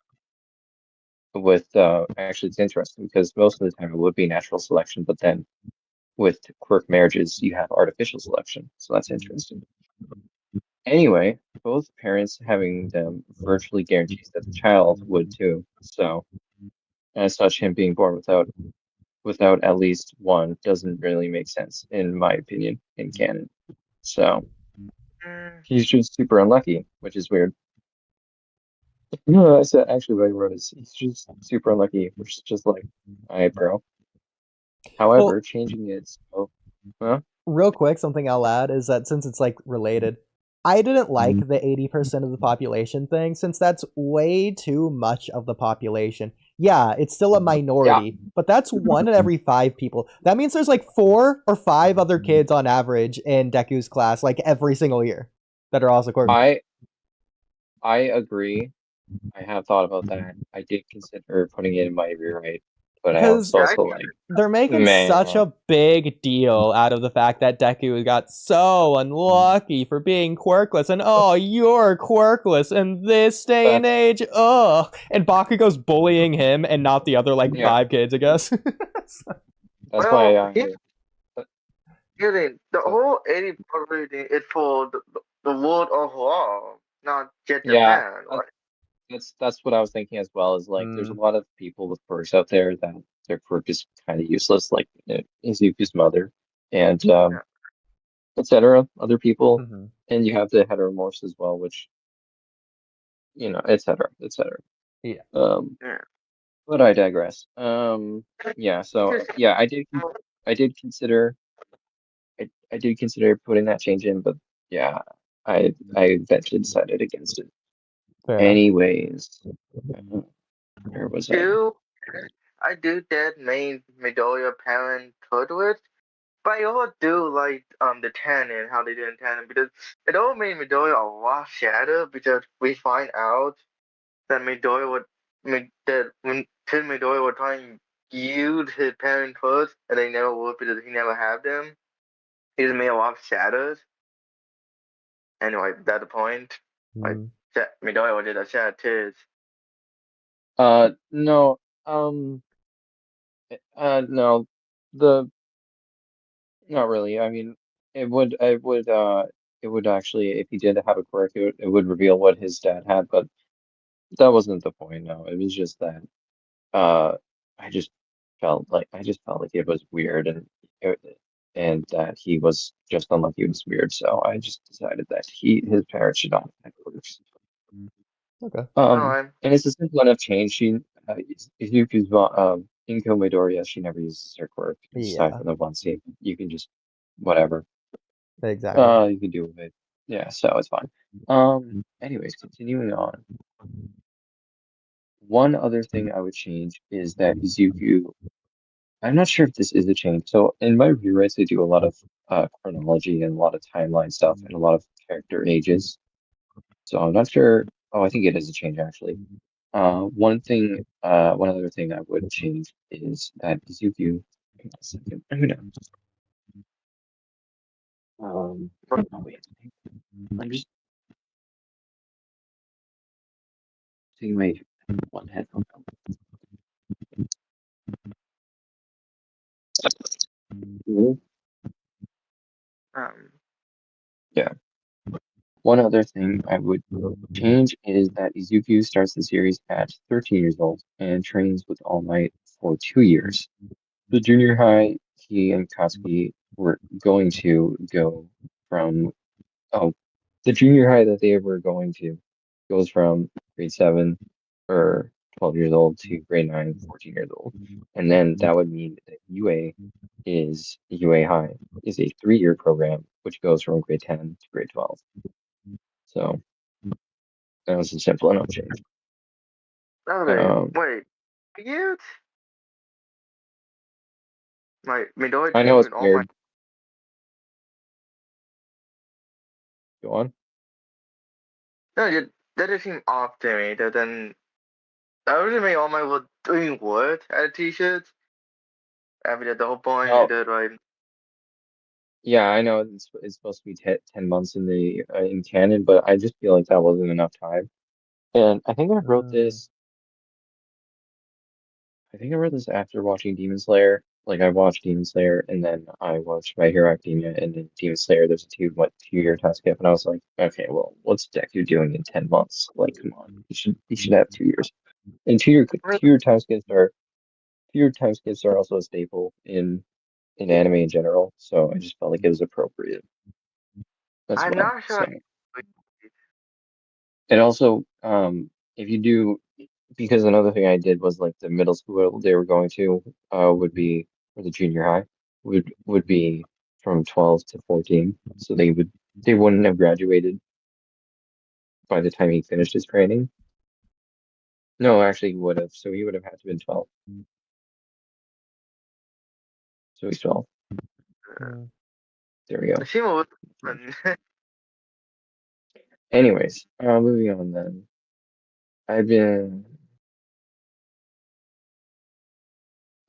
interesting because most of the time it would be natural selection, but then with quirk marriages, you have artificial selection. So that's interesting. Anyway, both parents having them virtually guarantees that the child would too. So, as such, him being born without at least one doesn't really make sense, in my opinion, in canon. So, he's just super unlucky, which is weird. No, that's actually what I wrote is he's just super unlucky, which is just like, alright, bro. However, changing it. Real quick, something I'll add is that since it's related, I didn't like the 80% of the population thing, since that's way too much of the population. Yeah, it's still a minority, but that's 1 in every 5 people. That means there's like 4 or 5 other kids on average in Deku's class, like every single year, that are also quarterbacks. I agree. I have thought about that. I did consider putting it in my rewrite, but I was Because also like, they're making such man, a big deal out of the fact that Deku got so unlucky for being quirkless, and oh, you're quirkless in this day and age, ugh. And Bakugo's bullying him and not the other, like, Yeah. 5 kids, I guess. that's Well, why the whole 80 population is for the world overall, not just yeah, Japan. Right? that's what I was thinking as well. Is like, there's a lot of people with quirks out there that their quirk is kind of useless, like Izuku's mother and etc. Other people, Mhm. and you have the heteromorphs as well, which etc. Yeah. Yeah. But I digress. Yeah. So yeah, I did consider I did consider putting that change in, but yeah, I eventually decided against it. Fair enough. Anyways, where was I? I do that main Midoriya parent twist, but I also do like the Tannen, how they did in Tannen, because it all made Midoriya a lot sadder, because we find out that Midoriya that when Tim Midoriya were trying to use his parent first, and they never would because he never had them. He's made a lot of shadows. Anyway, that's the point. Like Midoriya did a shadow too. No, no, the not really. I mean, it would actually, if he did have a quirk, it would reveal what his dad had, but that wasn't the point. No, it was just that, uh, I just felt like it was weird, and that he was just unlucky. It was weird, so I just decided that his parents should not have quirks. Okay. And it's a simple enough change. Izuku's Inko Midoriya, she never uses her quirk. Aside Yeah. from the one scene, you can just whatever. Exactly. You can do with it. Yeah, so it's fine. Anyways, continuing on. One other thing I would change is that Izuku. I'm not sure if this is a change. So in my rewrites, I do a lot of chronology and a lot of timeline stuff and a lot of character ages. So I'm not sure. Oh, I think it is a change actually. One other thing I would change is that Izuku. Hang on a second. Oh, wait. I'm just taking my one headphone out. Mhm. Yeah. One other thing I would change is that Izuku starts the series at 13 years old and trains with All Might for 2 years. The junior high he and Katsuki were going to go from the junior high that they were going to goes from grade 7 or 12 years old to grade 9, 14 years old. And then that would mean that UA High is a 3-year program, which goes from grade 10 to grade 12. So that was a simple enough change. Wait, years? Like Midoriya I know it's with all weird. Go on. No, that just seemed off to me. That then I originally made all my was doing what at t-shirts. I mean, the whole point Oh, is that like yeah, I know it's supposed to be 10 months in the in canon, but I just feel like that wasn't enough time. And I think I wrote this. I think I wrote this after watching Demon Slayer. Like I watched Demon Slayer and then I watched My Hero Academia, and in Demon Slayer there's a 2-year time skip, and I was like, okay, well, what's Deku doing in 10 months? Like, come on, he should have 2 years. And 2-year time skips are also a staple in anime in general, so I just felt like it was appropriate as I'm well. not So, sure. and also, if you do, because another thing I did was like the middle school they were going to, would be, or the junior high would be from 12 to 14, so they wouldn't have graduated by the time he finished his training. No, actually, he would have. So he would have had to have been 12. So he's 12. Hmm. There we go. Shima was fun. Anyways, moving on then. I've been.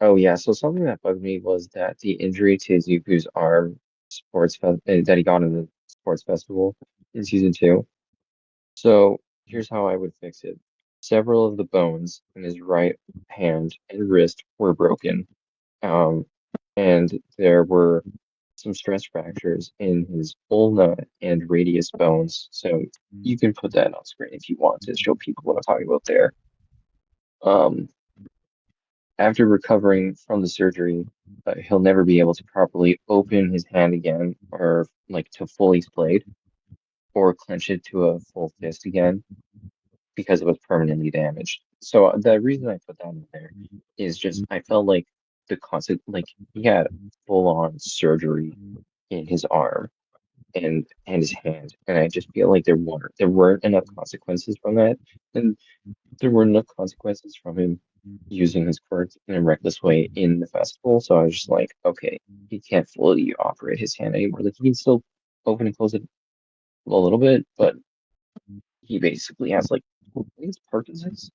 Oh yeah, so something that bugged me was that the injury to Zuko's arm that he got in the sports festival in season 2. So here's how I would fix it. Several of the bones in his right hand and wrist were broken. And there were some stress fractures in his ulna and radius bones. So you can put that on screen if you want to show people what I'm talking about there. After recovering from the surgery, he'll never be able to properly open his hand again, or like to fully blade, or clench it to a full fist again, because it was permanently damaged. So the reason I put that in there is just I felt like he had full on surgery in his arm and his hand, and I just feel like there weren't enough consequences from that, and there were enough consequences from him using his quirks in a reckless way in the festival. So I was just like, okay, he can't fully operate his hand anymore. Like he can still open and close it a little bit, but he basically has like I think it's Parkinson's.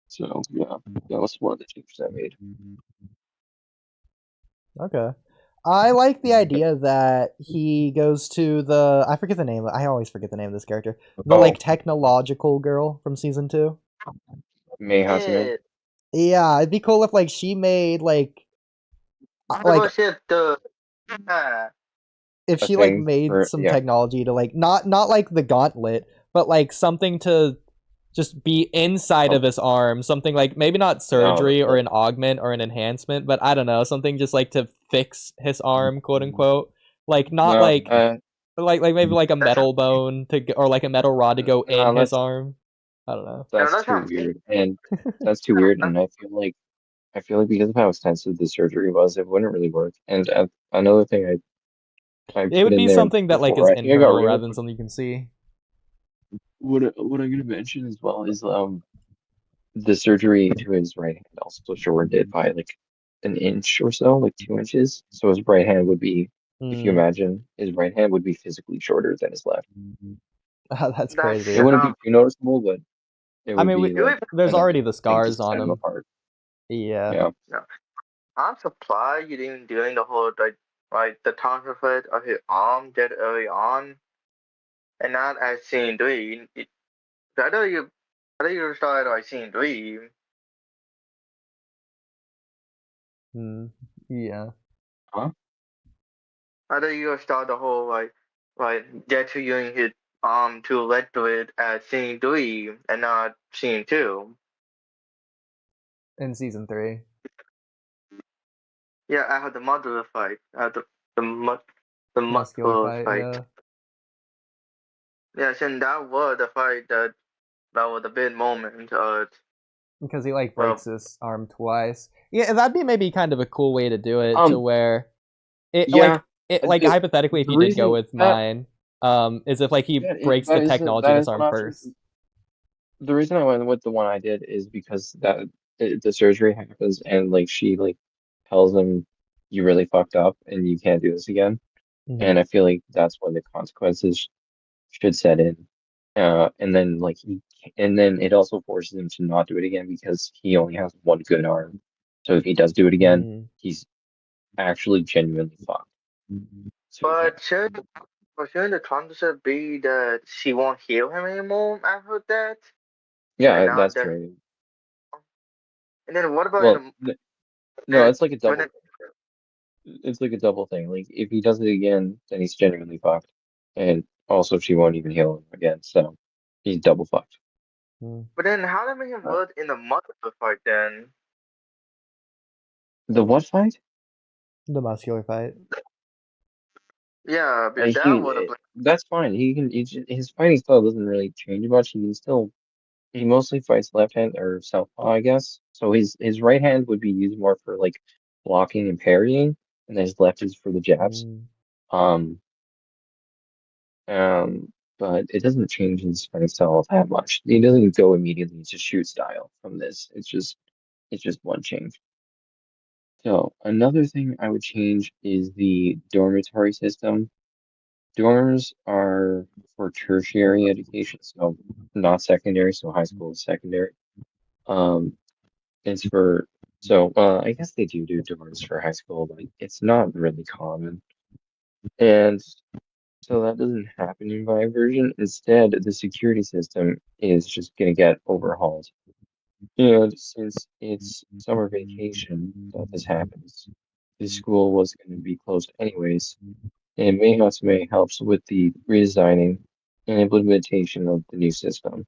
So yeah, that was one of the changes I made. Okay. I like the idea that he goes to I forget the name. I always forget the name of this character. The Oh. technological girl from season 2. Mei Hasume. Yeah, it'd be cool if she made if A she thing made for- some yeah. technology to not like the gauntlet, but something to just be inside of his arm, something maybe not surgery or an augment or an enhancement, but I don't know, something just to fix his arm, quote unquote. Maybe a metal bone or a metal rod to go in his arm. I don't know. That's too weird, and that's too weird, and I feel like because of how extensive the surgery was, it wouldn't really work. And another thing I It put would in be there something that before, is I think I got internal rid of rather than something you can see. What I'm gonna mention as well is the surgery to his right hand also shortened it by an inch or so, 2 inches. So his right hand would be, if you imagine, his right hand would be physically shorter than his left. That's crazy. It wouldn't be too noticeable, but it would be there's already the scars on him. Apart. Yeah. I'm surprised you didn't doing the whole the counterfeit of his arm that early on, and not at scene 3. I thought you started at scene 3. Yeah. Huh? I thought you start the whole get to using his arm to let to it at scene 3 and not scene 2. In season 3. Yeah, I had the muscular fight. I had the Muscular fight. Yeah. Yes, and that was the fight that was a big moment. Because he breaks his arm twice. Yeah, that'd be maybe kind of a cool way to do it, to where it hypothetically, if you did go with mine, is if he breaks the technology in his arm first. The reason I went with the one I did is because the surgery happens and she tells him you really fucked up and you can't do this again. Mm-hmm. And I feel like that's when the consequences should set in. And then it also forces him to not do it again because he only has one good arm. So if he does do it again, he's actually genuinely fucked. So, but shouldn't the concept be that she won't heal him anymore after that? Yeah, that's true. And then what about no, it's like a double. It's like a double thing. If he does it again, then he's genuinely fucked, and also she won't even heal him again, so he's double fucked. But then how do they make him work in the muscular fight then? The what fight? The muscular fight. Yeah, but that's fine. His fighting style doesn't really change much. He mostly fights left hand or southpaw, I guess. So his right hand would be used more for blocking and parrying, and then his left is for the jabs. but it doesn't change his fighting style that much. He doesn't go immediately to shoot style from this. It's just one change. So another thing I would change is the dormitory system. Dorms are for tertiary education, so not secondary, so high school is secondary. It's for I guess they do dorms for high school, but it's not really common. And so that doesn't happen in my version. Instead, the security system is just gonna get overhauled. And since it's summer vacation that this happens, the school was going to be closed anyways, and Mei Hatsume helps with the redesigning and implementation of the new system,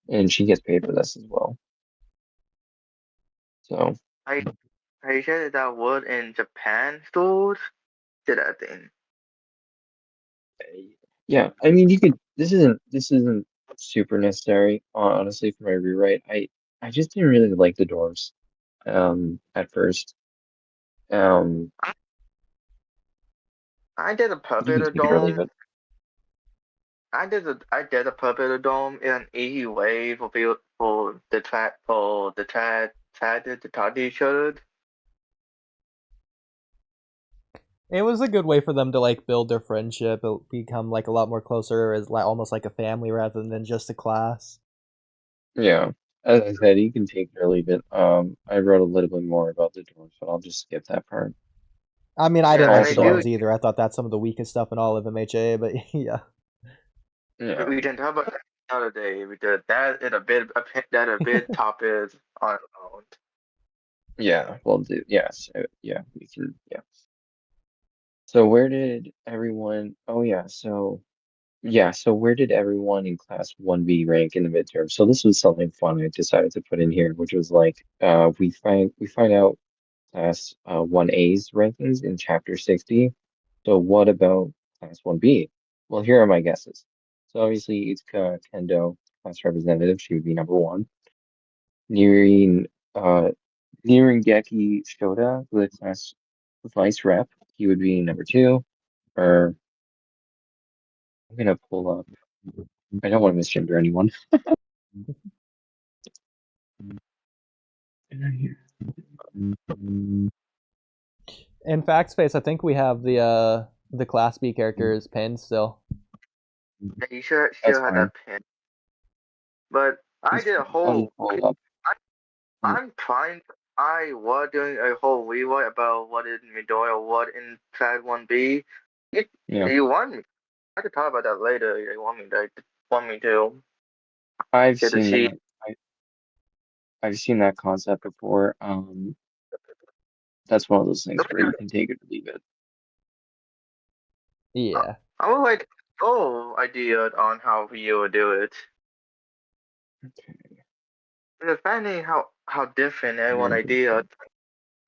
and she gets paid for this as well. So, I I said that word in Japan stores did that thing. yeah, I mean, you could. This isn't super necessary, honestly, for my rewrite. I just didn't really like the dwarves, at first. Um, I did a you puppet can take it or leave dome. it. I did a puppet dome in an easy way for people for the talk to each other. It was a good way for them to like build their friendship, become like a lot more closer as like almost like a family rather than just a class. Yeah, as I said, you can take it or leave it. I wrote a little bit more about the dwarves, but I'll just skip that part. I mean, I didn't Yeah, like and the I do. dorms either. I thought that's some of the weakest stuff in all of MHA, but yeah. Yeah, We can talk about that another day because that is a bit topic on its own. yeah, we'll do. Yes, yeah, we can. Yeah. So where did everyone? Oh yeah. So where did everyone in class 1B rank in the midterm? So this was something fun I decided to put in here, which was like we find out class 1A's rankings in chapter 60. So what about class 1B? Well, here are my guesses. So obviously Itsuka Kendo, class representative, she would be number one. Nirin uh Nirengeki Shota, the class vice rep, he would be number two. Or I'm gonna pull up. I don't want to misgender anyone. In fact space, I think we have the class B characters pinned still. Yeah, you should That's still have fine. that pin. But I did a I'll whole. just pull it up. I'm trying. I was doing a whole rewrite about what is Midori, what in class 1B. Yeah, You want me? I could talk about that later. You want me to I've get to seen see. that. I've seen that concept before. That's one of those things where you can take it or leave it. Yeah. I would like idea on how you would do it. Okay. Depending how different everyone Number idea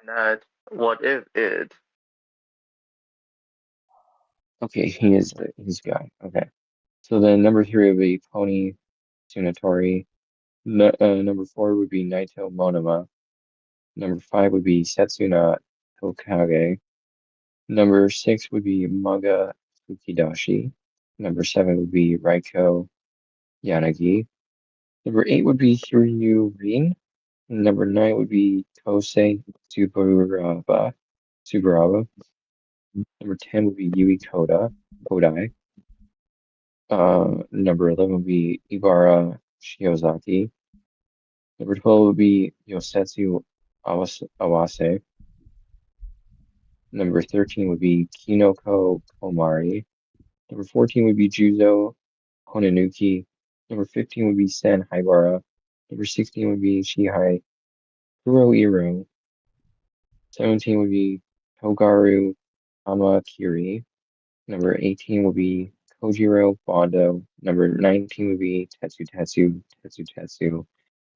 that what if it. Okay, he is his guy. Okay. So then number three would be Pony Tsunatori. Number four would be Naito Monoma. Number five would be Setsuna Hokage. Number six would be Maga Fukidashi. Number seven would be Raiko Yanagi. Number eight would be Hiryu Rin. Number nine would be Kosei Tsuburaba. Number 10 would be Yui Kodai. Number 11 would be Ibara Shiozaki. Number 12 would be Yosetsu Awase. Number 13 would be Kinoko Komari. Number 14 would be Juzo Honanuki. Number 15 would be Sen Haibara. Number 16 would be Shihai Kurohiro. 17 would be Togaru Hamakiri. Number 18 will be Kojiro Bondo. Number 19 would be Tetsu.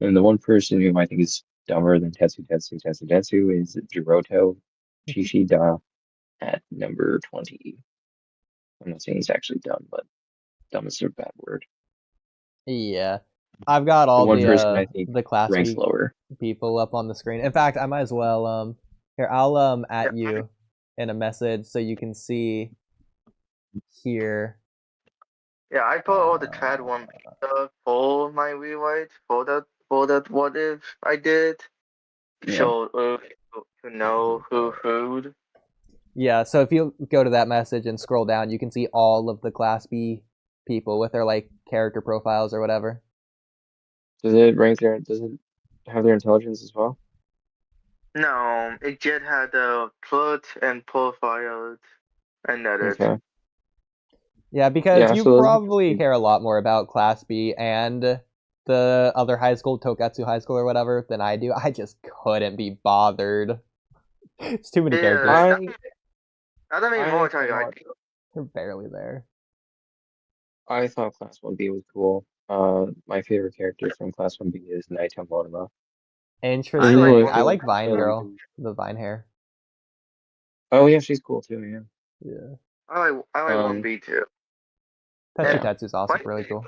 And the one person who I think is dumber than Tetsu is Jiroto Shishida at number 20. I'm not saying he's actually dumb, but dumb is a bad word. Yeah. I've got The all one person I think the class ranks B lower. people up on the screen. In fact, I might as well here I'll at you in a message so you can see here. Yeah, I put all the trad one stuff for my rewrite for that what if I did. Yeah. So to know who'd. Yeah, so if you go to that message and scroll down, you can see all of the Class B people with their like character profiles or whatever. Does it rank their? Does it have their intelligence as well? No, it just had the plot and profiles, and that is. Okay. Yeah, because Yeah, you so those are probably interesting. care a lot more about Class B and the other high school, Tokatsu High School or whatever, than I do. I just couldn't be bothered. It's too many characters. Yeah, I that made more time. thought They're barely there. I thought Class 1B was cool. My favorite character from Class 1B is Naito Morima. Interesting. I one- like Vine and- Girl, the Vine hair. Oh yeah, she's cool too. Yeah. Yeah, I like 1B too. Tetsu Yeah. Tetsu's also Why- really cool.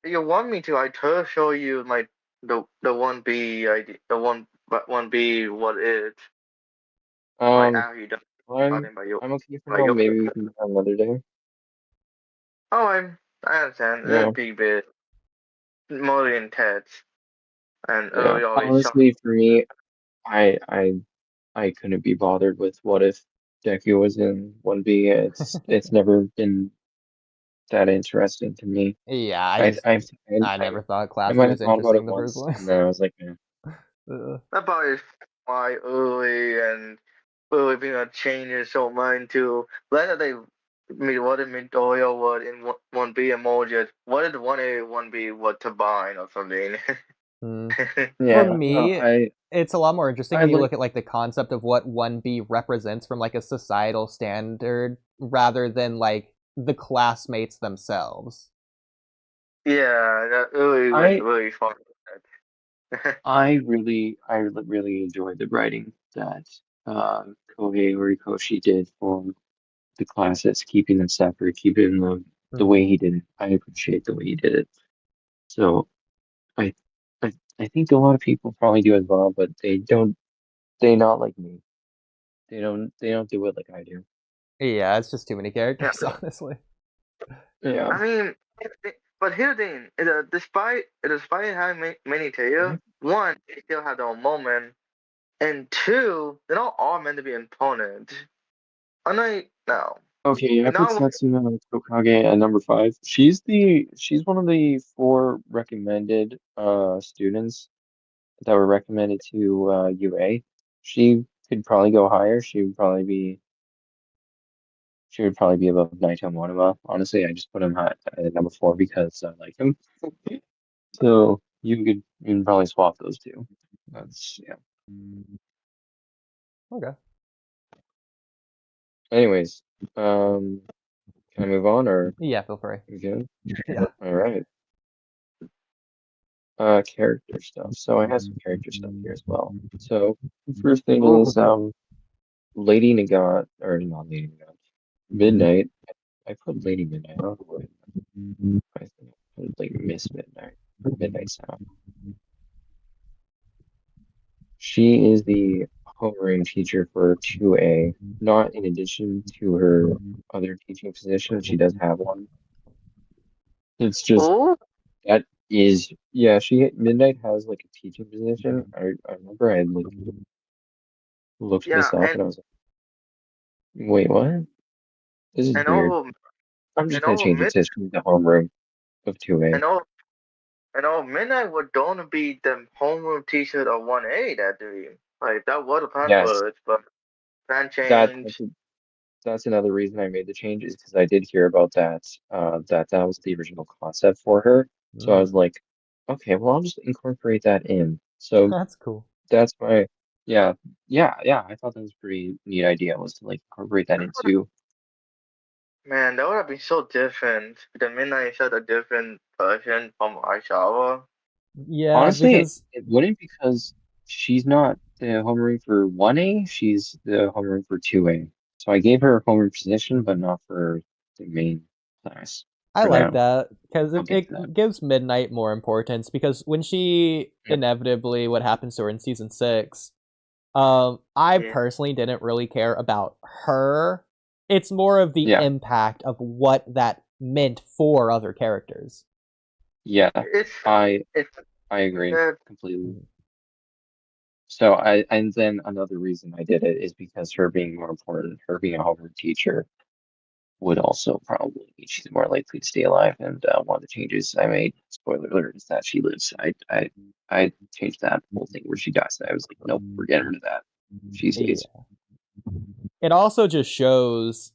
If you want me to, I could show you like the 1B ID, the 1B what is. Like how you done. I'm okay for now. Maybe we can do that another day. Oh, I understand. Yeah. That'd be a bit more intense. And Yeah. early always Honestly, for me, I couldn't be bothered with what if Deku was in 1B. It's never been that interesting to me. Yeah, I never thought I Class B might have was thought about it interesting in the first once, place. and then I was like, yeah. that probably is why early being a change so mine too. Later they what if Midoriya was in 1B emoji? What if 1A 1B was combined or something? Yeah, For me, it's a lot more interesting I when you like- look at like the concept of what 1B represents from like a societal standard rather than like the classmates themselves. Yeah, that really was really fun. I really enjoyed the writing that Kohei Horikoshi did for the classes, keeping them separate, keeping them the way he did it. I appreciate the way he did it. So I I think a lot of people probably do as well, but they not like me. They don't do it like I do. Yeah, it's just too many characters, honestly. Yeah. I mean, but here's the thing: despite having many tails, one, they still have their own moment, and two, they're not all meant to be opponents. No. Okay, I put Satsuma Kokage at number 5. She's one of the 4 recommended students that were recommended to UA. She could probably go higher. She would probably be above Naito Monoma. Honestly, I just put him at number 4 because I like him. So you can probably swap those two. That's yeah. Okay. Anyways, can I move on or Yeah, feel free. we good? Yeah. All right. Character stuff. So I have some character stuff here as well. So the first thing is Lady Nagat, or not Lady Nagat, Midnight. I put Lady Midnight. I don't know what I think I put like Miss Midnight or Midnight Sound. She is the homeroom teacher for 2A, not in addition to her other teaching position. She does have one. It's just that is Midnight has like a teaching position. I remember I had like looked this up and I was like, wait, what? This is weird. I'm just gonna change it to the homeroom of 2A. Midnight was going to be the homeroom teacher of 1A that day. Like that was a plan Yes. for it, but plan changed. That's another reason I made the change is because I did hear about that. That was the original concept for her. So I was like, okay, well I'll just incorporate that in. So That's cool. that's why, yeah. I thought that was a pretty neat idea was to like incorporate that into. Man, that would have been so different. The Midnight is such a different version from Aishawa. Yeah, Honestly, because it wouldn't because she's not the homeroom for 1A, she's the homeroom for 2A. So I gave her a homeroom position, but not for the main class. I for like now. that because I'll get to it that. gives Midnight more importance because when she inevitably what happens to her in season 6, I personally didn't really care about her. It's more of the impact of what that meant for other characters. Yeah, It's I it's agree uh, completely. So and then another reason I did it is because her being more important, her being a Harvard teacher, would also probably mean she's more likely to stay alive. And one of the changes I made, spoiler alert, is that she lives. I changed that whole thing where she dies. I was like, nope, we're getting rid of that. She Yeah. stays. It also just shows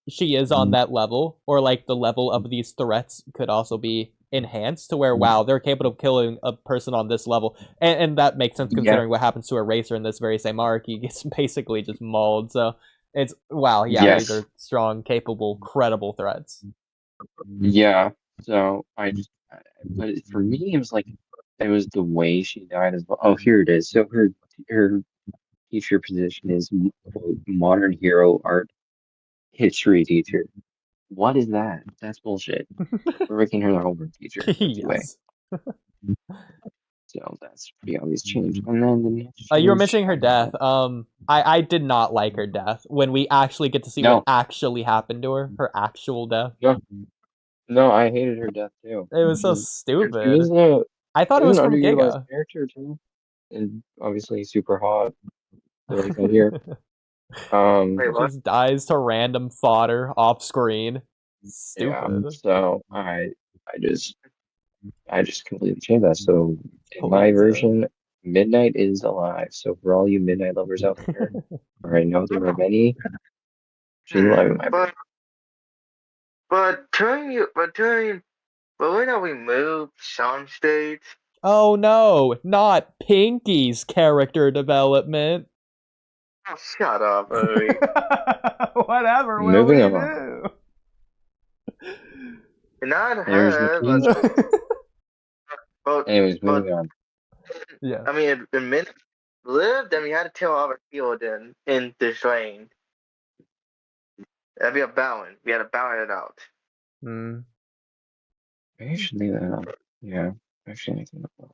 she is on that level, or like the level of these threats could also be enhanced to where, wow, they're capable of killing a person on this level. And that makes sense Yeah, considering what happens to Eraser in this very same arc. He gets basically just mauled. So it's, wow, yeah, these yes, are strong, capable, credible threats. yeah. So but for me, it was the way she died as well. Oh, here it is. So her teacher position is quote, modern hero art history teacher. What is that? That's bullshit. We're making her the homework teacher. That's the way. Yes. So that's a pretty obvious change. And then the next You were change, mentioning her death. I did not like her death when we actually get to see no, what actually happened to her actual death. no, no, I hated her death too. It was so She stupid. was a I thought she it was was an from underutilized Giga. character too, and obviously super hot. So like I hear, um, wait, what? Just dies to random fodder off screen. yeah. Stupid. So I just completely changed that. So in my Please. version, Midnight is alive. So for all you Midnight lovers out there, or I know there are many, she's alive in my version. But when we move some states, Oh no, not Pinky's character development. oh, shut up, Oodie. Whatever will we Moving on. do? Not There's the her, change. but Anyways, but moving on. Yeah. I mean, in minutes lived, and we had to tell our field in this lane. That'd be a balance. We had to balance it out. Mm. I should leave that on. Yeah, actually, I think that.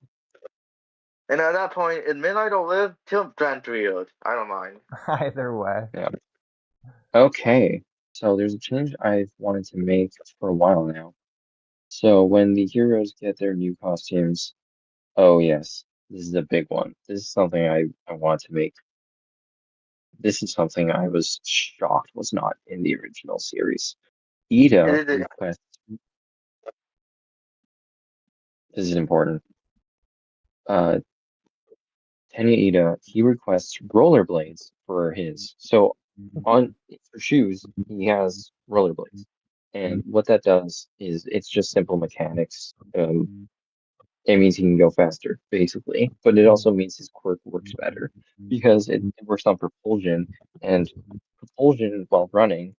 And at that point, in Midnight don't live till Grand Field. I don't mind. Either way. Yeah. Okay, so there's a change I've wanted to make for a while now. So when the heroes get their new costumes, oh yes, this is a big one. This is something I want to make. This is something I was shocked was not in the original series. Ida requests, this is important. Tenya Ida, he requests rollerblades for his. So for shoes, he has rollerblades. And what that does is it's just simple mechanics. It means he can go faster, basically. But it also means his quirk works better because it works on propulsion, and propulsion while running,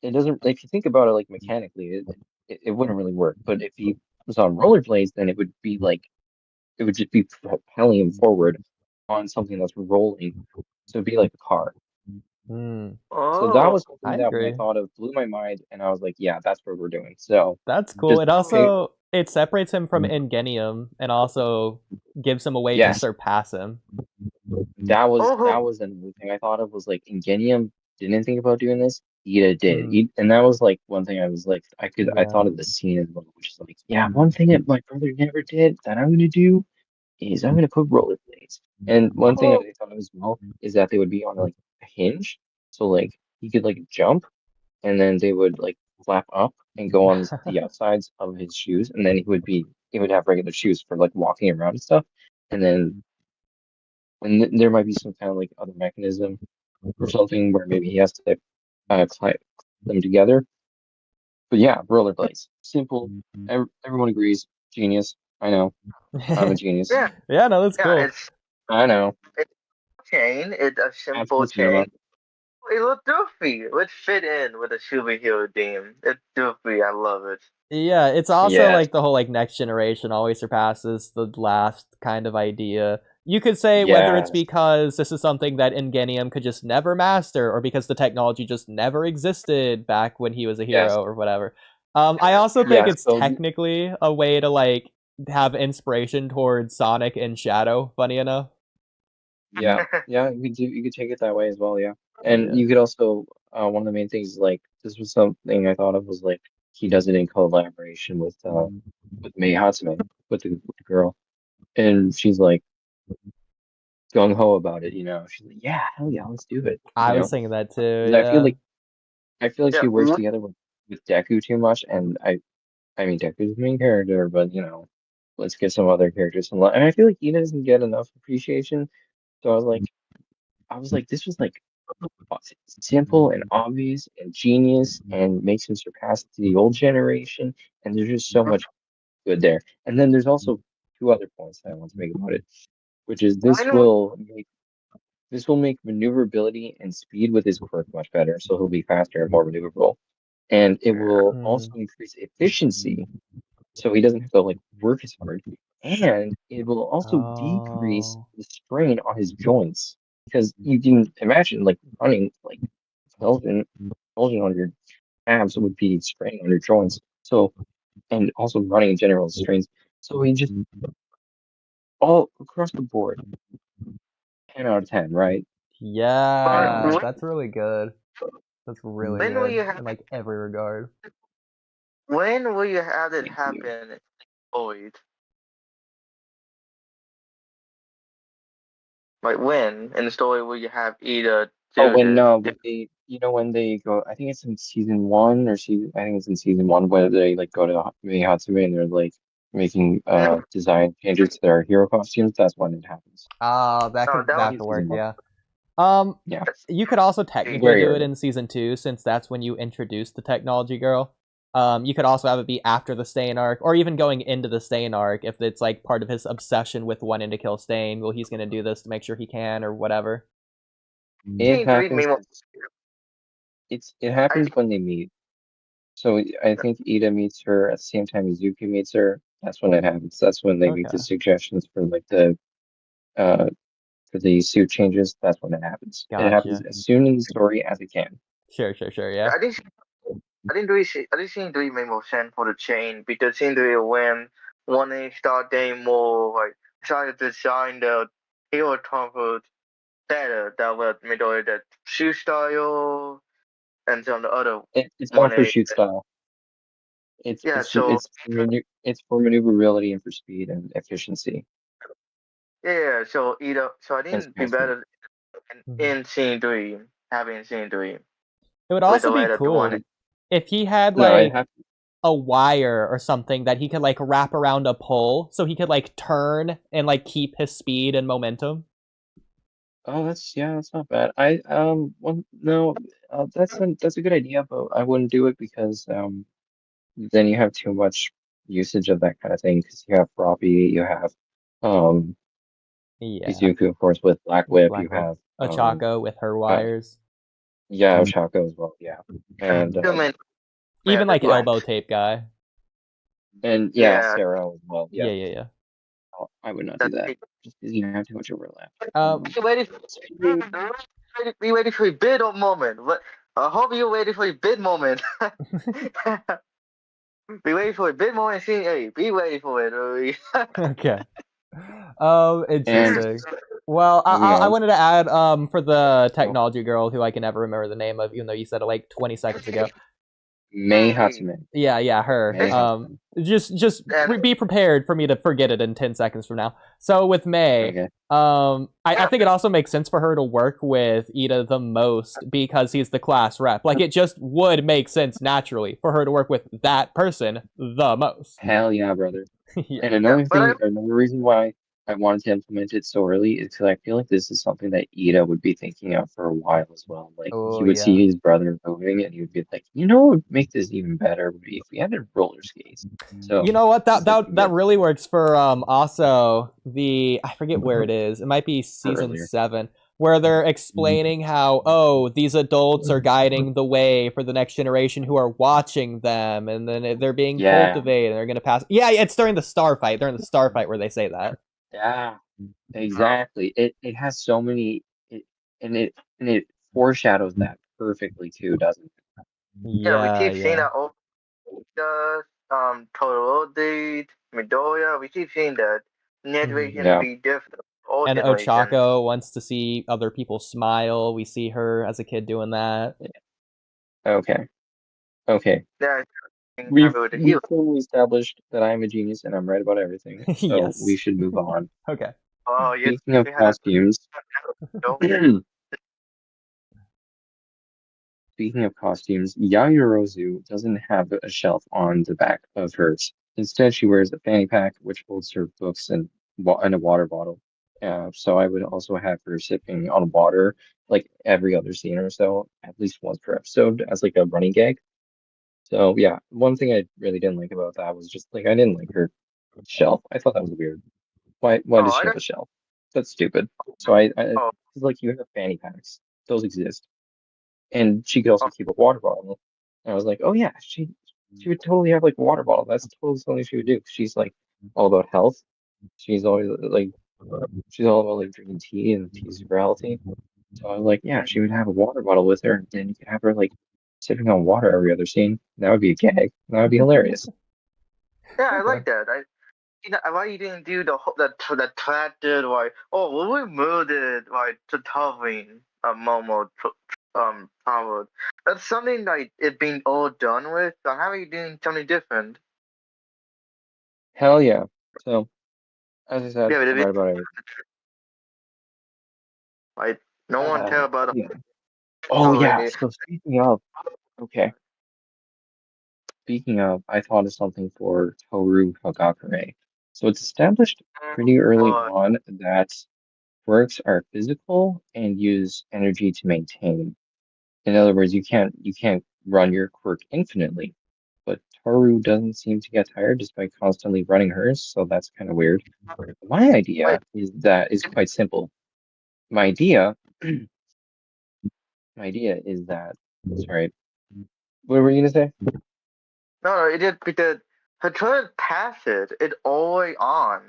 it doesn't, if you think about it like mechanically, it wouldn't really work. But if he was on rollerblades, then it would be like it would just be propelling him forward on something that's rolling. So it'd be like a car. Mm. So that was Oh, something I that when I agree. thought of blew my mind, and I was like, yeah, that's what we're doing. So That's cool. just It also it separates him from Ingenium and also gives him a way to yes, surpass him. that oh, was another thing I thought of was like Ingenium didn't think about doing this. Ida did. Mhm. And that was like one thing I was like I Yeah. thought of the scene as well, which is like, yeah, one thing that my brother never did that I'm gonna do is I'm gonna put rollerblades. And one thing I oh, thought of as well is that they would be on like a hinge. So like he could like jump and then they would like flap up and go on the outsides of his shoes, and then he would have regular shoes for like walking around and stuff. And then there might be some kind of like other mechanism or something where maybe he has to climb them together. But yeah, rollerblades, simple. Everyone agrees, genius. I know, I'm a genius. yeah, Yeah, no, that's yeah. cool. I know. It's a chain. It's a simple Absolute cinema. chain. It looked doofy. It would fit in with a superhero theme. It's doofy. I love it. Yeah, it's also Yes, like the whole like next generation always surpasses the last kind of idea. You could say whether it's yes, because this is something that Ingenium could just never master, or because the technology just never existed back when he was a yes, hero, or whatever. I also think yes. it's So technically a way to like have inspiration towards Sonic and Shadow. Funny enough. yeah, yeah, you could take it that way as well, yeah. And Yeah. you could also one of the main things is like this was something I thought of was like he does it in collaboration with Mei Hatsume, with the girl, and she's like gung ho about it. She's like, yeah, hell yeah, let's do it. I was thinking that too. 'Cause Yeah. I feel like Yeah, she works together with Deku too much, and I mean Deku's the main character, but let's get some other characters some love. And I feel like Ina doesn't get enough appreciation. So I was like, this was like simple and obvious and genius and makes him surpass the old generation. And there's just so much good there. And then there's also two other points that I want to make about it, which is this will make maneuverability and speed with his quirk much better, so he'll be faster and more maneuverable. And it will also increase efficiency, so he doesn't have to like work as hard. And it will also decrease the strain on his joints. Because you can imagine like running like Elgin on your abs would be straining on your joints. So and also running in general strains. So he just all across the board, 10 out of 10, right? Yeah, that's really good. That's really When will good you in like every regard. When will you have it Thank you. happen, Void? Like when in the story will you have Ida do Oh, when this? when they go, I think it's in season one or I think it's in season one where they like go to Meihatsumi and they're like making design changes to their hero costumes. That's when it happens. That could that have was to work, season one. yeah. Yeah. You could also technically Very do it early. in season 2, since that's when you introduce the technology girl. You could also have it be after the Stain arc, or even going into the Stain arc if it's like part of his obsession with wanting to kill Stain. Well, he's gonna do this to make sure he can, or whatever. It happens. It happens when they meet. So I think Ida meets her at the same time as Yuki meets her. That's when it happens. That's when they make the Okay. suggestions for like the for the suit changes. That's when it happens. It happens Gotcha. as soon in the story as it can. Sure, yeah. I didn't think it made more sense for the chain because in the when they start getting more like try to design the hero comfort better that was middle the shoe style and some other It's more for one. shoot style. It's Yeah, it's for maneuverability and for speed and efficiency. yeah, so I And think be speed. better in scene 3, having scene 3. It would With also the be way that the cool one if he had No, it like happens. a wire or something that he could like wrap around a pole, so he could like turn and like keep his speed and momentum. Oh, that's not bad. That's a good idea, but I wouldn't do it because then you have too much usage of that kind of thing because you have Froppy, you have Yeah. Izuku, of course, with Black Whip, you have Ochako with her wires. yeah, Oshako as well, yeah, and Even like the elbow tape guy. and Yeah. Sarah as well, yeah. Yeah. Oh, I would not do that just because you have too much overlap. Be ready for a bid moment. I hope you're ready for a bid moment. Be ready for a bid moment. Scene 8. Be ready for it. Okay. Interesting. And Well, moving I on. wanted to add for the technology girl who I can never remember the name of, even though you said it like 20 seconds ago. Mei Hatsume. Yeah, her. Mei Hatsume. Just be prepared for me to forget it in 10 seconds from now. So with Mei, Okay. I think it also makes sense for her to work with Ida the most because he's the class rep. Like, it just would make sense naturally for her to work with that person the most. Hell yeah, brother. Yeah. And another reason why I wanted to implement it so early is because I feel like this is something that Ida would be thinking of for a while as well. Like he would see his brother moving and he would be like, what would make this even better would be if we added roller skates. So you know what? That really works for also I forget where it is. It might be season 7, where they're explaining how these adults are guiding the way for the next generation who are watching them, and then they're being cultivated and they're gonna pass. Yeah, it's during the star fight. During the star fight where they say that. Yeah, exactly. It has so many it foreshadows that perfectly too, doesn't it? Yeah, we keep seeing that all the Total Date, Midoriya, we keep seeing that generation be different. And Ochako wants to see other people smile. We see her as a kid doing that. Okay. Yeah, We've with the we've healer. firmly established that I'm a genius and I'm right about everything, so we Yes. should move on. Okay. Oh, you Speaking of had a costumes, no. speaking of costumes, Yayorozu doesn't have a shelf on the back of hers. Instead, she wears a fanny pack which holds her books and a water bottle. So I would also have her sipping on water like every other scene or so, at least once per episode, as like a running gag. So yeah, one thing I really didn't like about that was just like I didn't like her shelf. I thought that was weird. Why Oh, does I she have don't. a shelf? That's stupid. So I Oh, it's like you have fanny packs. Those exist. And she could oh, also keep a water bottle. And I was like, oh yeah, she would totally have like a water bottle. That's totally something she would do. She's like all about health. She's always like she's all about like drinking tea and tea's super healthy. So I was like, yeah, she would have a water bottle with her, and you could have her like sipping on water every other scene. That would be a gag. That would be hilarious. yeah, I Okay. like that. Why you didn't do the thread did like we moved it like to Tallinn Momo powered. That's something like it being all done with. So how are you doing something different? Hell yeah. So as I said, Yeah, but I'm right about everything. like no one care about Yeah. Oh yeah. already. So speaking of, okay. Speaking of, I thought of something for Toru Hagakure. So it's established pretty early But on that quirks are physical and use energy to maintain. In other words, you can't run your quirk infinitely. But Toru doesn't seem to get tired despite constantly running hers, so that's kind of weird. My wait, idea is quite simple. My idea my idea is that sorry, what were you gonna say? no, it did because her turn passes. It always on.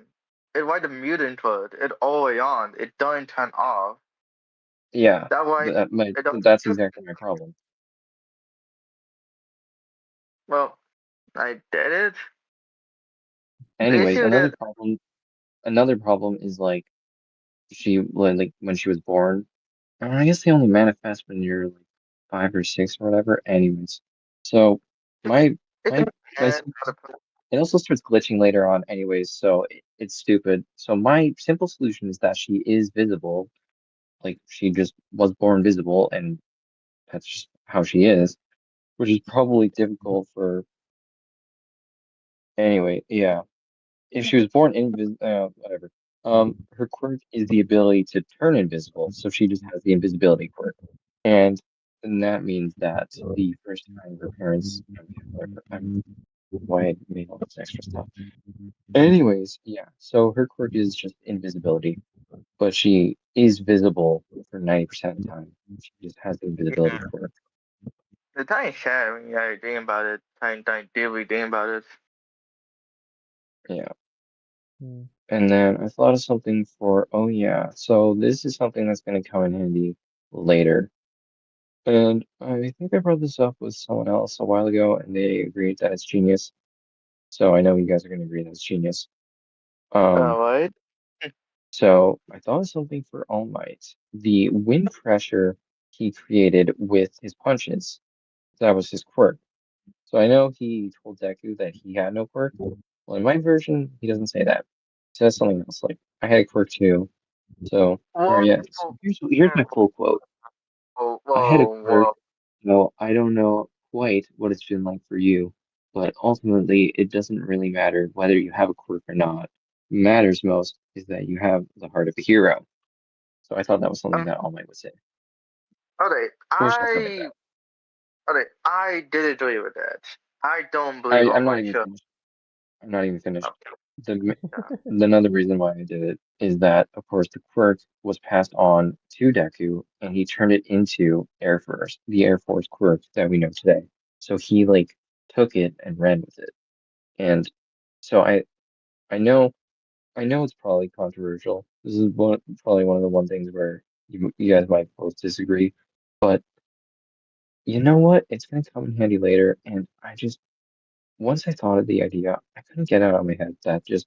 It like the mutant code. It always on. It don't turn off. Yeah, That way it don't. that's exactly my problem. Well, I did it. The Anyways, issue that another problem is like like when she was born. I guess they only manifest when you're like 5 or 6 or whatever. Anyways, so my it my my depends on the it also starts glitching later on. Anyways, so it's stupid. So my simple solution is that she is visible, like she just was born visible, and that's just how she is, which is probably difficult for anyway. Yeah, if she was born invisible, whatever. Her quirk is the ability to turn invisible, so she just has the invisibility quirk. And then that means that the first time her parents, okay, whatever, why I made all this extra stuff. Anyways, yeah, so her quirk is just invisibility, but she is visible for 90% of the time. She just has the invisibility yeah. quirk. The time is sad when you think about it. Time deeply think about it. Yeah. Hmm. And then I thought of something for, oh yeah, so this is something that's going to come in handy later. And I think I brought this up with someone else a while ago, and they agreed that it's genius. So I know you guys are going to agree that it's genius. Um, Right? so I thought of something for All Might. The wind pressure he created with his punches, that was his quirk. So I know he told Deku that he had no quirk. Well, in my version, he doesn't say that. He says something else like, I had a quirk too. So, or Whoa, yeah, so here's my full quote. whoa, I had a whoa, quirk. whoa. No, I don't know quite what it's been like for you, but ultimately, it doesn't really matter whether you have a quirk or not. Matters most is that you have the heart of a hero. So I thought that was something that All Might would say. Okay, Or something like that. I did agree with that. I don't believe All I'm not Might even should. finished. I'm not even finished. Okay, The yeah. another reason why I did it is that, of course, the quirk was passed on to Deku, and he turned it into Air Force, the Air Force quirk that we know today. So he like took it and ran with it. And so I know I know it's probably controversial. This is probably one of the one things where you guys might both disagree, but you know what? It's gonna come in handy later. And I just once I thought of the idea, I couldn't get it out of my head that just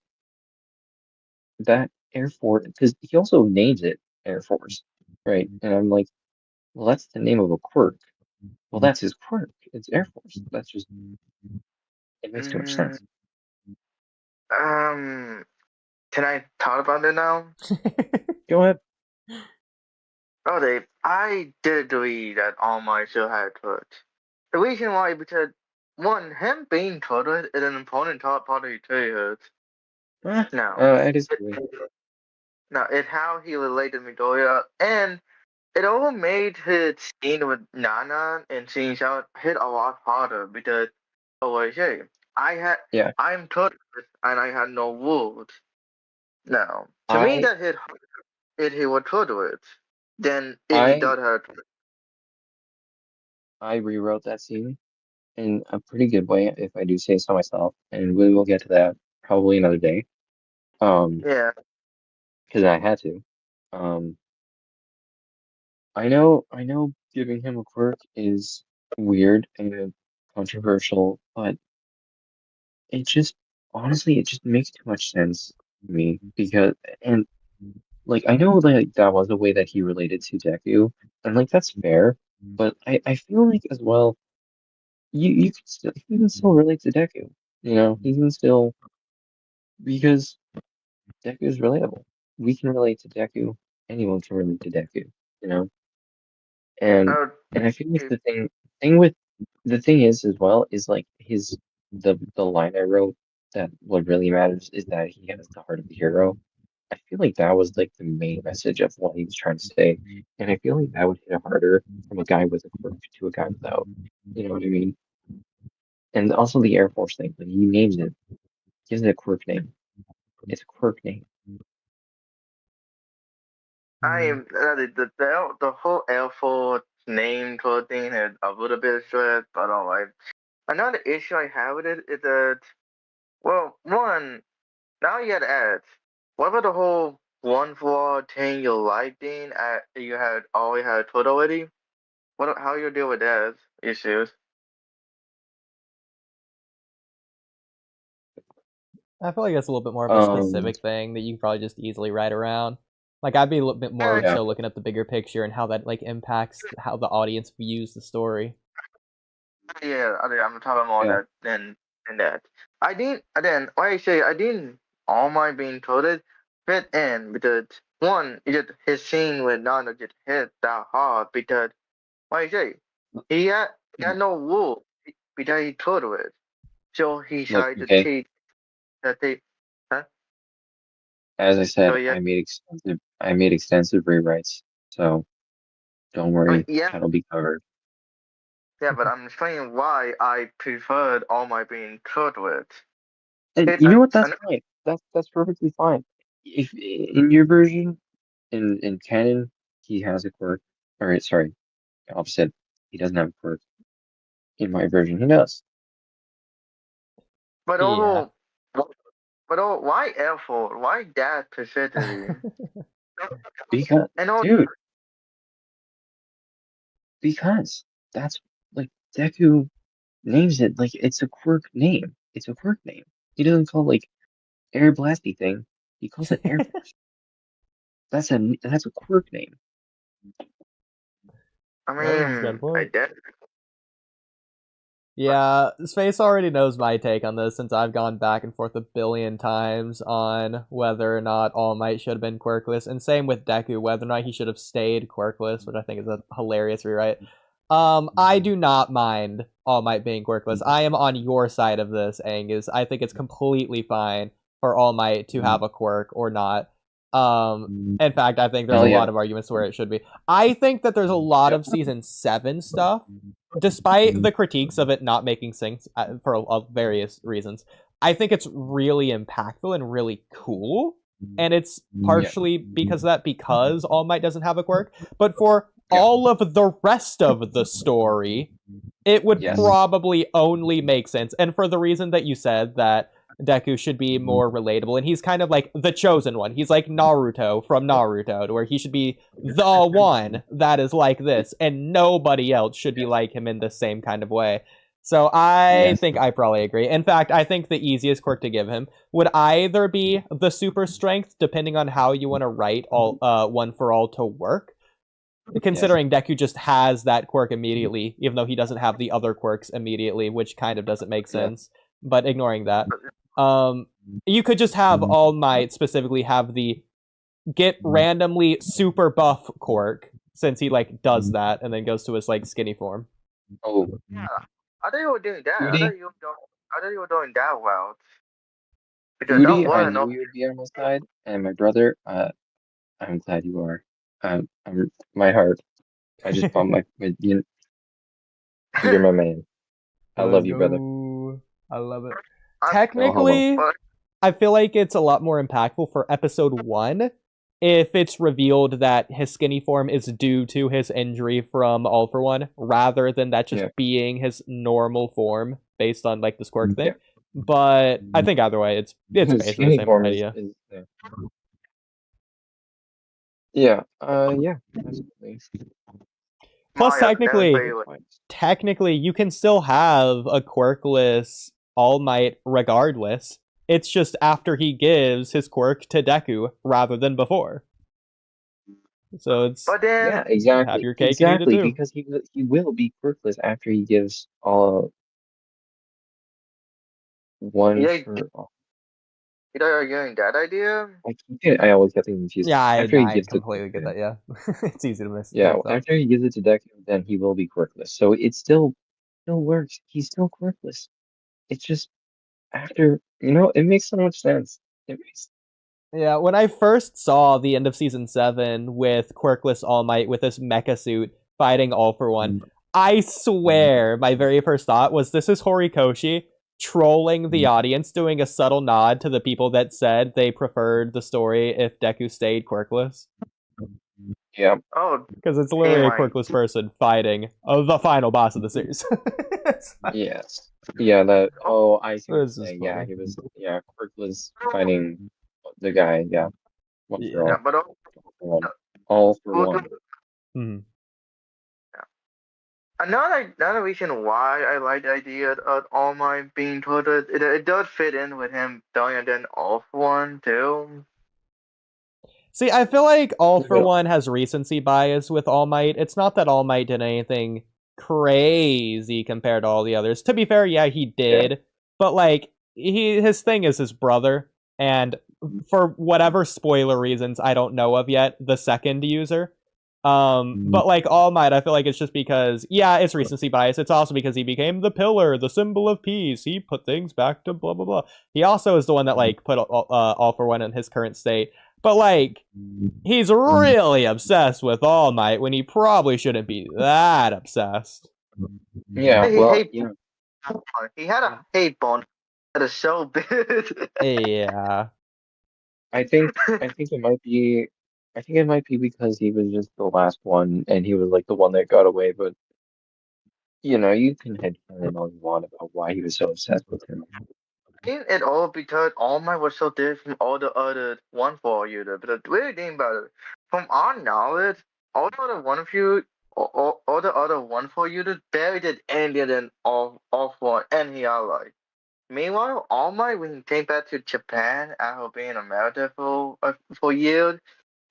that Air Force, because he also names it Air Force, right? And I'm like, well, that's the name of a quirk. Well, that's his quirk. It's Air Force. That's just It makes too much sense. Can I talk about it now? Go ahead. Okay, I did agree that All Might should have Twitch. The reason why because one, him being Twitch is an important part of the series. Now, I disagree. now it's how he related to Midoriya, and it all made his scene with Nana and seeing Xiao hit a lot harder because Yeah. I'm Twitch and I had no rules. Now, to me that hit harder if he was Twitch than if he does have I rewrote that scene in a pretty good way, if I do say so myself, and we will get to that probably another day. Yeah. Because I had to. I know giving him a quirk is weird and controversial, but it just honestly it just makes too much sense to me because and like I know like that was the way that he related to Deku, and like that's fair, but I feel like as well he can still relate to Deku. You know, he can still because Deku is relatable. We can relate to Deku. Anyone can relate to Deku. You know, and Uh, I feel like thing with the thing is as well is like the line I wrote that what really matters is that he has the heart of the hero. I feel like that was like the main message of what he was trying to say, and I feel like that would hit harder from a guy with a quirk to a guy without. You know what I mean? And also the Air Force thing, like he names it, gives it a quirk name. It's a quirk name. I am the whole L4 name code thing had a little bit of stress, but alright. Another issue I have with it is that, well, one, now you had to ask, what about the whole one for all 10-year life thing you had always had told already? How you deal with that issues? I feel like that's a little bit more of a specific thing that you can probably just easily write around. Like I'd be a little bit more Yeah. so looking at the bigger picture and how that like impacts how the audience views the story. Yeah, I'm talking more Yeah. than that. I didn't. Then why I say I didn't. All my being told it fit in because one, it just his scene with Nana just hit that hard because why I say he had no rule because he told it. So he Look, tried to okay. teach that they. Huh? As I said, So yeah, I made extensive rewrites, so don't worry, yeah, that'll be covered. yeah. But I'm explaining why I preferred all my being told with. And you know what? That's fine. That's perfectly fine. If in your version, in canon, he has a quirk. Or sorry, opposite. He doesn't have a quirk. In my version, he does. But Yeah. why L4? Why that specifically? Because, And all, dude, because that's like Deku names it like it's a quirk name. It's a quirk name. He doesn't call it like Air Blasty thing. He calls it Air Force. That's a quirk name. I That's a good mean, point. I did. Yeah, Space already knows my take on this since I've gone back and forth a billion times on whether or not All Might should have been quirkless, and same with Deku, whether or not he should have stayed quirkless, which I think is a hilarious rewrite. I do not mind All Might being quirkless. I am on your side of this, Angus. I think it's completely fine for All Might to have a quirk or not. In fact, I think there's a lot of arguments where it should be. I think that there's a lot of season 7 stuff, despite the critiques of it not making sense for various reasons. I think it's really impactful and really cool, and it's partially because of that, because All Might doesn't have a quirk. But for all of the rest of the story, it would probably only make sense. And for the reason that you said, that Deku should be more relatable, and he's kind of like the chosen one. He's like Naruto from Naruto, where he should be the one that is like this, and nobody else should be like him in the same kind of way. So I think I probably agree. In fact, I think the easiest quirk to give him would either be the super strength, depending on how you want to write all one for all to work. Considering Deku just has that quirk immediately, even though he doesn't have the other quirks immediately, which kind of doesn't make sense. but ignoring that, you could just have All Might specifically have the get randomly super buff quirk, since he like does that and then goes to his like skinny form. Oh, Yeah, I thought you were doing that. Oodie? I thought you were doing that well. Because Rudy, I one, knew you would be on my side, and my brother, I'm glad you are. My heart. I just bumped you're my man. I love you, brother. I love it. I'm- Technically, but I feel like it's a lot more impactful for episode 1 if it's revealed that his skinny form is due to his injury from All for One, rather than that just Yeah. being his normal form based on like the squirk thing. Yeah. But I think either way, it's His basically the skinny same form idea. yeah, absolutely. Plus, Mario never technically, played with- technically, you can still have a quirkless All Might regardless. It's just after he gives his quirk to Deku rather than before. So it's But then, Yeah, exactly. have your cake and eat it Exactly, too. because he will be quirkless after he gives all one Yeah. for all. you know, you're getting that idea. I always get them confused. yeah, After he I gives it completely get that. Yeah, it's easy to miss. Yeah, mix up. after he gives it to Deku, then he will be quirkless. So it still works. He's still quirkless. It's just after, it makes so much sense. It makes Yeah, when I first saw the end of season 7 with quirkless All Might with this mecha suit fighting All for One, I swear my very first thought was this is Horikoshi trolling the audience, doing a subtle nod to the people that said they preferred the story if Deku stayed quirkless. Yeah. Oh, Because it's literally a my- quirkless person fighting the final boss of the series. Yes. Yeah, that I see what you're This is saying. Yeah, funny. he was quirkless fighting the guy, yeah. One for Yeah. yeah, but all for one. Mhm. Another reason why I like the idea of All Might being tortured, it does fit in with him dying and then All for One too. See, I feel like All for Yeah. One has recency bias with All Might. It's not that All Might did anything crazy compared to all the others. To be fair, yeah, he did. But like his thing is his brother, and for whatever spoiler reasons I don't know of yet, the second user. But like All Might, I feel like it's just because it's recency bias. It's also because he became the pillar, the symbol of peace. He put things back to blah blah blah. He also is the one that like put All for One in his current state. But like he's really obsessed with All Might when he probably shouldn't be that obsessed. Yeah, He had a hate bond that is so big. Yeah. I think it might be because he was just the last one and he was like the one that got away, but you can headcanon all you want about why he was so obsessed with him. Ain't it all because All Might was so different from all the other one for you? But the weird thing about it, from our knowledge, all the other one for all the other one for you barely did anything than all for and he allied. Meanwhile, All Might, when he came back to Japan after being in America for years,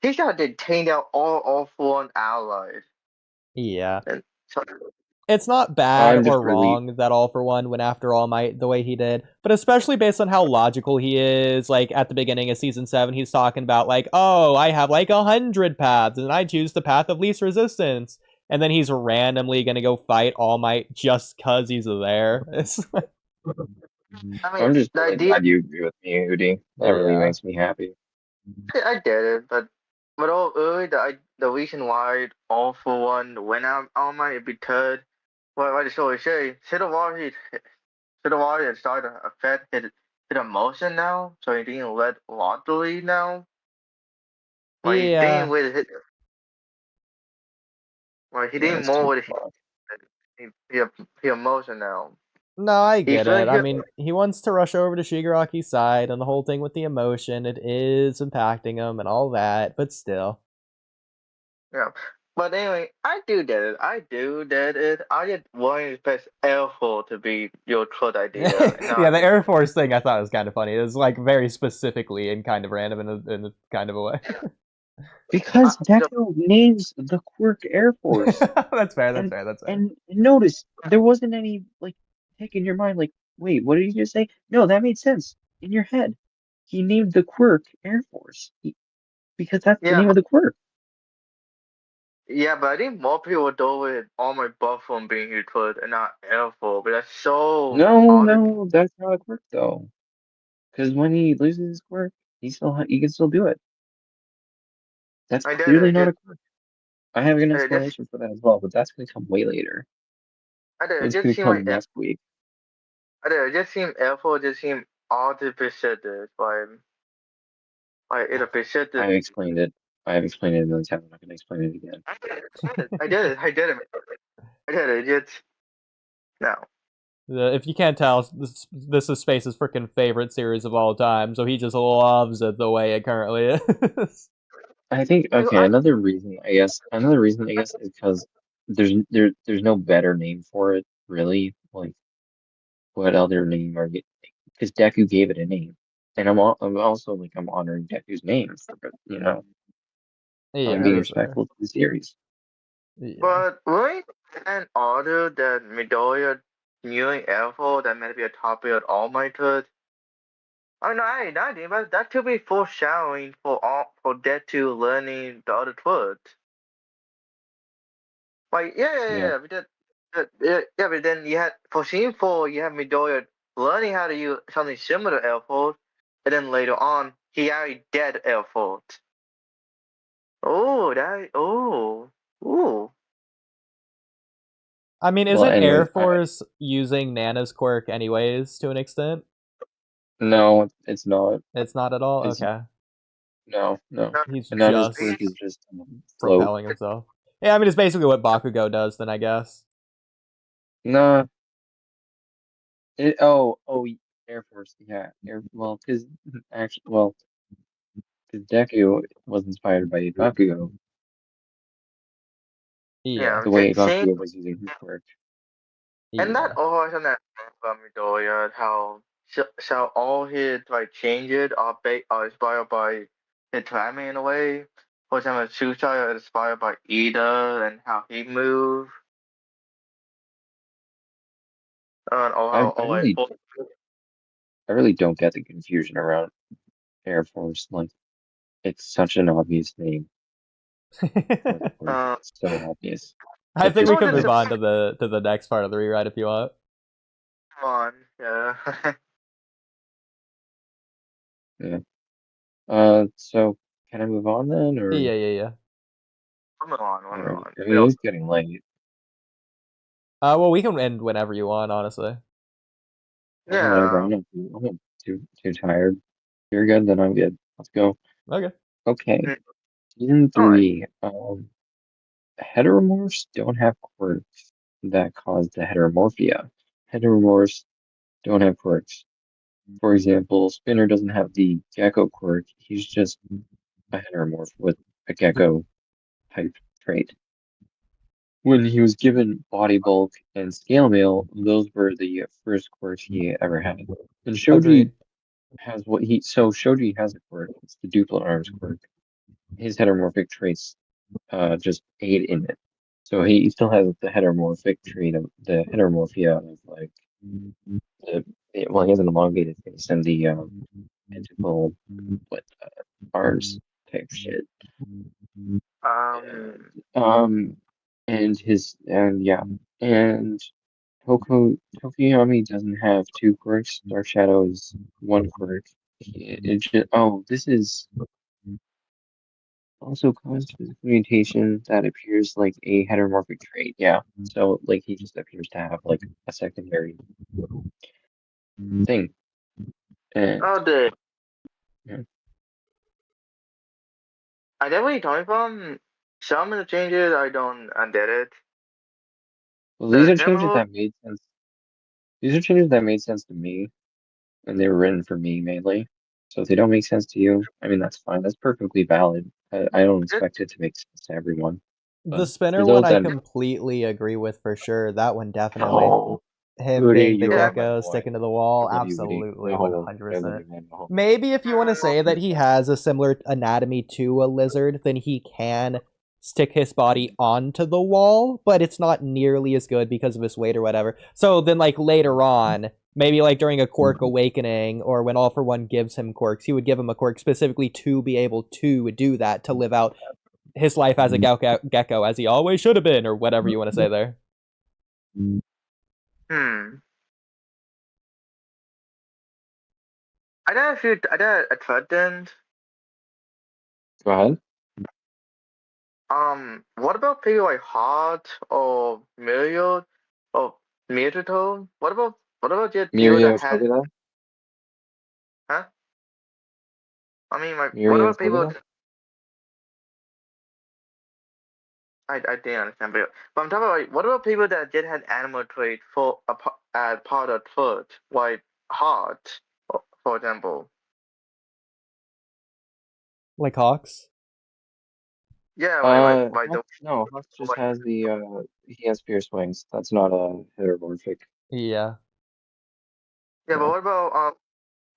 he started to take out all for and allied. Yeah. And so, It's not I'm bad just or wrong that All for One went after All Might the way he did, but especially based on how logical he is. Like at the beginning of season 7, he's talking about like, oh, I have like 100 paths, and I choose the path of least resistance. And then he's randomly gonna go fight All Might just cause he's there. It's like, I mean, I'm just the really idea. glad you agree with me, Oodie. That really Yeah. makes me happy. I did it, but all early the reason why All for One went out All Might is because what the story say Shidawari had started to affect his emotion now, so he didn't let Lot to lead now. Like he Yeah. didn't with his like he didn't That's more too with far. his emotion now. No, I He get feel it. I like mean, he wants to rush over to Shigaraki's side, and the whole thing with the emotion, it is impacting him and all that, but still. yeah. But anyway, I did it. I just wanted best Air Force to be your good idea. Yeah, the Air Force thing I thought was kind of funny. It was like very specifically and kind of random in a kind of a way. Because Deku names the quirk Air Force. That's fair. And notice there wasn't any like pick in your mind like Wait, what did you just say? No, that made sense in your head. He named the quirk Air Force because that's the Yeah, name of the quirk. yeah, but I think more people do with all my buff from being Heatfoot and not Airful, but that's so No, odd. no, that's not a quirk though. Because when he loses his quirk, he can still do it. That's I did it. clearly not a quirk. I have an I just, explanation for that as well, but that's going to come way later. I did. It It's just going to seemed like come next week. I did. It just seemed Airful just seemed artificial, like it appreciated. I have explained it. I have explained it another time. I'm not going to explain it again. I did it. I did it. I did it. Just no. If you can't tell, this is Space's freaking favorite series of all time, so he just loves it the way it currently is. I think okay. Another reason I guess is because there's no better name for it really. Like what other name are you? Because Deku gave it a name, and I'm also like I'm honoring Deku's name for I'm Yeah, being that's fair. respectful to the series. Yeah. But really, an order that Midoriya kneeling Airful that might be a topic of All Might could. Oh no, I ain't nothing, but that could be foreshadowing for Deku learning the other words. Like Yeah. yeah, but then you had for scene 4 you have Midoriya learning how to use something similar to Airful, and then later on he already dead Airful. Ooh. I mean, Well, isn't Air anyways, Force using Nana's quirk anyways, to an extent? no, it's not. It's not at all? It's Okay. no. He's And not his just quirk is just float. propelling himself. Yeah, I mean, it's basically what Bakugo does, then, I guess. Nah. Air Force. Yeah. Because actually, because Deku was inspired by Bakugo, Yeah. the way It seems. Bakugo was using his quirk. And Yeah. that always on that about Midoriya, how so all his like changes are inspired by his timing in a way. For example, Suicide is inspired by Ida and how he moves. Or I, how I or like really, I really don't get the confusion around Air Force. Like, it's such an obvious name for the quirk. uh It's so obvious. I But think just we can just move because, on to the next part of the rewrite if you want. on, yeah. yeah. So can I move on then, or? Yeah. Move on. All right. I We mean, don't it's getting late. Well, we can end whenever you want, honestly. Whatever. yeah. I'm not too tired. You're good, then I'm good. Let's go. Okay. Okay. Mm, Season all right. 3. Heteromorphs don't have quirks that cause the heteromorphia. Heteromorphs don't have quirks. For example, Spinner doesn't have the gecko quirk. He's just a heteromorph with a gecko type trait. When he was given body bulk and scale mail, those were the first quirks he ever had. And Shoji Agreed. Shoji has a quirk. It's the duplicate arms quirk. His heteromorphic traits just aid in it. So he still has the heteromorphic trait of the heteromorphia of like the he has an elongated face and the tentacle with arms type shit. Um. Um and yeah. And Tokiyami doesn't have two quirks. Dark Shadow is one quirk. This is also caused physical mutation that appears like a heteromorphic trait. Yeah. So like he just appears to have like a secondary thing. And Oh, the yeah. I get where you're coming from. Some of the changes I don't get it. Well, The general. These are changes that made sense to me, and they were written for me mainly. So if they don't make sense to you, I mean that's fine. That's perfectly valid. I don't expect it to make sense to everyone. The But spinner for one those I that completely agree with for sure. That one definitely. oh, Him Woody, being the you are Yeah. my gecko boy. sticking to the I wall, love you, Woody. absolutely, I love 100%. you, man. Maybe if you want to say that he has a similar anatomy to a lizard, then he can stick his body onto the wall, but it's not nearly as good because of his weight or whatever. So then, like, later on, Maybe like during a quirk awakening, or when All for One gives him quirks, he would give him a quirk specifically to be able to do that, to live out his life as a gecko, as he always should have been, or whatever you want to say there. I don't know if I don't a threatened. Go ahead. What about people like Hot or Muriel or Myrtle? What about just people Miria that had? Togeda? Huh? I mean, like, what Miria about people? Togeda? I didn't understand, but I'm talking about like, what about people that did had animal trait for a part of foot, like Hot, for example? Like Hawks? Yeah, like the No, Hux just has he has fierce wings. That's not a heteromorphic. Yeah. yeah, but what about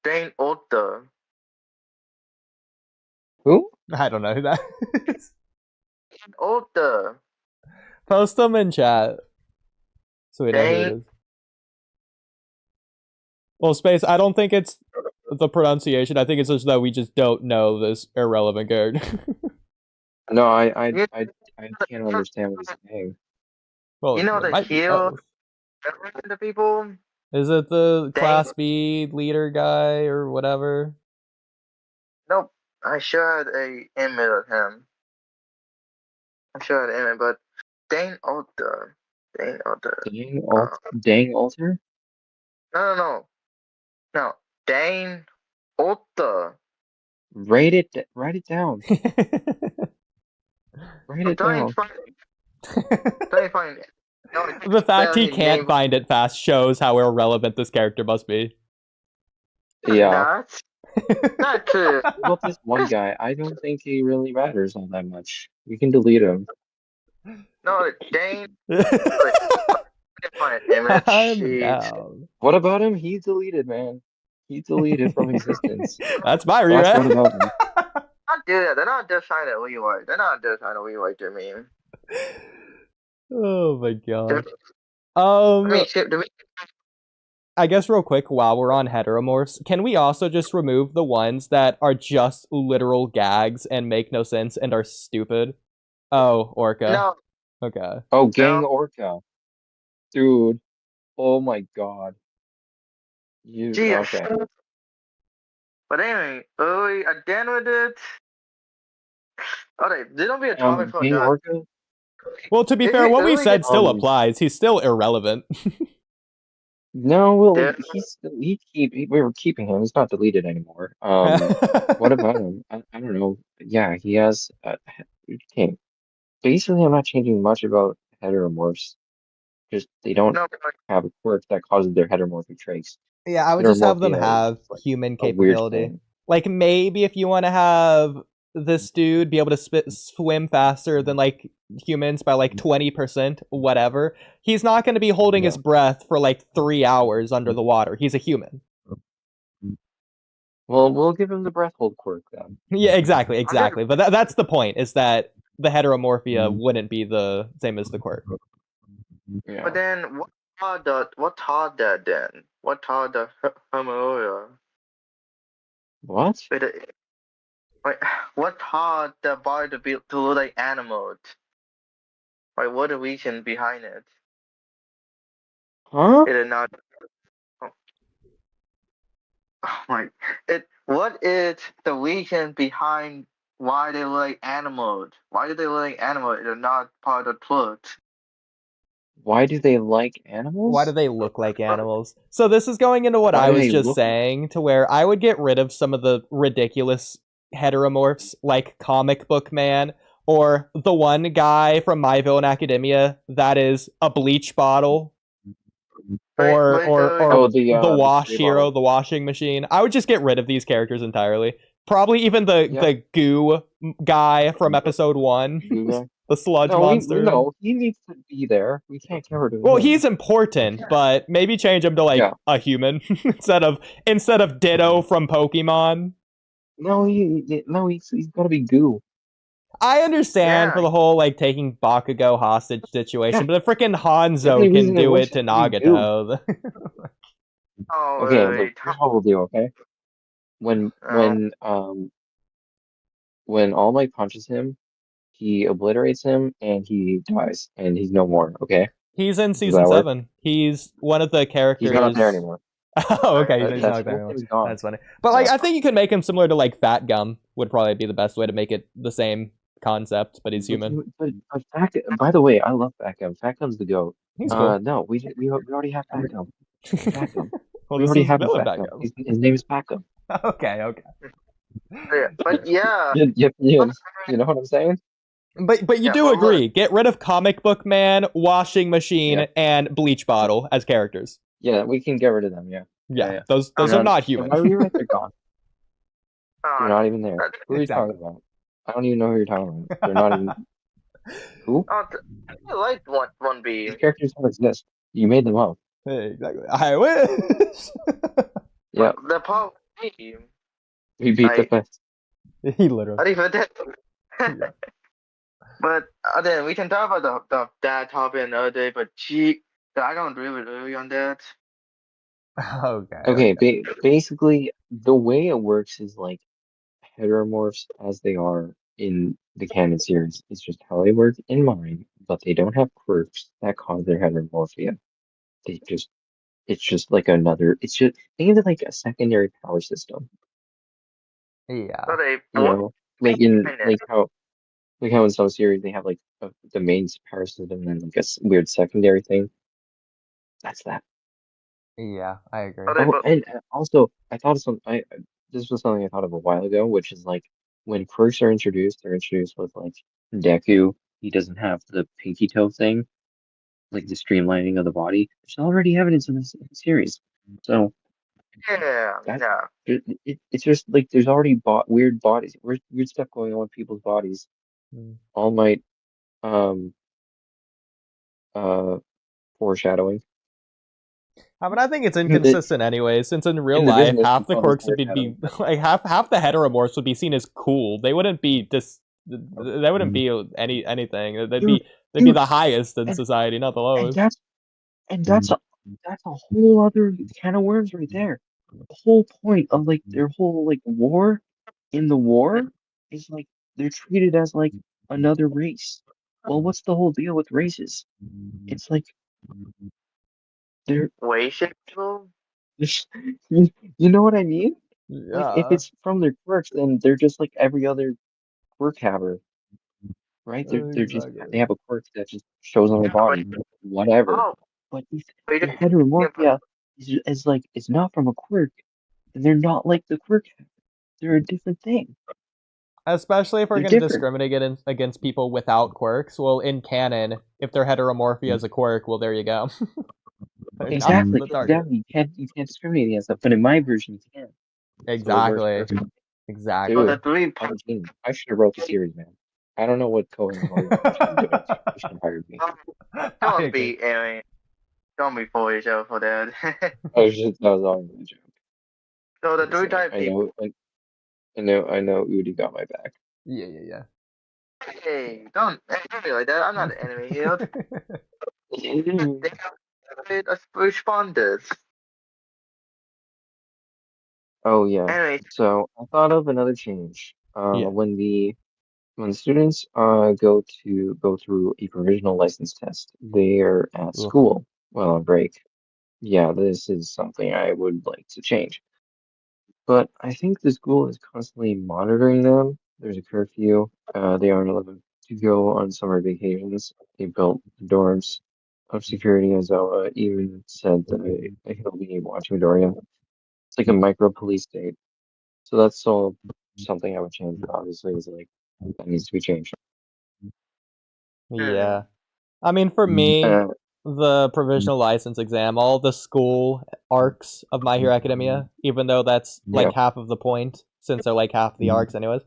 Dane Otter? Who? I don't know who that is. Otter. Post them in chat. So we know who it Dane. is. Well, Space, I don't think it's the pronunciation. I think it's just that we just don't know this irrelevant character. No, I can't understand what he's saying. Well, You know it the might be heel. both. The people. Is it the Dang. Class B leader guy or whatever? Nope. I sure had a image of him. I sure had an image, but Dane Otter. Dane Otter. Dang altar? No. Dane Otter. Write it down. Write I'm it trying down. to find it. Trying to find it. No, The fact he his can't name- find it fast shows how irrelevant this character must be. Yeah. Not true. What about this one guy? I don't think he really matters all that much. You can delete him. No, Dane. I can't find an image. I'm Shit. down. What about him? He's deleted, man. He's deleted from existence. That's my That's what reread. about him. Not do that. They're not just trying to rewrite. They're not just trying to rewrite their meme. Oh my god. I mean, shit, do we? I guess real quick, while we're on heteromorphs, can we also just remove the ones that are just literal gags and make no sense and are stupid? Oh, Orca. No. Okay. Oh, Gang Orca. Dude. Oh my god. Gee, Okay. But anyway, early, I done with it. Okay, there don't be a topic for Gang that. Orca? Well, to be Is fair, it what we really said still Um, applies. He's still irrelevant. No, well, Yeah. we were keeping him. He's not deleted anymore. What about him? I don't know. Yeah, he has. Okay. Basically, I'm not changing much about heteromorphs. Just they don't No, have a quirk that causes their heteromorphic traits. Yeah, I would just have them Heteromorphia have is, like, human a weird capability. thing. Like, maybe if you want to have this dude be able to swim faster than, like, humans by, like, 20%, whatever, he's not going to be holding his breath for, like, 3 hours under the water. He's a human. Well, we'll give him the breath hold quirk then. Yeah, exactly. But that's the point, is that the heteromorphia Mhm. wouldn't be the same as the quirk. Yeah. but then what taught that then? What taught the Hamoria? What? Like, what taught the body to look like animals? Like, what the reason behind it? Huh? It is not. Oh my! What is the reason behind why they look like animals? Why do they look like animals? They're not part of the plot. Why do they like animals? Why do they look like animals? So this is going into what Why I do was they just look- saying, to where I would get rid of some of the ridiculous heteromorphs, like Comic Book Man, or the one guy from My Villain Academia that is a bleach bottle, or the wash spray hero, bottle. the washing machine. I would just get rid of these characters entirely. Probably even the goo guy from episode 1, Goo guy? the sludge monster. No, he needs to be there. We can't get rid of Well, him. he's important, but maybe change him to like a human instead of Ditto from Pokemon. No, he's gotta be goo. I understand Yeah. for the whole like taking Bakugo hostage situation, Yeah. but the freaking The Hanzo only can reason it do works it to is to be Nagato. Oh, Okay, wait, look, wait. here's what we'll do, okay? When Uh, when All Might punches him, he obliterates him and he dies and he's no more, okay? He's in Does season that work? 7. He's one of the He's not there characters. anymore. Oh, okay. That- He's That's not there. him is gone. That's funny. But Yeah. I think you could make him similar to Fat Gum. Would probably be the best way to make it the same concept, but he's human. But by the way, I love Fat Gum. Fat Gum's the GOAT. He's cool. No, we already have Fat Gum. Fat Gum. Well, We this already is have a villain Fat Fat Gum. Gum. His name is Fat Gum. Okay. but yeah. You know what I'm saying? But you Yeah, do but agree. look. Get rid of Comic Book Man, Washing Machine, Yeah. and Bleach Bottle as characters. Yeah, we can get rid of them. Yeah. Yeah, those They're are not human. Why were you right? They're gone. Uh, They're not even there. Who are you Exactly. talking about? I don't even know who you're talking about. They're not even. Who? I like 1B. These characters don't exist. You made them up. Exactly. I wish. Yeah. The power team. We beat the best. He literally. Not even that. Yeah. But then we can talk about that topic another day. But I don't agree on that. Okay. Basically, the way it works is like heteromorphs as they are in the canon series. It's just how they work in mine, but they don't have quirks that cause their heteromorphia. It's just like it's just think of it like a secondary power system. Yeah. So they You know, like how in some series they have like the main power system and then like a weird secondary thing. That's that. Yeah, I agree. Oh, and also I thought of this was something I thought of a while ago, which is like when quirks are introduced, they're introduced with like Deku. He doesn't have the pinky toe thing, like the streamlining of the body. There's already evidence in this series, so that yeah. it's just like there's already weird bodies, weird stuff going on with people's bodies. All Might, um, foreshadowing. I mean, I think it's inconsistent anyway, since in real life, business, half the it's quirks would foreshadowing. be like half the heteromorphs would be seen as cool. They wouldn't be They wouldn't be anything. They'd be the highest in society, not the lowest. That's a whole other can of worms right there. The whole point of like their whole like war in the war is like they're treated as like another race. Well, what's the whole deal with races? It's like they're Racial? you know what I mean? Like if Yeah. it's from their quirks, then they're just like every other quirk haver, right? They're just Exactly. they have a quirk that just shows on their body, whatever. Oh, But if wait, their heteromorphia is like it's not from a quirk, then they're not like the quirk. They're a different thing. Especially if we're They're going to different. discriminate against people without quirks. Well, in canon, if their heteromorphia is a quirk, well, there you go. They're not the target. Exactly. You can't discriminate against that. But in my version, you can. So it works Exactly. perfectly. Exactly. so Dude, the three I'm a genius. I should have wrote the series, man. I don't know what Cohen and Morgan should have been doing. They should have hired me. I don't agree. be Aaron. Don't be for yourself for that. That was all a joke. So the three type people. I know Oodie got my back. Yeah. Hey, don't be like that. I'm not an enemy here. They have responders. Oh yeah. Anyway, So I thought of another change. Yeah. When the students go through a provisional license test, they're at school while on break. Yeah, this is something I would like to change. But I think the school is constantly monitoring them. There's a curfew. They aren't allowed to go on summer vacations. They built dorms of security, as Oa even said that he'll be watching Midoriya. It's like a micro police state. So that's all something I would change. Obviously, is like that needs to be changed. Yeah. I mean, for me, the provisional license exam, all the school arcs of My Hero Academia, even though that's like half of the point, since they're like half the arcs anyways,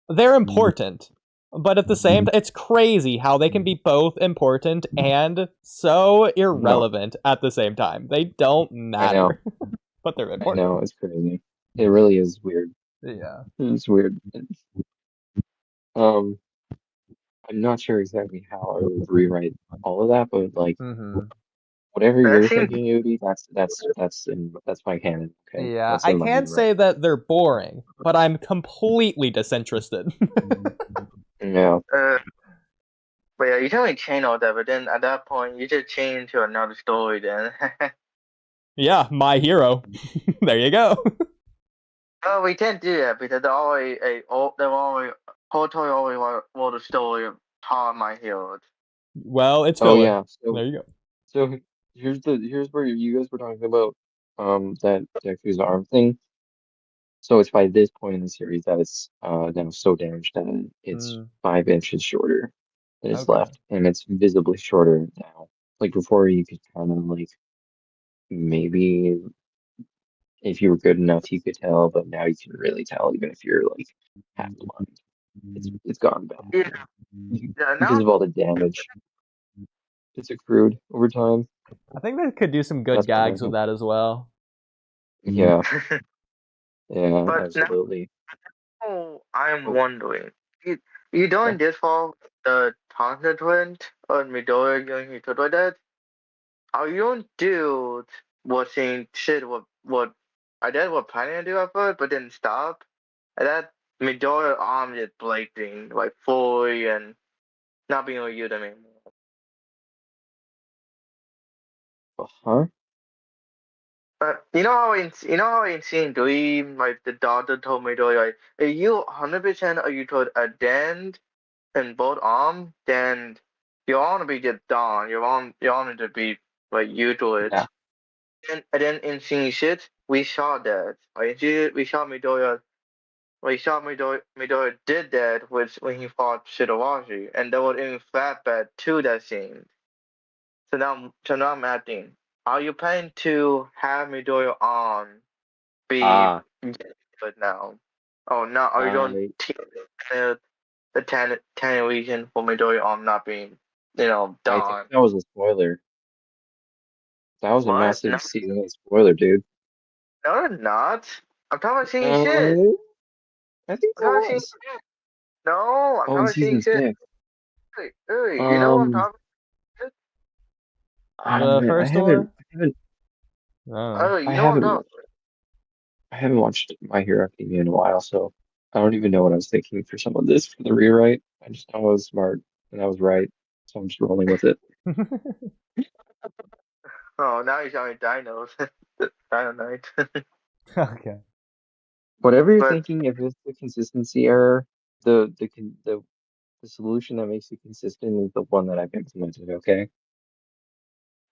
they're important. But at the same time, it's crazy how they can be both important and so irrelevant at the same time. They don't matter, but they're important. I know, it's crazy. It really is weird. Yeah. It's weird. I'm not sure exactly how I would rewrite all of that, but like Whatever That you're seems thinking, Oodie, that's my canon. Okay, Yeah, that's I in my can't say universe. that they're boring, but I'm completely disinterested. Yeah. but yeah, you can only change all that, but then at that point you just change to another story then. Yeah, My Hero. There you go. Oh, we can't do that because they always Hotori always wrote a story of how my hero. Well, it's Oh filler. yeah. There you go. So here's where you guys were talking about that Deku's arm thing. So it's by this point in the series that it's now so damaged that it's 5 inches shorter than his Okay. left, and it's visibly shorter now. Like before, you could kind of like maybe if you were good enough, you could tell, but now you can really tell even if you're like half blind. It's gone bad Yeah, yeah, because now of all the damage that's accrued over time. I think they could do some good That's what I gags with think. that as well. Yeah, yeah, but absolutely. now I'm Oh, wondering, you yeah. doing this for the Tonka twin or Midori going to do that? Are you don't do what saying shit what I did what planning to do at first, but then stop? And that Midori arm just blinking like fully and not being able to use them anymore. Huh? You know how in scene Dream, like the doctor told Midori, like, if you 100% are you told a dent in both arms, then your arm will be just done. Your arm will be like used to it. Yeah. And then in scene shit, we saw that. Like we saw Midori. We saw Midori did that with when he fought Shidowashi, and there was in flashback to that scene. So now I'm asking, are you planning to have Midori on be Ah, good now? Oh no, are you doing I the 10 reason for Midori on not being, I think done? that was a spoiler. That was a What? No, massive season 8 spoiler, dude. no, they're not. I'm talking about seeing shit. Uh, I think I'm that talking about seeing. was. No, I'm Oh, talking in about seeing season shit. 6. Hey, you know what I'm Um, talking The man, first or? Oh. about? I You know what I'm haven't talking watched, I haven't watched My Hero Academia in a while, so I don't even know what I was thinking for some of this for the rewrite. I just know I was smart and I was right, so I'm just rolling with it. Oh, now you're showing dinos. Dino Knight. Okay. Whatever you're But thinking, if it's the consistency error, the solution that makes it consistent is the one that I've implemented, okay?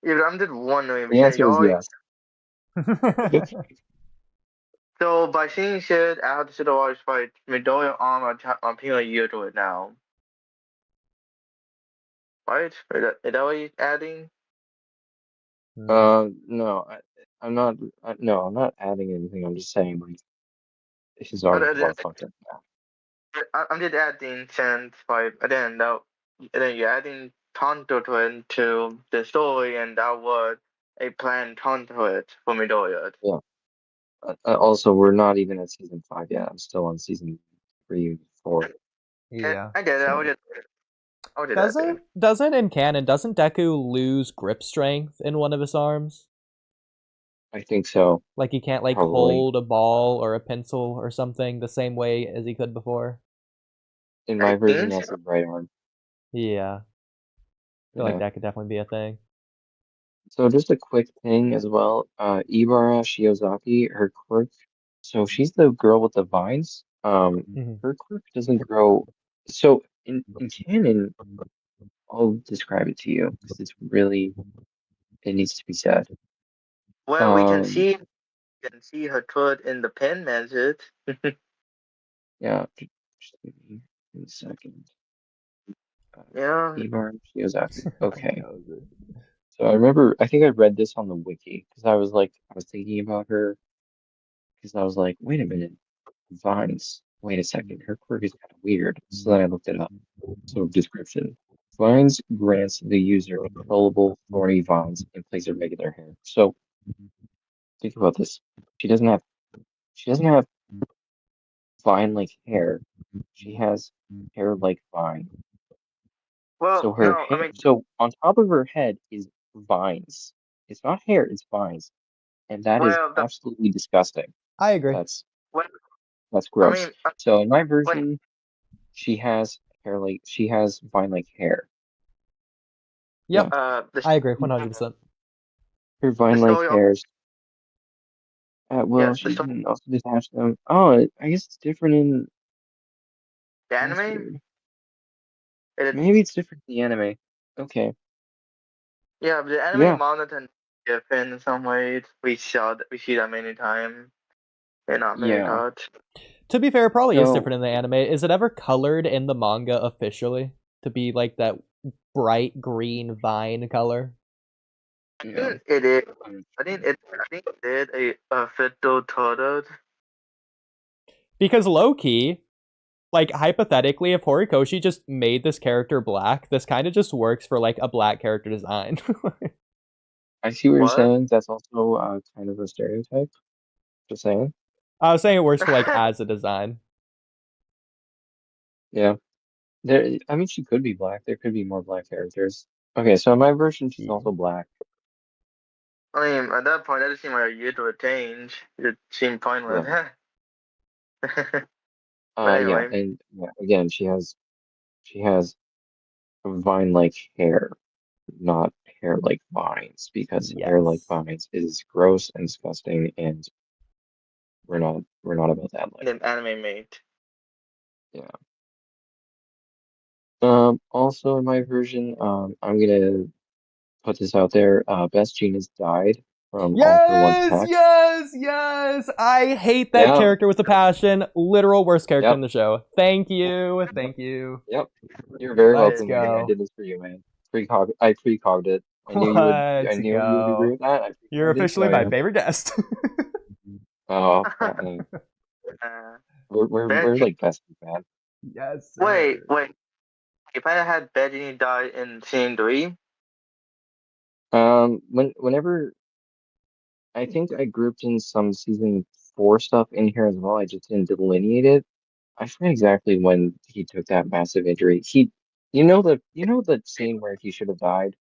yeah, I'm just wondering The because answer is y'all. yes. So by seeing shit, I have to sit watch fight Midori I'm feeling a year to it now. Right? Is that what you're adding? No, I'm not. No, I'm not adding anything. I'm just saying like his But arms more fucked up now. I'm just adding since like and then you're adding Tonto to it to the story, and that was a planned Tonto it for Midori. Yeah. Also, we're not even at season 5 yet. I'm still on season 3, 4. Yeah. I get it. So I would do that then. Doesn't in canon, doesn't Deku lose grip strength in one of his arms? I think so. Like he can't like Probably. hold a ball or a pencil or something the same way as he could before. In I my version, think that's his right arm. Yeah. I feel like Yeah. that could definitely be a thing. So just a quick thing as well. Ibara Shiozaki, her quirk. So she's the girl with the vines. Mhm. Her quirk doesn't grow. So in canon, I'll describe it to you because it needs to be said. well, Um, we can see her foot in the pen message. yeah, just give me a second. Yeah. Ibara Shiozaki. Okay. So I think I read this on the wiki because I was thinking about her because I was like, wait a minute, vines. Wait a second, her quirk is kind of weird. So then I looked it up. So description. Vines grants the user controllable thorny vines in place of regular hair. So think about this. She doesn't have she doesn't have vine-like hair. She has hair like vine. Well, So no, I mean, so on top of her head is vines. It's not hair, it's vines. And that is Well, absolutely disgusting. I agree. That's well, gross. mean, So in my version, she has vine-like hair. Yep, the I agree 100%. Her vine-like story of hairs. Well, the she story can also detach them. Oh, I guess it's different in. the That's anime. weird. It, Maybe it's different in the anime. Okay. yeah, the anime Yeah. monitor different in some ways. We see that many times. And not many Yeah. thoughts. To be fair, it probably is So- different in the anime. Is it ever colored in the manga officially to be like that bright green vine color? Yeah. It is. I think it did a official total. Because low-key, like hypothetically, if Horikoshi just made this character black, this kind of just works for like a black character design. I see what you're What? saying. That's also kind of a stereotype. Just saying. I was saying it works for like as a design. Yeah. I mean, she could be black. There could be more black characters. Okay, so in my version, she's also black. I mean, at that point, that just seemed like a usual change. It seemed pointless. Yeah, anyway. and again, she has vine-like hair, not hair like vines, because hair like Yes. vines is gross and disgusting, and we're not about that life. The anime mate. Yeah. Also in my version, I'm gonna put this out there. Best Genius died from All for One Yes, attack. yes. I hate that Yeah. character with a passion. Literal worst character Yep. in the show. Thank you. Yep. You're very Let's welcome, man. I go. did this for you, man. I precogged it. I knew Let's you would agree go. with that. I You're precogged it, officially so my yeah. favorite guest. Oh, Uh, we're like besties, man. Yes. Sir. wait. If I had Veggie die in scene 3, Whenever I think I grouped in some season 4 stuff in here as well, I just didn't delineate it. I forget exactly when he took that massive injury. You know the scene where he should have died.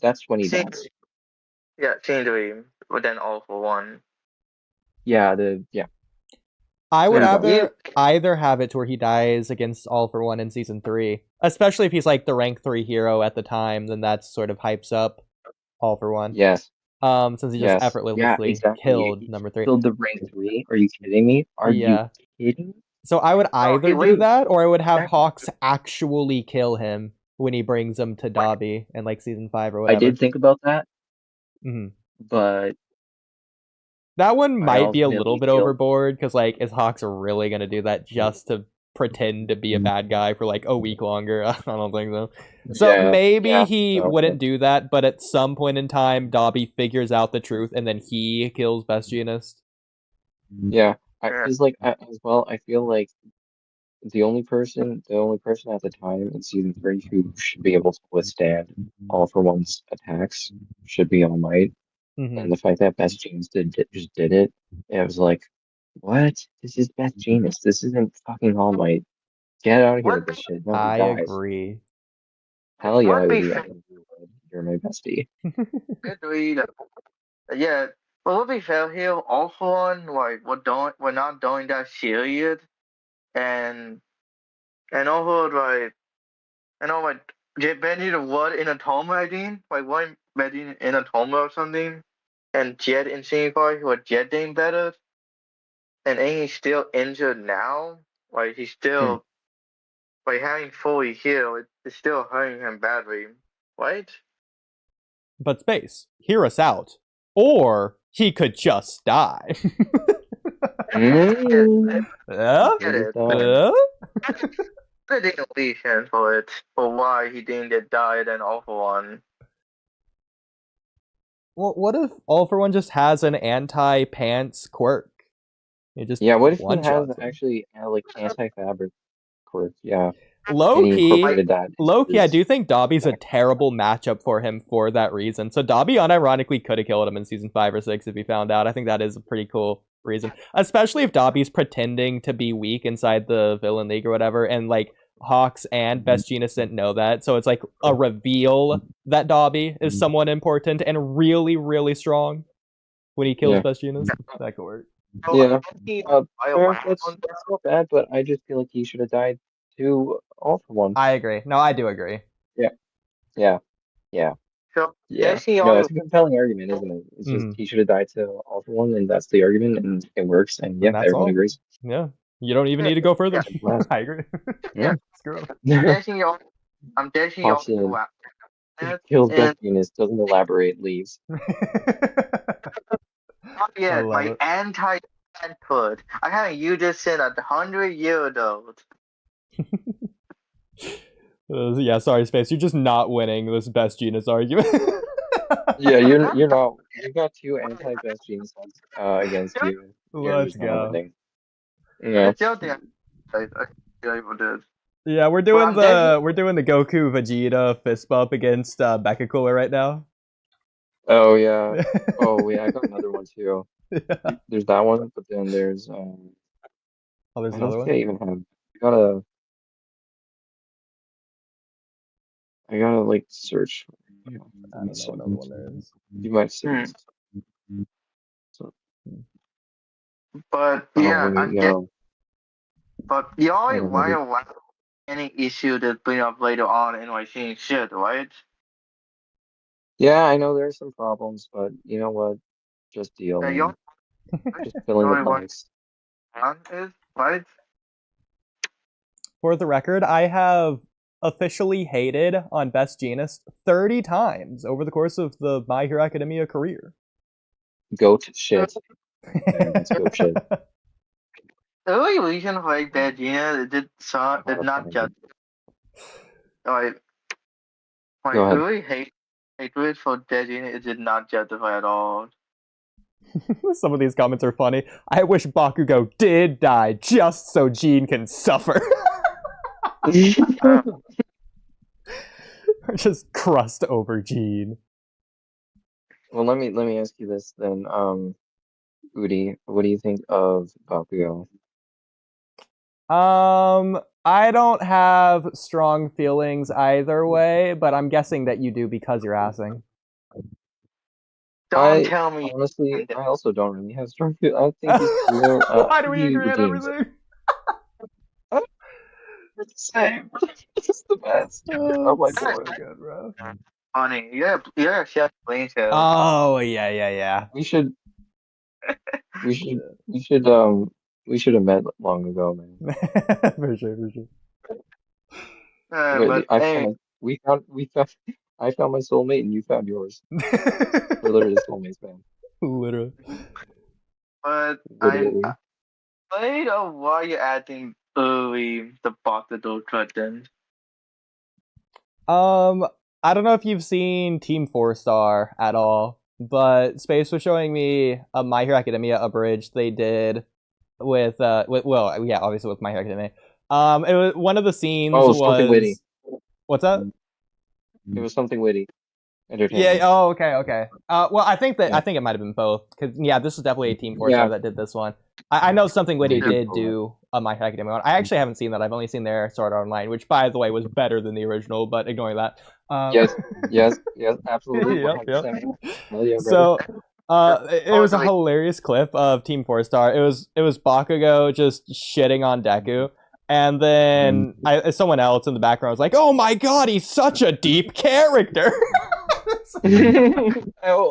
That's when he scene, dies. yeah, scene 3, but then All for One. Yeah, I would Yeah. either have it to where he dies against All for One in season 3, especially if he's like the rank 3 hero at the time. Then that sort of hypes up All for One. Yes. Since he Yes. just effortlessly exactly. killed He number 3. killed the rank 3. Are you kidding me? Are Yeah. you kidding? So I would either do wait. that, or I would have Exactly. Hawks actually kill him when he brings him to Dobby in like season 5 or whatever. I did think about that, Mhm. but That one I might be a ultimately little bit feel- overboard because like is Hawks really gonna do that just to pretend to be a bad guy for like a week longer? I don't think so. So Yeah, maybe yeah, he no, wouldn't do that, but at some point in time, Dobby figures out the truth and then he kills Best Jeanist. yeah. Because like as well, I feel like the only person at the time in season 3 who should be able to withstand All for One's attacks should be All Might. Mhm. And the fact that Best Jeanist just did it, it was like, what? This is Best Jeanist. This isn't fucking All Might. Get out of here with this shit. No, he I dies. agree. Hell yeah, Would be Oodie, I fair. think you would. You're my bestie. Agreed. Yeah, but would be fair here. All for One, like we're not doing that serious, and also like get Benny the what in a Toma again, like one Benny in a Toma or something, and Jet in Singapore who are Jet doing better, and ain't he still injured now? Like he's still like having fully healed, it's still hurting him badly, right? But Space, hear us out. Or he could just die. Yeah? Get it. Yeah? I didn't reason for it, for why he didn't get died and All for One. Well, what if All for One just has an anti-pants quirk? It just Yeah, what if he has one-shots him. actually like anti-fabric quirk? Yeah. And he Low-key, incorporated that. I do think Dobby's a terrible matchup for him for that reason. So Dobby unironically could have killed him in season 5 or 6 if he found out. I think that is a pretty cool reason. Especially if Dobby's pretending to be weak inside the villain league or whatever, and like Hawks and Best Jeanist didn't know that, so it's like a reveal that Dobby is someone important and really, really strong when he kills Best Jeanist. That could work. Yeah. That's not bad, but I just feel like he should have died too, all for one. I agree. No, I do agree. Yeah. So Yeah. Destiny No, only it's a compelling argument, isn't it? It's just he should have died to all for one, and that's the argument, and it works, and And that's everyone all. agrees. Yeah. You don't even need to go further. Yeah. I agree. Yeah. Screw him. Destiny only. I'm Destiny Pops only. in, kills Best Jeanist, doesn't elaborate, leaves. Not yet. My anti-input. I haven't used this in 100 years old. Yeah, sorry, Space. You're just not winning this Best Jeanist argument. Yeah, you're not. You've got two anti-Best Jeanist against you. Let's go. Yeah. Yeah, we're doing the Goku Vegeta fist bump against Becca Cooler right now. Oh yeah. Oh yeah, I got another one too. There's that one, but then there's Oh, there's I another don't one. think I even have. I gotta like search. I don't know what other one there is. You might see. So, But yeah, no. but y'all why any issue to bring up later on in my seeing shit, right? Yeah, I know there's some problems, but you know what? Just deal. Y'all Just fill in the blanks. is right? For the record, I have officially hated on Best Jeanist 30 times over the course of the My Hero Academia career. Goat shit. It's goat shit. The only reason why Bad Gina did not just like my really hatred for Bad Gina it did not justify at all. Some of these comments are funny. I wish Bakugo did die just so Jean can suffer. Just crust over Jean. Well, let me ask you this then, Oodie, what do you think of Bakugo? I don't have strong feelings either way, but I'm guessing that you do because you're assing. Don't tell me. Honestly, I also don't really have strong feelings. I think he's cool. Why do we agree on everything? We're the same. This is the best. Oh my god. Good, bro. Funny. Yeah, Chef Blaine show. Oh yeah. We should have met long ago, man. For sure. I found my soulmate and you found yours. We're literally soulmates, man. Literally. But Literally. I know why you're adding early the Bakugo curtain. I don't know if you've seen Team 4-Star at all, but Space was showing me a My Hero Academia abridged they did with obviously with My Hero Academia. It was one of the scenes was something witty. What's that? It was something witty. Yeah. Oh, okay. Well, I think it might have been both because this is definitely a Team 4-Star that did this one. I know Something Witty did do a My Hero Academia one. I actually haven't seen that. I've only seen their Sword Art Online, which, by the way, was better than the original. But ignoring that. Yes, absolutely. Yep. So, it was a hilarious clip of Team 4-Star. It was Bakugo just shitting on Deku. And then someone else in the background was like, "Oh my god, he's such a deep character." I know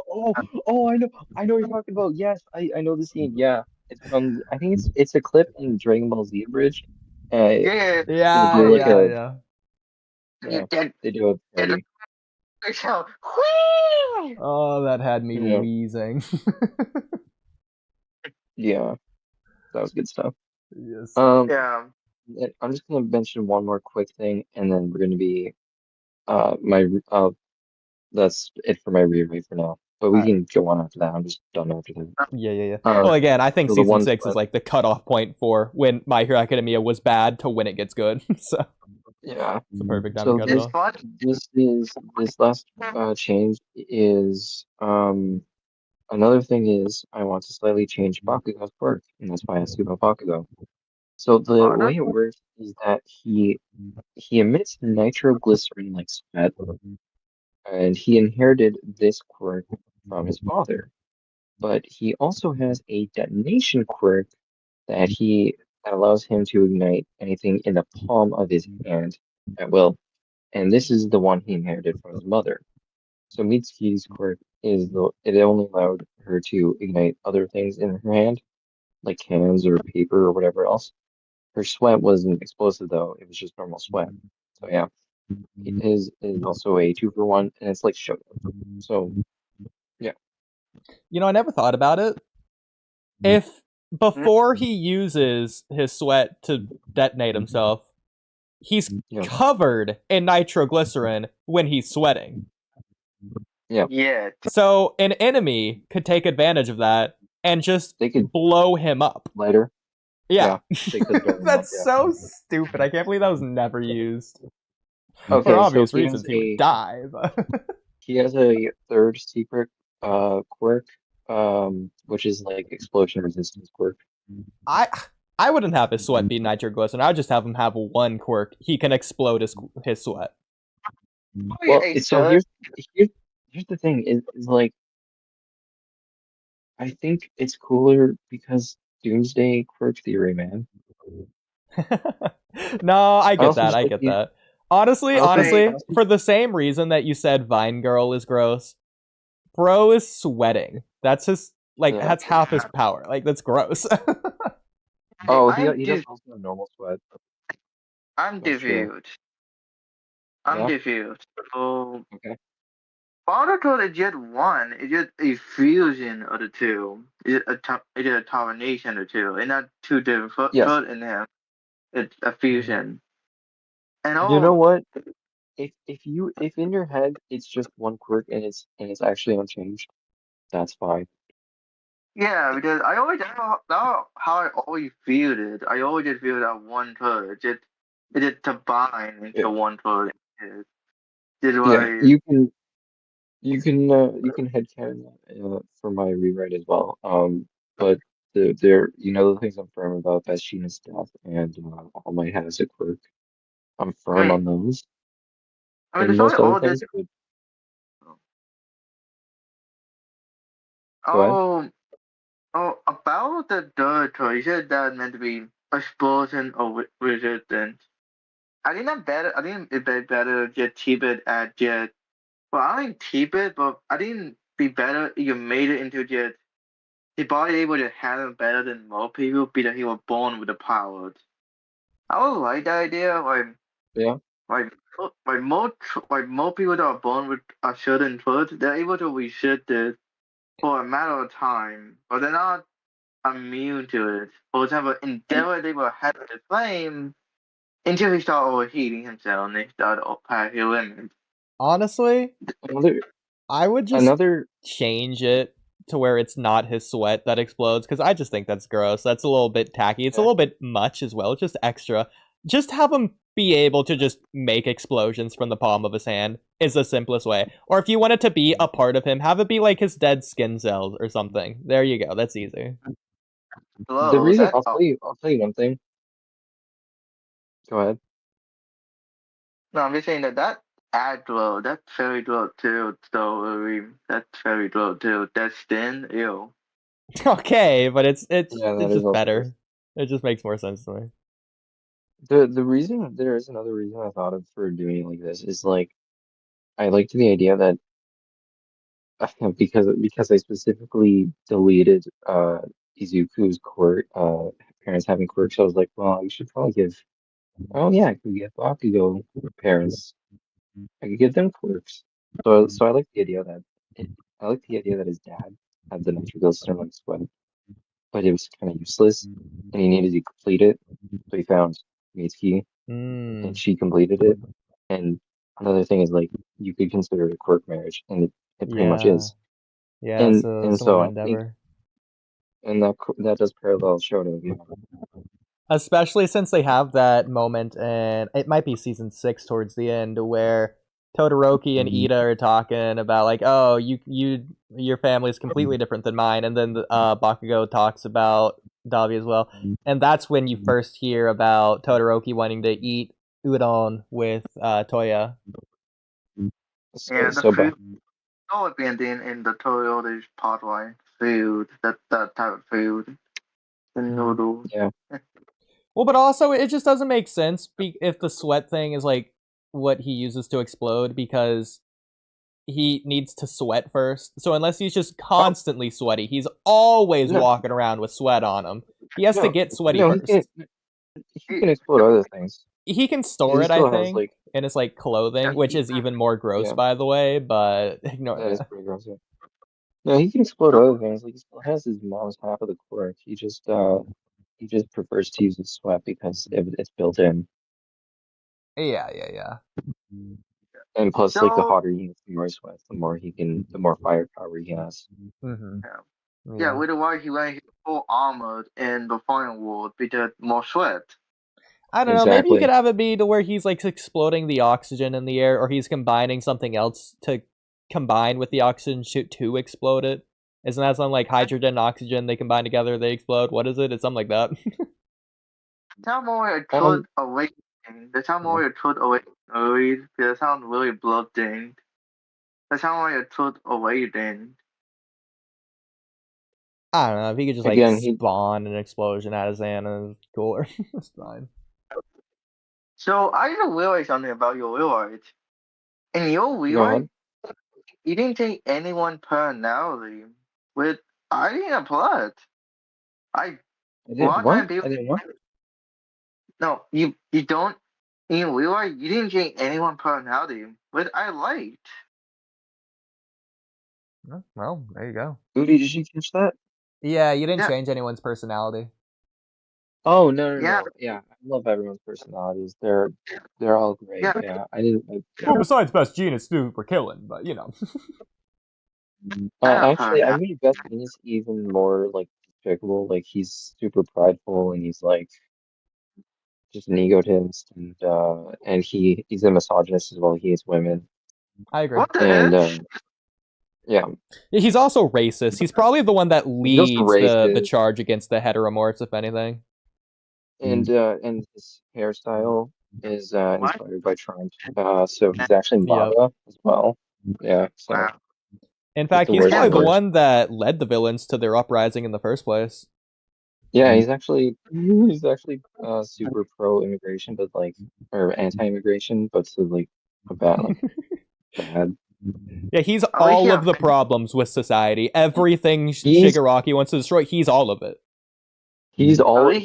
what you're talking about. Yes, I know the scene. Yeah, it's from I think it's a clip in Dragon Ball Z Abridged. Yeah. They do a parody. Oh, that had me wheezing. Yeah, that was good stuff. Yes. I'm just gonna mention one more quick thing, and then we're gonna be that's it for my reread for now. But we can go on after that. I'm just done after that. Yeah. Well, again, I think so season 6 is like the cutoff point for when My Hero Academia was bad to when it gets good. So yeah, it's a perfect time to cut it off. This last change is another thing is I want to slightly change Bakugo's quirk, and that's why I asked you about Bakugo. So the Oh, way that's it works is that he emits nitroglycerin like sweat, and he inherited this quirk from his father. But he also has a detonation quirk that allows him to ignite anything in the palm of his hand at will. And this is the one he inherited from his mother. So Mitsuki's quirk it only allowed her to ignite other things in her hand, like cans or paper or whatever else. Her sweat wasn't explosive though; it was just normal sweat. So yeah, his is also a 2-for-1, and it's like sugar. So yeah, You know, I never thought about it. If before he uses his sweat to detonate himself, he's yeah, covered in nitroglycerin when he's sweating. yeah. yeah. So an enemy could take advantage of that and just They could blow him up. lighter. Yeah. They could burn him up, That's yeah. so stupid. I can't believe that was never used. Okay, For so obvious he has reasons, he would a die. But he has a third secret quirk, which is like explosion resistance quirk. I wouldn't have his sweat be nitroglycerin. I would just have him have one quirk. He can explode his sweat. Well, so here's the thing is like I think it's cooler because Doomsday quirk theory, man. No, I get also that. just I like get that. Honestly, I for the same reason that you said Vine Girl is gross, Bro is sweating. That's his yeah. that's half his power. Like that's gross. Oh, I'm he does also have normal sweat. I'm That's true. confused. I'm Yeah. confused. So Okay. Boruto is just one. It's just a fusion of the two. It's a combination of the two. It's not two different Yes. foot in him. It's a fusion. And You know all what? If in your head it's just one quirk and it's actually unchanged, that's fine. yeah, because I always that's how I always viewed it. I always just viewed that one foot. It just combined Yeah. into one foot. This is Yeah, why you can headcanon for my rewrite as well. But the things I'm firm about Bathshena's death and All Might has a quirk. I'm firm on those. I mean And there's only most other all this things, but go ahead. About the third toy, you said that meant to be explosion or resistance. I think that better. I think it'd be better to just keep it at just. Well, I didn't keep it, but I think be better if you made it into just. He probably able to handle better than most people because he was born with the powers. I would like that idea. Yeah. Like, most people that are born with a certain foot, they're able to resist it for a matter of time, but they're not immune to it. For example, Endeavor, they will have the flame until he start overheating himself and they start past his limit. Honestly, Another I would just another change it to where it's not his sweat that explodes because I just think that's gross. That's a little bit tacky. It's a little bit much as well. Just extra. Just have him be able to just make explosions from the palm of his hand is the simplest way. Or if you want it to be a part of him, have it be like his dead skin cells or something. There you go. That's easy. the Hello, reason that I'll tell you one thing. Go ahead. no, I'm just saying that ad glow, that's very glow too. So that's very glow too. That's thin, ew. Okay, but it's Yeah, that is just also better. It just makes more sense to me. the reason there is another reason I thought of for doing it like this is like I liked the idea that because I specifically deleted Izuku's parents having quirks, I was like, well, you should probably give oh yeah, I could give Bakugo parents. I could give them quirks. So I like the idea that I like the idea that his dad had the nitroglycerin like sweat, but it was kind of useless, and he needed to complete it. So he found Mitsuki, and she completed it. And another thing is like you could consider it a quirk marriage, and it pretty much Yeah. is. Yeah, so And similar so to I think Endeavor. and that does parallel Shoto, you know. Especially since they have that moment, and it might be season 6 towards the end, where Todoroki and Ida are talking about like, oh, your family is completely different than mine, and then Bakugo talks about Dabi as well. And that's when you first hear about Todoroki wanting to eat udon with Toya. Yeah, the food always been in the Toyota part line. Food, that type of food. The noodles. Yeah. Well, but also it just doesn't make sense if the sweat thing is like what he uses to explode, because he needs to sweat first. So unless he's just constantly sweaty, he's always walking around with sweat on him. He has to get sweaty first. He can explode other things. He can store it, I think, in his like clothing, which is even more gross, by the way. But ignore that. That is pretty gross. Yeah. No, he can explode other things. Like he still has his mom's half of the quirk. He just prefers to use his sweat because it's built in. Yeah. And plus, like the hotter he gets, the more he sweats, the more firepower he has. Mm-hmm. Yeah, with why he went full armored in the final world because more sweat. I don't know. Maybe you could have it be to where he's like exploding the oxygen in the air, or he's combining something else to combine with the oxygen to explode it. Isn't that something like hydrogen and oxygen? They combine together, they explode. What is it? It's something like that. Tell more a truth awakening. The time more a truth awakening. It sounds really bloodstained. The time more a truth awakening. I don't know. If he could just like spawn an explosion out of his hand, and it's cooler. It's fine. So I just realized something about your rewrite. In your rewrite, you didn't take anyone's personality. With I didn't apply it. I didn't what? No, you don't. In your rewrite, you didn't change anyone's personality. But I liked. Well, there you go. Oodie, did you catch that? Yeah, you didn't change anyone's personality. Oh no. Yeah, I love everyone's personalities. They're all great. Yeah, I didn't. Well, besides Best Gene, super killing, but you know. Actually, I made Best Gene is even more like despicable. Like he's super prideful and he's like just an egotist, and he's a misogynist as well. He hates women. I agree. What the heck? Yeah. He's also racist. He's probably the one that leads the charge against the heteromorphs, if anything. And his hairstyle is inspired by Trump. So he's actually MAGA as well. Yeah. So. Wow. In fact, he's probably the one that led the villains to their uprising in the first place. Yeah, he's actually super pro-immigration, but like, or anti-immigration, but to like a bad. Yeah, he's all of the problems with society. Everything Shigaraki wants to destroy, he's all of it. He's actually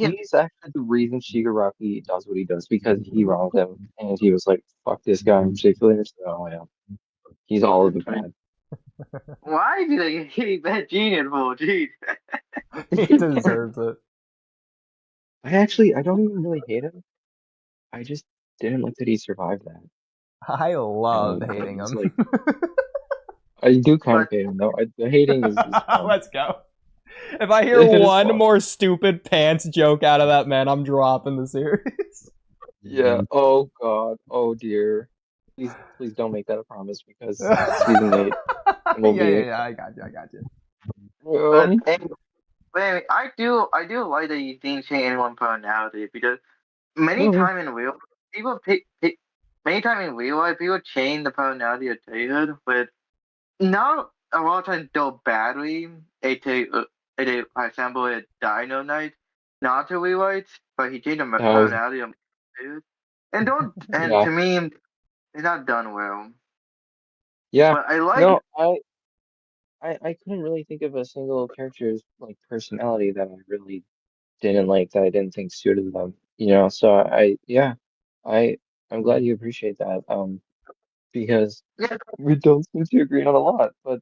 the reason Shigaraki does what he does, because he wronged him, and he was like, "Fuck this guy in particular." So yeah, he's all of the bad. Why did I hate that genius for? Jeez. He deserves it. I don't even really hate him. I just didn't like that he survived that. I love hating him. Like, I do kind of hate him though. The hating is Let's go. If I hear one more stupid pants joke out of that man, I'm dropping the series. Yeah. Oh God. Oh dear. Please don't make that a promise, because season 8 will be. Yeah. I got you. But I do like that you didn't change anyone's personality, because many times in real people people change the personality of Taylor, but not a lot of times do badly. For example, a Dino Knight, not to rewrite, but he changed the personality of Taylor, to me, it's not done well. Yeah, but I like. I couldn't really think of a single character's like personality that I really didn't like, that I didn't think suited them. So I'm glad you appreciate that. Because we don't seem to agree on a lot, but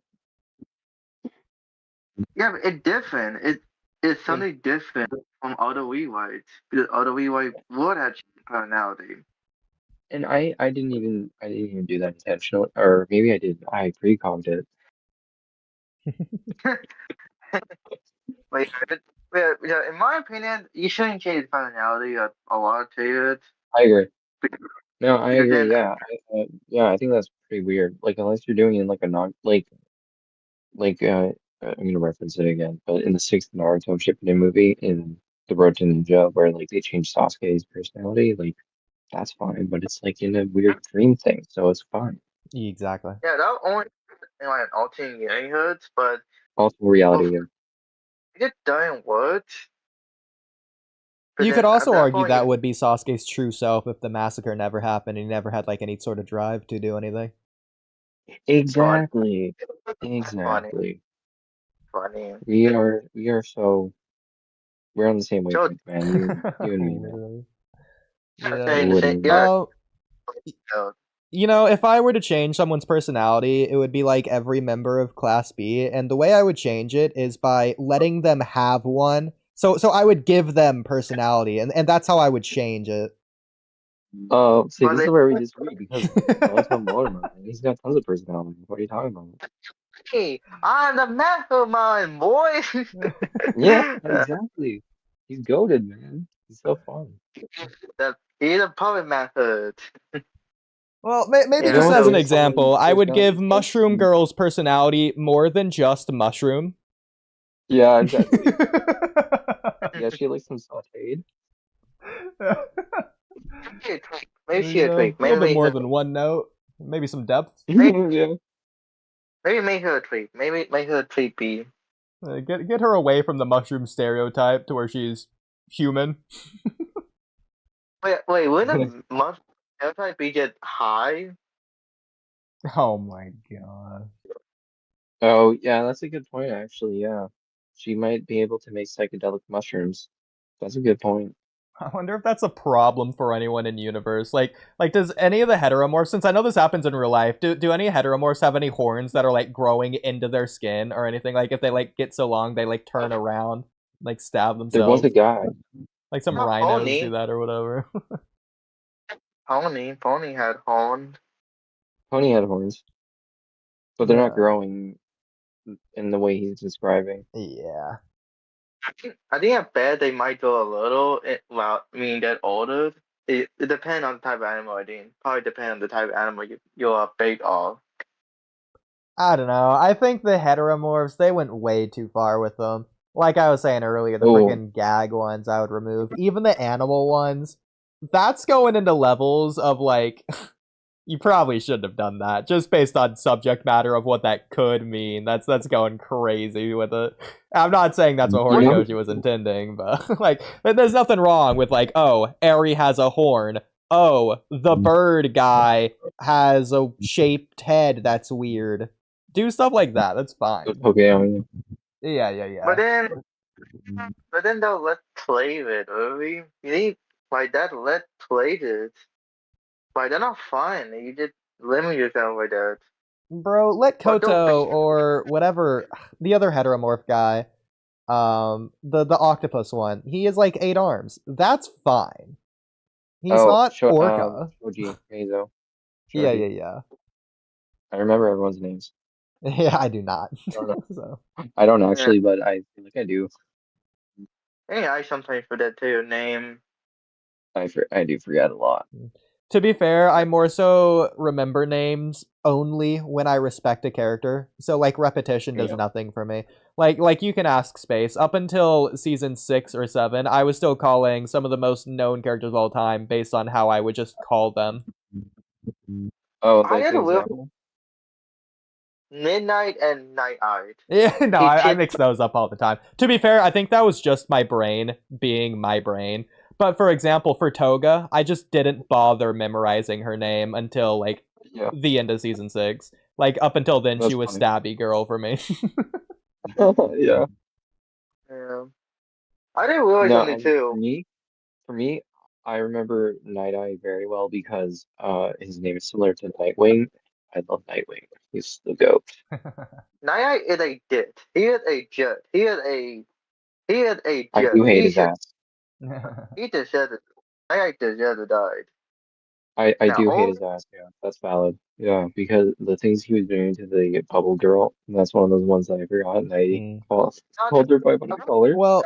yeah, but it's different. It's something different from other rewrites, because other rewrites would have changed personality. And I didn't even do that intentionally, or maybe I did. I pre-commed it. In my opinion, you shouldn't change personality a lot to it. I agree. No, I agree. Yeah, I think that's pretty weird. Like, unless you're doing it in like a non, like I'm gonna reference it again, but in the sixth Naruto Shippuden movie in the Road to Ninja, where like they changed Sasuke's personality, like that's fine, but it's like in a weird dream thing, so it's fine. Exactly. Yeah, that only in like an alternate universe, but Also reality. it doesn't work. But You then could at also that argue point, that would be Sasuke's true self if the massacre never happened and he never had like any sort of drive to do anything. Exactly. Funny, Exactly. funny. We're on the same So wavelength, man. You and me, man. Literally. I'm Yeah. saying the same. Literally. Yeah. You know, if I were to change someone's personality, it would be like every member of Class B, and the way I would change it is by letting them have one. So I would give them personality, and that's how I would change it. See, But this is they- where we disagree because Naruto Mortimer, man, he's got tons of personality. What are you talking about? Hey, I'm the mastermind, boy. Yeah, exactly. He's goated, man. He's so fun. He's a puppet method. Well, maybe Yeah, just want as to an raise someone's example, I would give personality? Mushroom Girl's personality more than just mushroom. Yeah, exactly. Yeah, she likes some sauteed. Maybe she You a know, tweak. a little bit Maybe more than one note, maybe some depth. Yeah. maybe make her a tweak. Maybe make her a tweak B. Get her away from the mushroom stereotype to where she's human. Wait, wouldn't the must type B get high? Oh my god. Oh, yeah, that's a good point, actually. Yeah. She might be able to make psychedelic mushrooms. That's a good point. I wonder if that's a problem for anyone in universe. Like, does any of the heteromorphs, since I know this happens in real life, do any heteromorphs have any horns that are like growing into their skin or anything? Like, if they like get so long, they like turn around, like stab There was themselves. a guy. Like some Not rhinos Pony. do that or whatever. Pony had horn. Pony had horns, but they're Yeah. not growing in the way he's describing. Yeah. I think at bed they might go a little. Well, I mean, get older. It depends on the type of animal. I think probably depend on the type of animal you are bait of. I don't know. I think the heteromorphs, they went way too far with them. Like I was saying earlier, the Oh. freaking gag ones I would remove. Even the animal ones, that's going into levels of like, you probably shouldn't have done that, just based on subject matter of what that could mean. That's going crazy with it. I'm not saying that's what Horikoshi was intending, but like, there's nothing wrong with like, oh, Eri has a horn. Oh, the bird guy has a shaped head that's weird. Do stuff like that. That's fine. Okay, I mean, Yeah. But then they'll let play with Oodie. You need like that. Let play it. Like they're not fun. You just limit yourself like that. Bro, let But don't Koto be- or whatever the other heteromorph guy, the octopus one. He has like 8 arms. That's fine. He's not Orca. Shoji, Meizo. Yeah. I remember everyone's names. Yeah, I do not. don't So. I don't actually, but I feel like I do. Hey, I sometimes forget to your name. I do forget a lot. To be fair, I more so remember names only when I respect a character. So like repetition does Yeah. nothing for me. Like you can ask Space. Up until season 6 or 7, I was still calling some of the most known characters of all time based on how I would just call them. Oh, I like had an a real- example? Midnight and Night Eyed. Yeah, no, He I did- mix those up all the time. To be fair, I think that was just my brain being my brain. But for example, for Toga, I just didn't bother memorizing her name until like Yeah. the end of season 6. Like up until then, That's she was funny. Stabby Girl for me. Yeah. Yeah. I didn't realize No, something too. For me, I remember Night Eye very well because his name is similar to Nightwing. I love Nightwing. He's the goat. Night Eye is a dit. He is a jet. He is a jet. I do hate his ass. He deserves it. Night Eye deserves to die. I Now, do hate all- his ass. Yeah, that's valid. Yeah, because the things he was doing to the bubble girl, and that's one of those ones that I forgot, and I called her by what I call her. Well,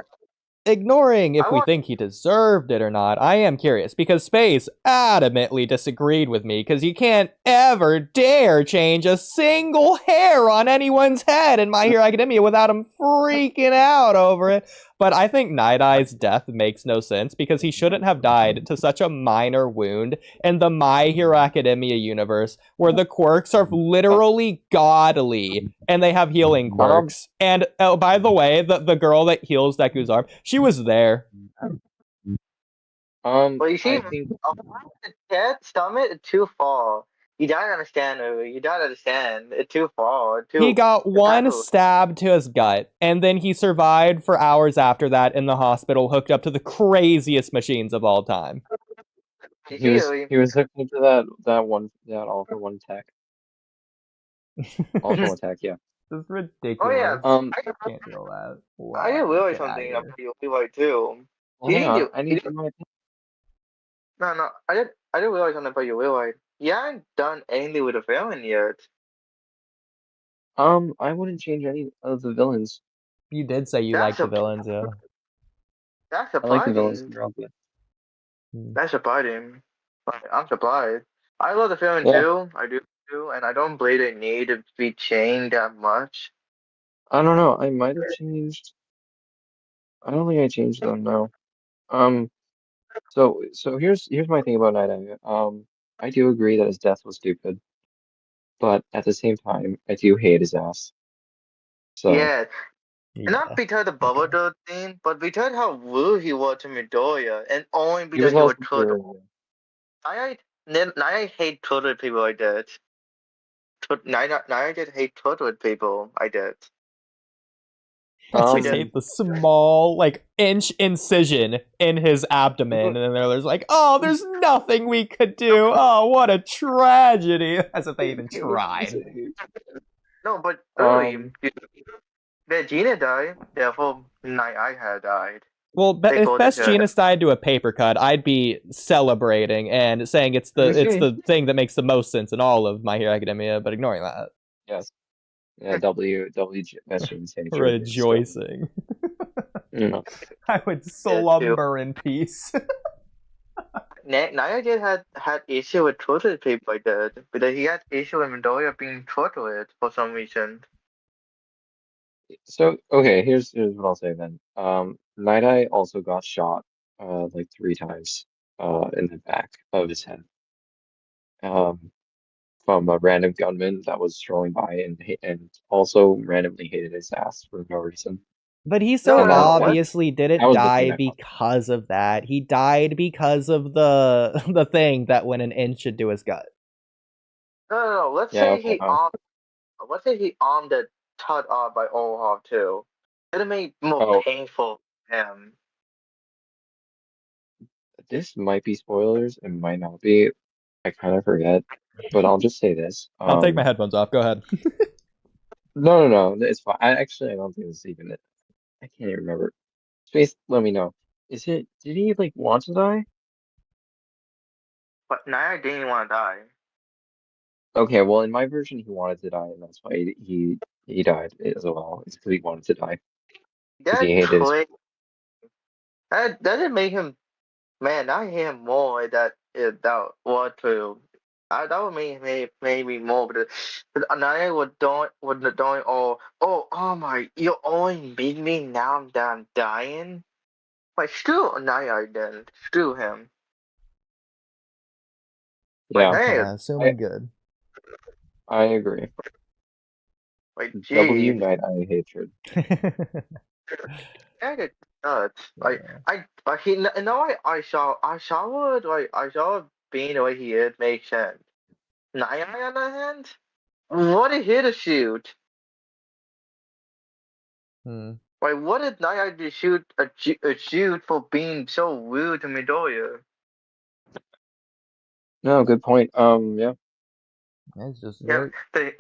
ignoring if I we want- think he deserved it or not, I am curious because Space adamantly disagreed with me because you can't ever dare change a single hair on anyone's head in My Hero Academia without him freaking out over it. But I think Night Eye's death makes no sense because he shouldn't have died to such a minor wound in the My Hero Academia universe where the quirks are literally godly and they have healing quirks. And oh, by the way, the girl that heals Deku's arm, she was there. But you see, I think Ted stomach is too far. You don't understand, Oodie. You don't understand. It's too far. He got one Exactly. stab to his gut, and then he survived for hours after that in the hospital, hooked up to the craziest machines of all time. he was hooked into that all for one tech. All for one tech, yeah. This is ridiculous. Oh yeah. I can't feel that. Wow, I didn't realize get outta something here. about Levi too. Well, He hang on, didn't do- I need my No, I didn't realize something about you, Levi. You haven't done anything with the villain yet. I wouldn't change any of the villains. You did say you That's liked the a- villains, yeah. That's I like the villains surprising. in Naruto. That's surprising. I'm surprised. I love the villain Yeah. too. I do too, and I don't believe they need to be changed that much. I don't know. I might have changed. I don't think I changed them. No. So here's my thing about Night Eye. I do agree that his death was stupid, but at the same time, I do hate his ass. So Yeah, Yeah. not because of the Boruto thing, but because how rude he was to Midoriya, and only he because was he was also turtle. I hate turtle people like that. I just hate turtle people like that. I just did. hate the small, like, inch incision in his abdomen, and then there's like, oh, there's nothing we could do. Oh, what a tragedy. As if they even tried. No, but early, Um, Vegeta died, therefore Night Eye had died. Well, They if both Best deserve it. Genus died to a paper cut, I'd be celebrating and saying it's the thing that makes the most sense in all of My Hero Academia, but ignoring that. yes. Yeah, W that's insane. Rejoicing. You know. I would slumber in peace. Night Eye did had issue with turtle people like that, because he had issue with Midoriya being turtled for some reason. So okay, here's what I'll say then. Night Eye also got shot like 3 times in the back of his head. From a random gunman that was strolling by and also randomly hated his ass for no reason. But he so No, obviously didn't That was the die thing I thought. because of that. He died because of the thing that went an inch into his gut. No. Let's Yeah, say okay, he armed the cut off by Olaf too. It'd make more Oh. painful for him. This might be spoilers, it might not be. I kind of forget, but I'll just say this. I'll take my headphones off. Go ahead. No, it's fine. I don't think this is even it. I can't even remember. Space, let me know. Did he like want to die? But Night Eye didn't want to die. Okay, well, in my version, he wanted to die, and that's why he died as well. It's because he wanted to die. That he hated his- play, that didn't make him. Man, I hate him more. That was true. That would make me more. But Night Eye would doing oh my, you only beat me now. I'm dying. Like screw Night Eye then. Screw him. Yeah, Like, hey, assuming good. I agree. like W geez. Night Eye hatred. That is nuts. Like he no I saw being the way he is makes sense. Night Eye on the other hand, what did he to shoot? Like what did Night Eye to shoot a shoot for being so rude to Midoriya? No, good point. Yeah. It's just Yeah, very...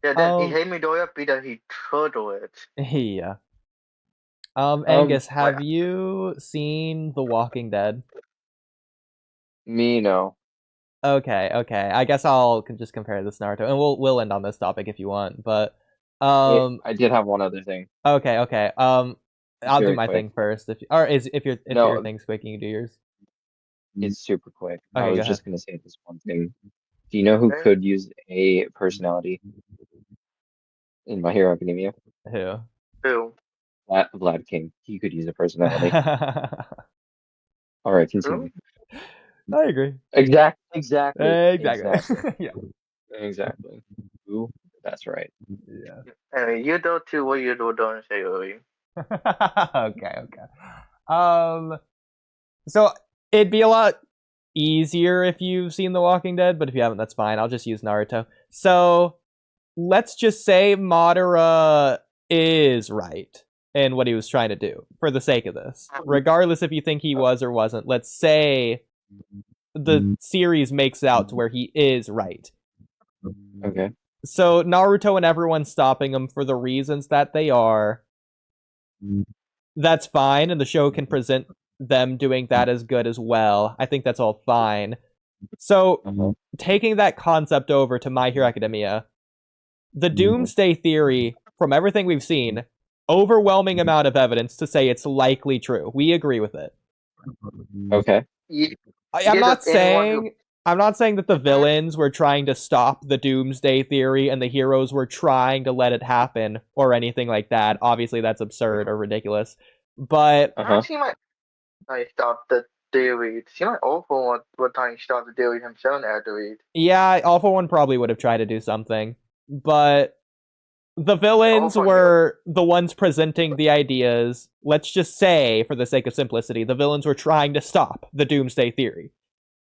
he hate Midoriya because he turtled it. Yeah. Angus, have you seen The Walking Dead? Me, no. Okay. I guess I'll just compare this to Naruto, and we'll end on this topic if you want. But I did have one other thing. okay. I'll do very my quick. thing first. If your No. thing's quick, you can do yours. It's super quick. Okay, I was go just gonna say this one thing. Do you know who could use a personality in My Hero Academia? Who? Who? Vlad King. He could use a personality. I All right, continue. agree. Exactly. Yeah. Exactly. Ooh, that's right. Yeah. Anyway, you do too what you do, don't say early. Okay. So it'd be a lot easier if you've seen The Walking Dead, but if you haven't, that's fine. I'll just use Naruto. So let's just say Madara is right in what he was trying to do, for the sake of this. Regardless if you think he was or wasn't, let's say the series makes it out to where he is right. Okay. So Naruto and everyone stopping him for the reasons that they are, that's fine, and the show can present them doing that as good as well. I think that's all fine. So taking that concept over to My Hero Academia, the Doomsday Theory, from everything we've seen, overwhelming amount of evidence to say it's likely true. We agree with it. Okay. I'm not saying that the villains were trying to stop the Doomsday Theory and the heroes were trying to let it happen or anything like that. Obviously, that's absurd or ridiculous. But She might stop the theory. She might also what time stop the theory himself after it. yeah, All For One probably would have tried to do something. But the villains were the ones presenting the ideas. Let's just say, for the sake of simplicity, the villains were trying to stop the Doomsday Theory.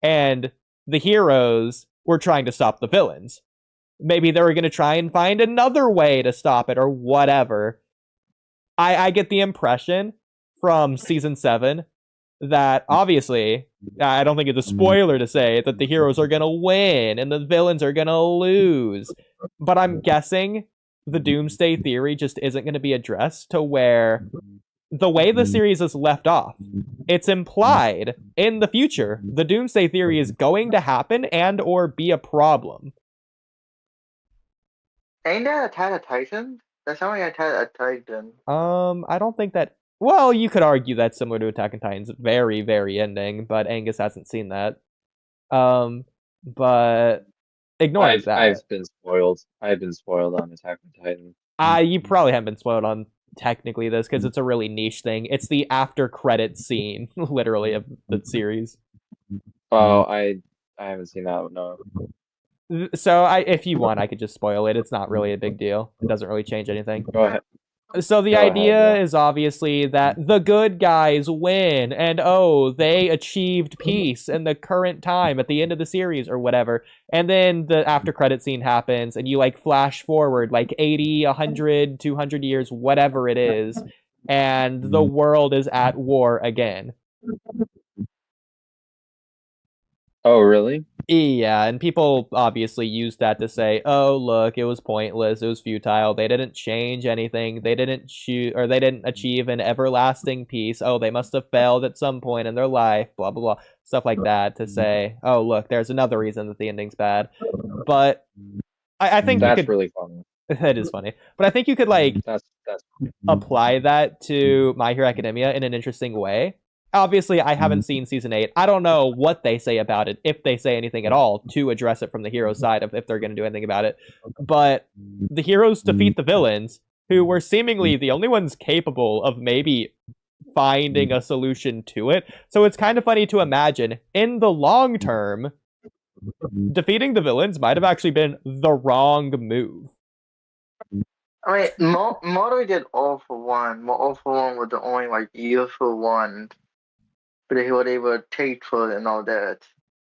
And the heroes were trying to stop the villains. Maybe they were going to try and find another way to stop it or whatever. I get the impression from season 7 that obviously, I don't think it's a spoiler to say that the heroes are going to win and the villains are going to lose. But I'm guessing the Doomsday Theory just isn't going to be addressed to where the way the series is left off, it's implied in the future the Doomsday Theory is going to happen and or be a problem. Ain't that Attack on Titan? That's how I Attack on Titan. I don't think that. Well, you could argue that's similar to Attack on Titan's very, very ending, but Angus hasn't seen that. But ignoring that, I've been spoiled. I've been spoiled on Attack on Titan. You probably haven't been spoiled on technically this because it's a really niche thing. It's the after credit scene, literally, of the series. Oh, I haven't seen that one. No. So if you want, I could just spoil it. It's not really a big deal. It doesn't really change anything. Go ahead. So the idea is obviously that the good guys win, and they achieved peace in the current time at the end of the series or whatever. And then the after credit scene happens, and you flash forward 80, 100, 200 years, whatever it is, and the world is at war again. Oh, really? Yeah, and people obviously use that to say, "Oh, look, it was pointless. It was futile. They didn't change anything. They didn't they didn't achieve an everlasting peace. Oh, they must have failed at some point in their life." Blah blah blah, stuff like that to say, "Oh, look, there's another reason that the ending's bad." But I think that's you could. Really funny. That is funny, but I think you could that's apply that to My Hero Academia in an interesting way. Obviously, I haven't seen season 8. I don't know what they say about it, if they say anything at all, to address it from the hero's side, of if they're going to do anything about it. But the heroes defeat the villains, who were seemingly the only ones capable of maybe finding a solution to it. So it's kind of funny to imagine, in the long term, defeating the villains might have actually been the wrong move. I mean, Mori did All For One. All For One was the only useful one. But he was able to take for it and all that.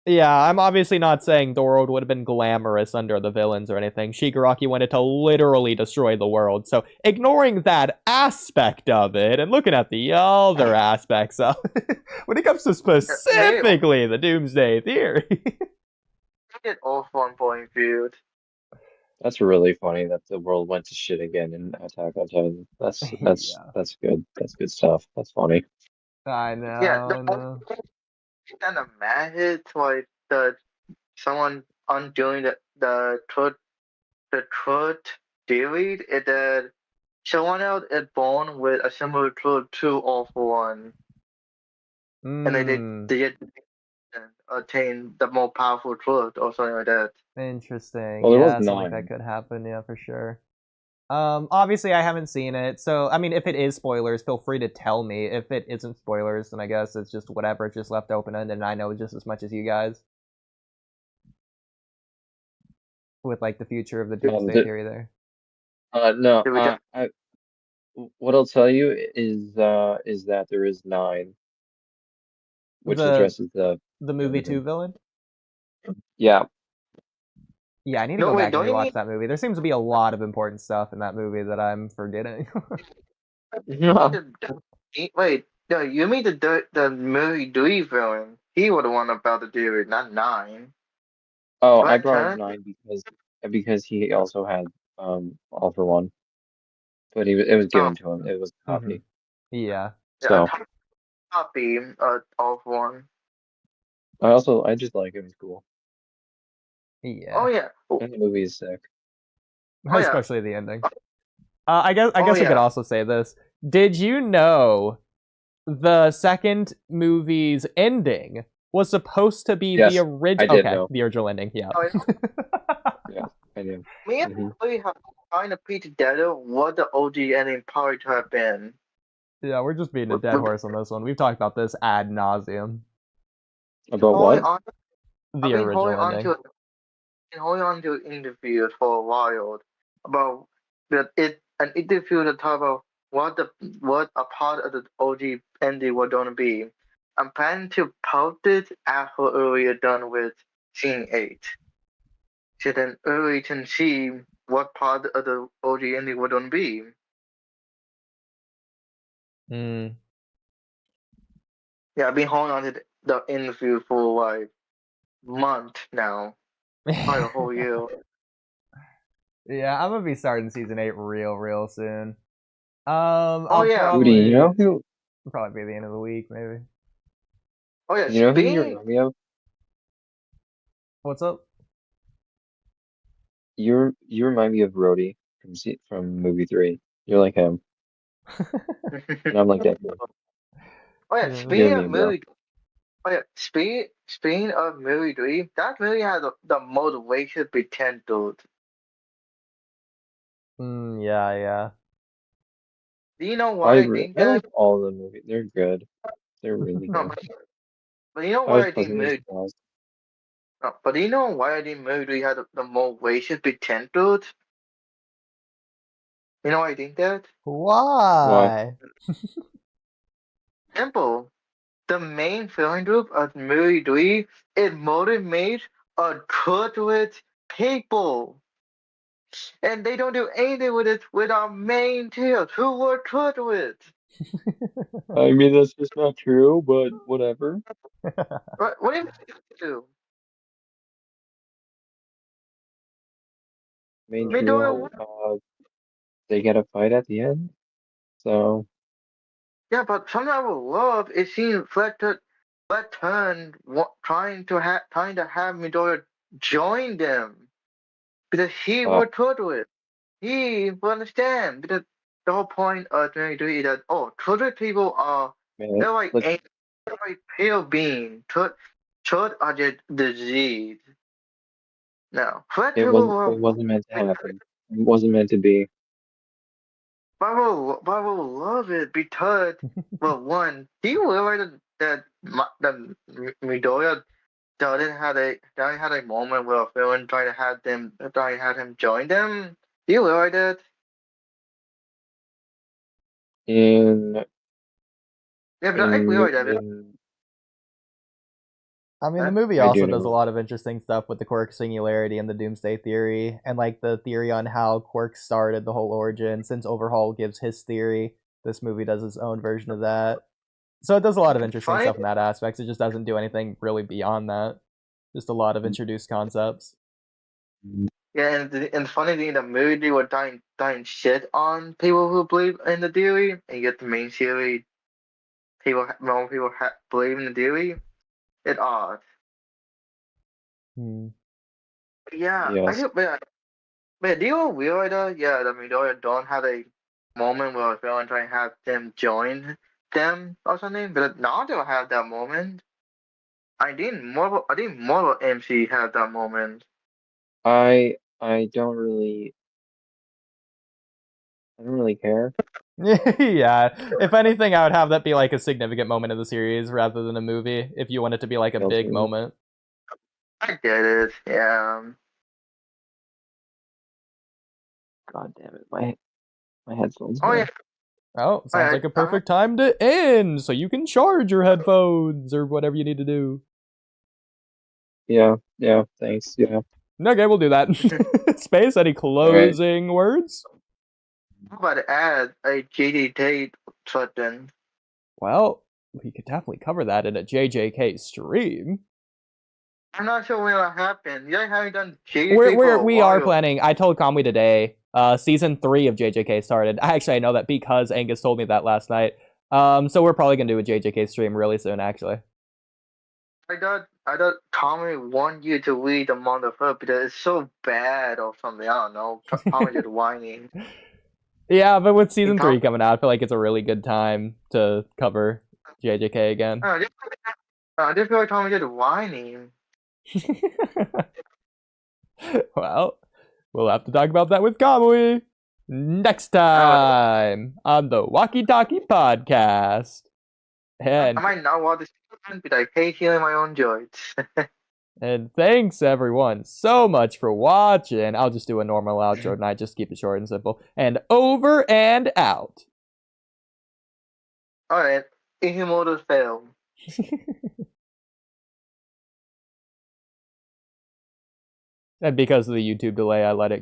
Yeah, I'm obviously not saying the world would have been glamorous under the villains or anything. Shigaraki wanted to literally destroy the world. So ignoring that aspect of it and looking at the other aspects of it, when it comes to specifically the Doomsday Theory. He did All For One point of view. That's really funny that the world went to shit again in Attack on Titan. That's good. That's good stuff. That's funny. I know. Yeah, kind of mad hit someone undoing the truth theory is that someone else is born with a similar truth to All for One, and they Mm, get attain the more powerful truth or something like that. interesting. Well, there was Yeah, something like that 9. could happen. Yeah, for sure. Obviously I haven't seen it, so I mean, if it is spoilers, feel free to tell me. If it isn't spoilers, then I guess it's just whatever. It's just left open ended, and I know just as much as you guys with like the future of the doomsday The, theory there. no, Did we just, what I'll tell you is that there is 9, which The addresses the movie 2 villain. yeah. Yeah, I need to no, go wait, back and don't you rewatch that movie. There seems to be a lot of important stuff in that movie that I'm forgetting. mean wait, no, you mean the movie Dewey villain? He was the one about the theory, not 9. Oh, I Right brought up turn? 9 because he also had All for One, but it was Oh, given to him. It was a hmm copy. Yeah. yeah, So copy of one. I just like it. It's cool. Yeah. Oh yeah. And the movie is sick. Oh yeah. Especially the ending. I guess Oh we could yeah. also say this. Did you know the second movie's ending was supposed to be the Yes, I original? did Okay, know. the original ending. Yeah. Oh, yeah. Yeah, I knew. Me and Mhm. Chloe have trying to piece together what the OG ending probably to have been. Yeah, we're just beating a We're, dead we're horse on this one. We've talked about this ad nauseum. About holding what? on. The I've been holding original on ending. to interviews for a while about an interview to talk about what a part of the OG ending was going to be. I'm planning to post it after earlier done with scene 8. So then early can see what part of the OG ending was going to be. Mm. Yeah, I've been holding on to the interview for like month now, probably a whole year. Yeah, I'm gonna be starting season 8 real soon. Oh I'll yeah, Oodie, probably be the end of the week, maybe. oh yeah. you know who you Speaking, remind me of? What's up? You remind me of Rhodey from movie 3. You're like him, and I'm like that. oh yeah. Yeah. You Speaking and of me, bro. movie, oh yeah. Speaking of movie three, that movie had the motivation potential. Yeah. Do you know why I think I like that? all the movies. They're good. They're really No, good. but you know I was why I think pleasantly movie. surprised. No, but do you know why I think movie three had the motivation potential? You know why I think that? Why? Why? Simple. The main filming group of movie three it motivates a cut with people. And they don't do anything with it with our main team who we're cut with. I mean, that's just not true, but whatever. What do you do? Main Midoriya, trio, they get a fight at the end. So, yeah, but something I would love it seems Flat Turn trying to have Midoriya join them because he uh, would cut with. He will understand because the whole point of 23 is that Twitter people are man, they're like like they're like pale being. Tut are just disease. No, flat people it will wasn't meant to happen. It wasn't meant to be. Bible love it because well one, do you realize that Midoriya doesn't have a moment where a villain trying to have him join them? Do you realize that? In Yeah, but I in realize that. in I mean, the Huh? movie I do also does a know. lot of interesting stuff with the quirk singularity and the doomsday theory, and like the theory on how quirk started the whole origin. Since Overhaul gives his theory, this movie does its own version of that. So it does a lot of interesting Funny stuff in that aspect. It just doesn't do anything really beyond that. Just a lot of introduced concepts. Yeah, and funny thing, the movie were dying shit on people who believe in the theory, and yet the main theory, more people believe in the theory. It's odd. Hmm. Yeah, I Yes. do. But do you realize that? Yeah, the Midoriya don't have a moment where Valentine have them join them or something, but Naruto have that moment. I think Marvel MC had that moment. I don't really care. Yeah, if anything, I would have that be like a significant moment of the series rather than a movie. If you want it to be like a big Guilty. moment. I get it. Yeah. God damn it, my headphones. Oh yeah. Oh, sounds Alright, like a perfect time to end, so you can charge your headphones or whatever you need to do. Yeah, thanks. Yeah. Okay, we'll do that. Space, any closing words? How about to add a JD Tate button? Well, we could definitely cover that in a JJK stream. I'm not sure when it'll happen. You guys haven't done JD Tate for a We while. are planning. I told Kamui today. Season 3 of JJK started. Actually, I know that because Angus told me that last night. So we're probably gonna do a JJK stream really soon. Actually. I thought Tommy wanted you to read the manga first because it's so bad or something. I don't know. Tommy just whining. Yeah, but with season Tom- 3 coming out, I feel like it's a really good time to cover JJK again. I just feel like Tommy just whining. Well, we'll have to talk about that with Kamui next time on the Walky Talky podcast. And I might not watch this season, but I hate hearing my own joints. And thanks everyone so much for watching. I'll just do a normal outro tonight, just keep it short and simple. And over and out. Alright, Ihimoto's fail. And because of the YouTube delay, I let it